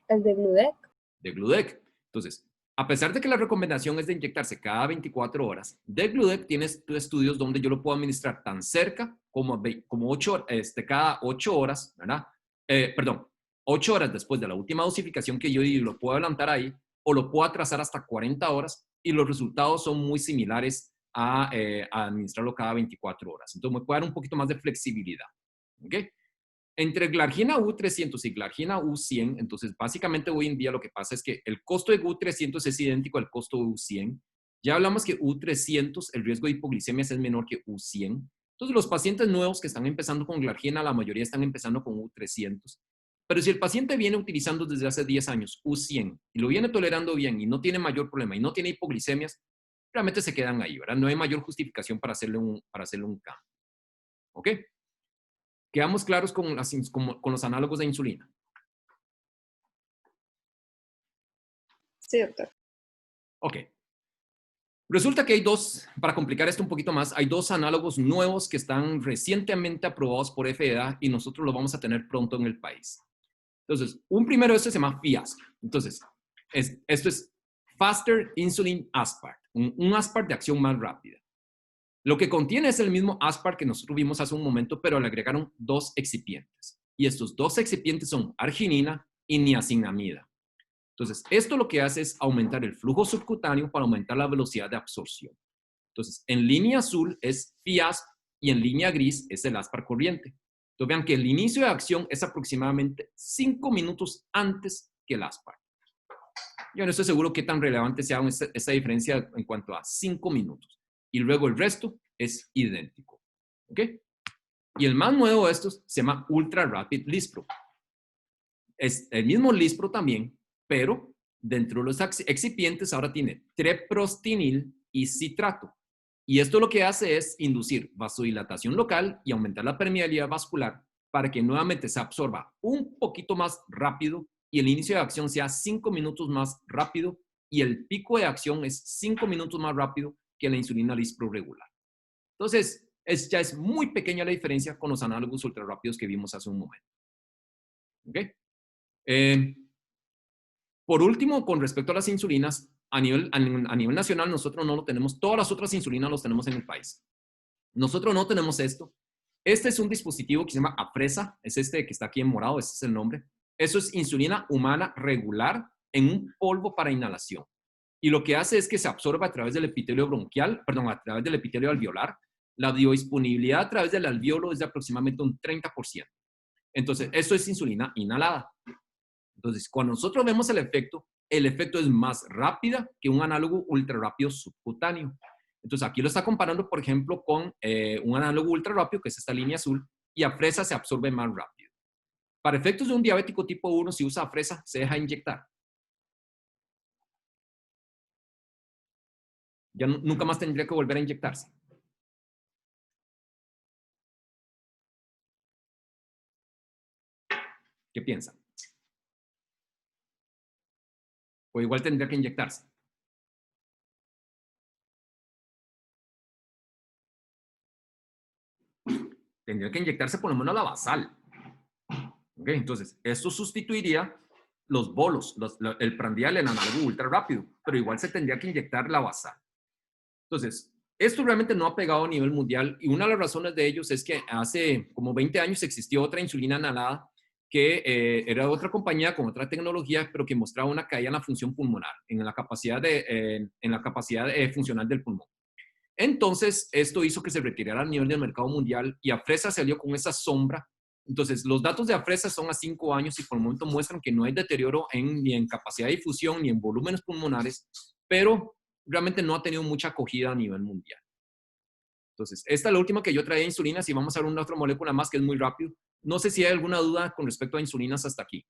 El Degludec. Degludec. Entonces, a pesar de que la recomendación es de inyectarse cada 24 horas, Degludec tiene estudios donde yo lo puedo administrar tan cerca como 8, cada 8 horas, ¿verdad? Perdón, 8 horas después de la última dosificación que yo di, lo puedo adelantar ahí, o lo puedo atrasar hasta 40 horas, y los resultados son muy similares a administrarlo cada 24 horas. Entonces me puede dar un poquito más de flexibilidad. ¿Ok? Entre Glargina U300 y Glargina U100, entonces básicamente hoy en día lo que pasa es que el costo de U300 es idéntico al costo de U100. Ya hablamos que U300, el riesgo de hipoglicemia es menor que U100. Entonces los pacientes nuevos que están empezando con Glargina, la mayoría están empezando con U300. Pero si el paciente viene utilizando desde hace 10 años U100 y lo viene tolerando bien y no tiene mayor problema y no tiene hipoglicemias, realmente se quedan ahí, ¿verdad? No hay mayor justificación para hacerle un cambio. ¿Ok? Quedamos claros con los análogos de insulina. Sí, doctor. Ok. Resulta que hay dos, para complicar esto un poquito más, hay dos análogos nuevos que están recientemente aprobados por FDA y nosotros los vamos a tener pronto en el país. Entonces, un primero de estos se llama FIASP. Entonces, esto es Faster Insulin Aspart, un Aspart de acción más rápida. Lo que contiene es el mismo Aspart que nosotros vimos hace un momento, pero le agregaron 2 excipientes. Y estos 2 excipientes son arginina y niacinamida. Entonces, esto lo que hace es aumentar el flujo subcutáneo para aumentar la velocidad de absorción. Entonces, en línea azul es FIASP y en línea gris es el Aspart corriente. Entonces, vean que el inicio de acción es aproximadamente 5 minutos antes que el Aspart. Yo no estoy seguro qué tan relevante sea esta diferencia en cuanto a 5 minutos. Y luego el resto es idéntico. ¿Ok? Y el más nuevo de estos se llama Ultra Rapid Lispro. Es el mismo Lispro también, pero dentro de los excipientes ahora tiene treprostinil y citrato. Y esto lo que hace es inducir vasodilatación local y aumentar la permeabilidad vascular para que nuevamente se absorba un poquito más rápido y el inicio de acción sea 5 minutos más rápido y el pico de acción es 5 minutos más rápido que la insulina Lispro regular. Entonces, ya es muy pequeña la diferencia con los análogos ultra rápidos que vimos hace un momento. ¿Ok? Por último, con respecto a las insulinas, a nivel nacional nosotros no lo tenemos. Todas las otras insulinas los tenemos en el país. Nosotros no tenemos esto. Este es un dispositivo que se llama Afresa. Es este que está aquí en morado. Ese es el nombre. Eso es insulina humana regular en un polvo para inhalación. Y lo que hace es que se absorba a través del epitelio bronquial, perdón, a través del epitelio alveolar. La biodisponibilidad a través del alveolo es de aproximadamente un 30%. Entonces, esto es insulina inhalada. Entonces, cuando nosotros vemos el efecto es más rápida que un análogo ultra rápido subcutáneo. Entonces, aquí lo está comparando, por ejemplo, con un análogo ultra rápido, que es esta línea azul, y Afresa se absorbe más rápido. Para efectos de un diabético tipo 1, si usa Afresa, se deja inyectar. Ya nunca más tendría que volver a inyectarse. ¿Qué piensan? O igual tendría que inyectarse. Tendría que inyectarse por lo menos la basal. ¿Okay? Entonces, esto sustituiría los bolos, el prandial en análogo ultra rápido, pero igual se tendría que inyectar la basal. Entonces, esto realmente no ha pegado a nivel mundial y una de las razones de ellos es que hace como 20 años existió otra insulina inhalada que era otra compañía con otra tecnología, pero que mostraba una caída en la función pulmonar, en la capacidad funcional del pulmón. Entonces, esto hizo que se retirara a nivel del mercado mundial y Afresa salió con esa sombra. Entonces, los datos de Afresa son a 5 años y por el momento muestran que no hay deterioro ni en capacidad de difusión ni en volúmenes pulmonares, pero realmente no ha tenido mucha acogida a nivel mundial. Entonces, esta es la última que yo traía de insulinas y vamos a ver una otra molécula más que es muy rápido. No sé si hay alguna duda con respecto a insulinas hasta aquí.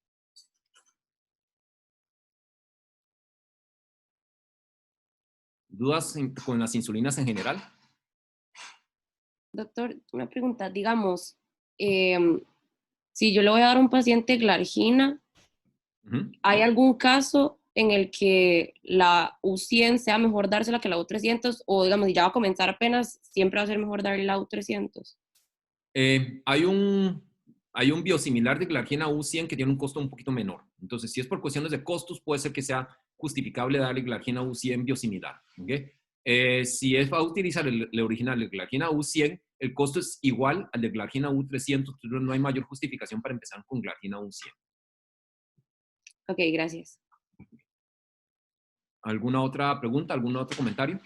¿Dudas con las insulinas en general? Doctor, una pregunta, digamos, si yo le voy a dar a un paciente Glargina, ¿hay algún caso en el que la U100 sea mejor dársela que la U300? O digamos, si ya va a comenzar apenas, ¿siempre va a ser mejor darle la U300? Hay un biosimilar de Glargina U100 que tiene un costo un poquito menor. Entonces, si es por cuestiones de costos, puede ser que sea justificable darle glargina U100 biosimilar. ¿Okay? Si es para utilizar el original, el glargina U100, el costo es igual al de glargina U300, entonces no hay mayor justificación para empezar con glargina U100. Ok, gracias. ¿Alguna otra pregunta? ¿Algún otro comentario?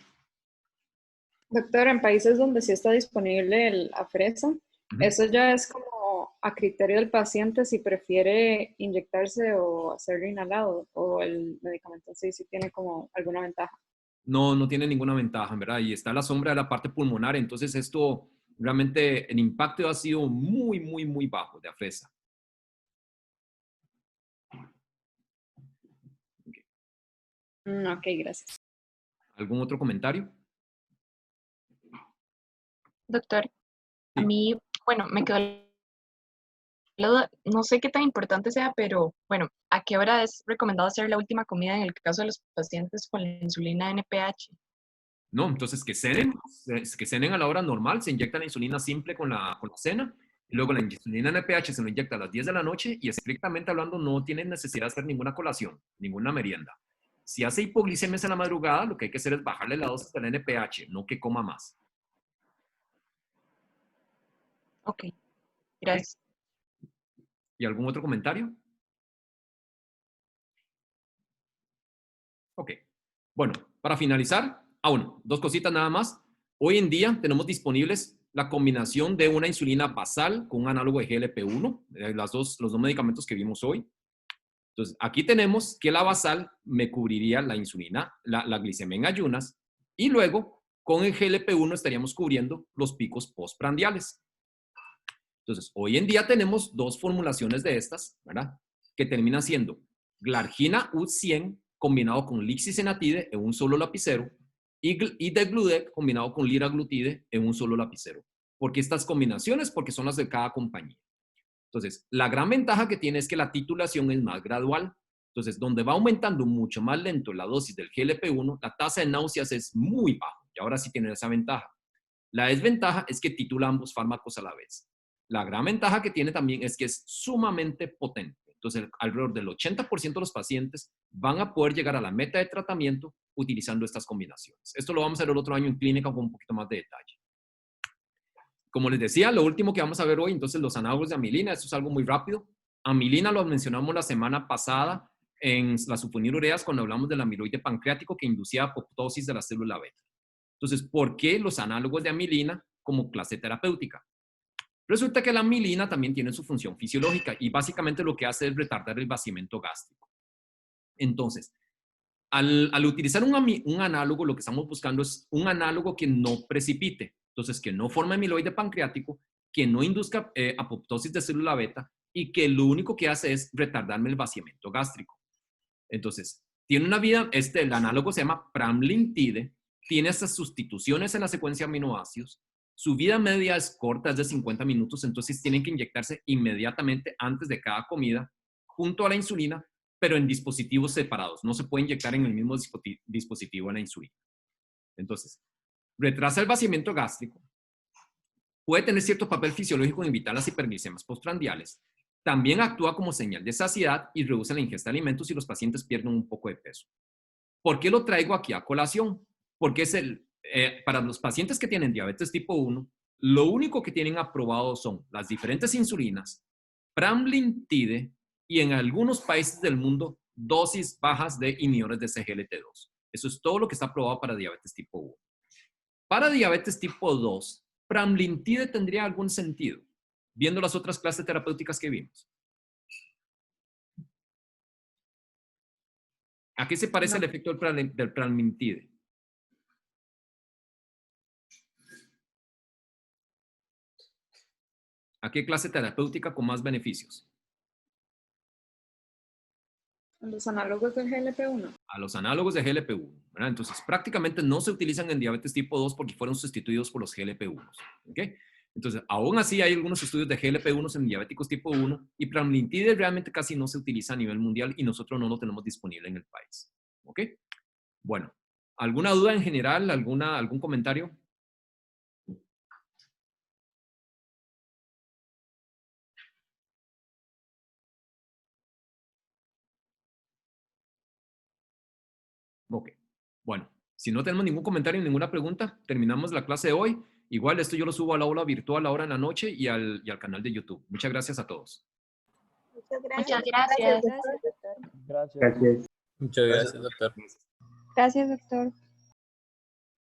Doctor, en países donde sí está disponible el Afresa, eso ya es como a criterio del paciente si prefiere inyectarse o hacerlo inhalado, o el medicamento sí tiene como alguna ventaja. No, no tiene ninguna ventaja, ¿verdad? Y está a la sombra de la parte pulmonar, entonces esto realmente el impacto ha sido muy, muy, muy bajo de Afresa. Ok, gracias. ¿Algún otro comentario? Doctor, a mí, bueno, me quedó la duda, no sé qué tan importante sea, pero bueno, ¿a qué hora es recomendado hacer la última comida en el caso de los pacientes con la insulina NPH? No, entonces que cenen a la hora normal, se inyecta la insulina simple con la cena, y luego la insulina NPH se lo inyecta a las 10 de la noche y estrictamente hablando no tienen necesidad de hacer ninguna colación, ninguna merienda. Si hace hipoglicemias en la madrugada, lo que hay que hacer es bajarle la dosis del NPH, no que coma más. Ok, gracias. ¿Y algún otro comentario? Ok. Bueno, para finalizar, bueno, dos cositas nada más. Hoy en día tenemos disponibles la combinación de una insulina basal con un análogo de GLP-1, los dos medicamentos que vimos hoy. Entonces, aquí tenemos que la basal me cubriría la insulina, la glicemia en ayunas, y luego con el GLP-1 estaríamos cubriendo los picos postprandiales. Entonces, hoy en día tenemos dos formulaciones de estas, ¿verdad? Que terminan siendo glargina U100 combinado con lixisenatide en un solo lapicero y degludec combinado con liraglutide en un solo lapicero. ¿Por qué estas combinaciones? Porque son las de cada compañía. Entonces, la gran ventaja que tiene es que la titulación es más gradual. Entonces, donde va aumentando mucho más lento la dosis del GLP-1, la tasa de náuseas es muy baja. Y ahora sí tiene esa ventaja. La desventaja es que titula ambos fármacos a la vez. La gran ventaja que tiene también es que es sumamente potente. Entonces, alrededor del 80% de los pacientes van a poder llegar a la meta de tratamiento utilizando estas combinaciones. Esto lo vamos a ver el otro año en clínica con un poquito más de detalle. Como les decía, lo último que vamos a ver hoy, entonces los análogos de amilina, esto es algo muy rápido. Amilina lo mencionamos la semana pasada en las sulfonilureas cuando hablamos del amiloide pancreático que inducía apoptosis de la célula beta. Entonces, ¿por qué los análogos de amilina como clase terapéutica? Resulta que la amilina también tiene su función fisiológica y básicamente lo que hace es retardar el vaciamiento gástrico. Entonces, al utilizar un análogo, lo que estamos buscando es un análogo que no precipite, entonces que no forme amiloide pancreático, que no induzca apoptosis de célula beta y que lo único que hace es retardarme el vaciamiento gástrico. Entonces, tiene una vida, el análogo se llama pramlintide, tiene estas sustituciones en la secuencia de aminoácidos, su vida media es corta, es de 50 minutos, entonces tienen que inyectarse inmediatamente antes de cada comida, junto a la insulina, pero en dispositivos separados. No se puede inyectar en el mismo dispositivo la insulina. Entonces, retrasa el vaciamiento gástrico, puede tener cierto papel fisiológico en evitar las hiperglicemias postprandiales, también actúa como señal de saciedad y reduce la ingesta de alimentos y los pacientes pierden un poco de peso. ¿Por qué lo traigo aquí a colación? Porque es para los pacientes que tienen diabetes tipo 1, lo único que tienen aprobado son las diferentes insulinas, pramlintide y en algunos países del mundo dosis bajas de inhibidores de SGLT2. Eso es todo lo que está aprobado para diabetes tipo 1. Para diabetes tipo 2, pramlintide tendría algún sentido, viendo las otras clases terapéuticas que vimos. ¿A qué se parece el efecto del pramlintide? ¿A qué clase terapéutica con más beneficios? Los análogos del GLP-1. A los análogos de GLP-1, ¿verdad? Entonces, prácticamente no se utilizan en diabetes tipo 2 porque fueron sustituidos por los GLP-1. ¿Ok? Entonces, aún así hay algunos estudios de GLP-1 en diabéticos tipo 1 y pramlintide realmente casi no se utiliza a nivel mundial y nosotros no lo tenemos disponible en el país. ¿Ok? Bueno, ¿alguna duda en general? ¿Algún comentario? Ok. Bueno, si no tenemos ningún comentario, ninguna pregunta, terminamos la clase de hoy. Igual esto yo lo subo al aula virtual ahora en la noche y al canal de YouTube. Muchas gracias a todos. Muchas gracias. Muchas gracias. Gracias, doctor. Gracias. Gracias. Muchas gracias, doctor. Gracias, doctor.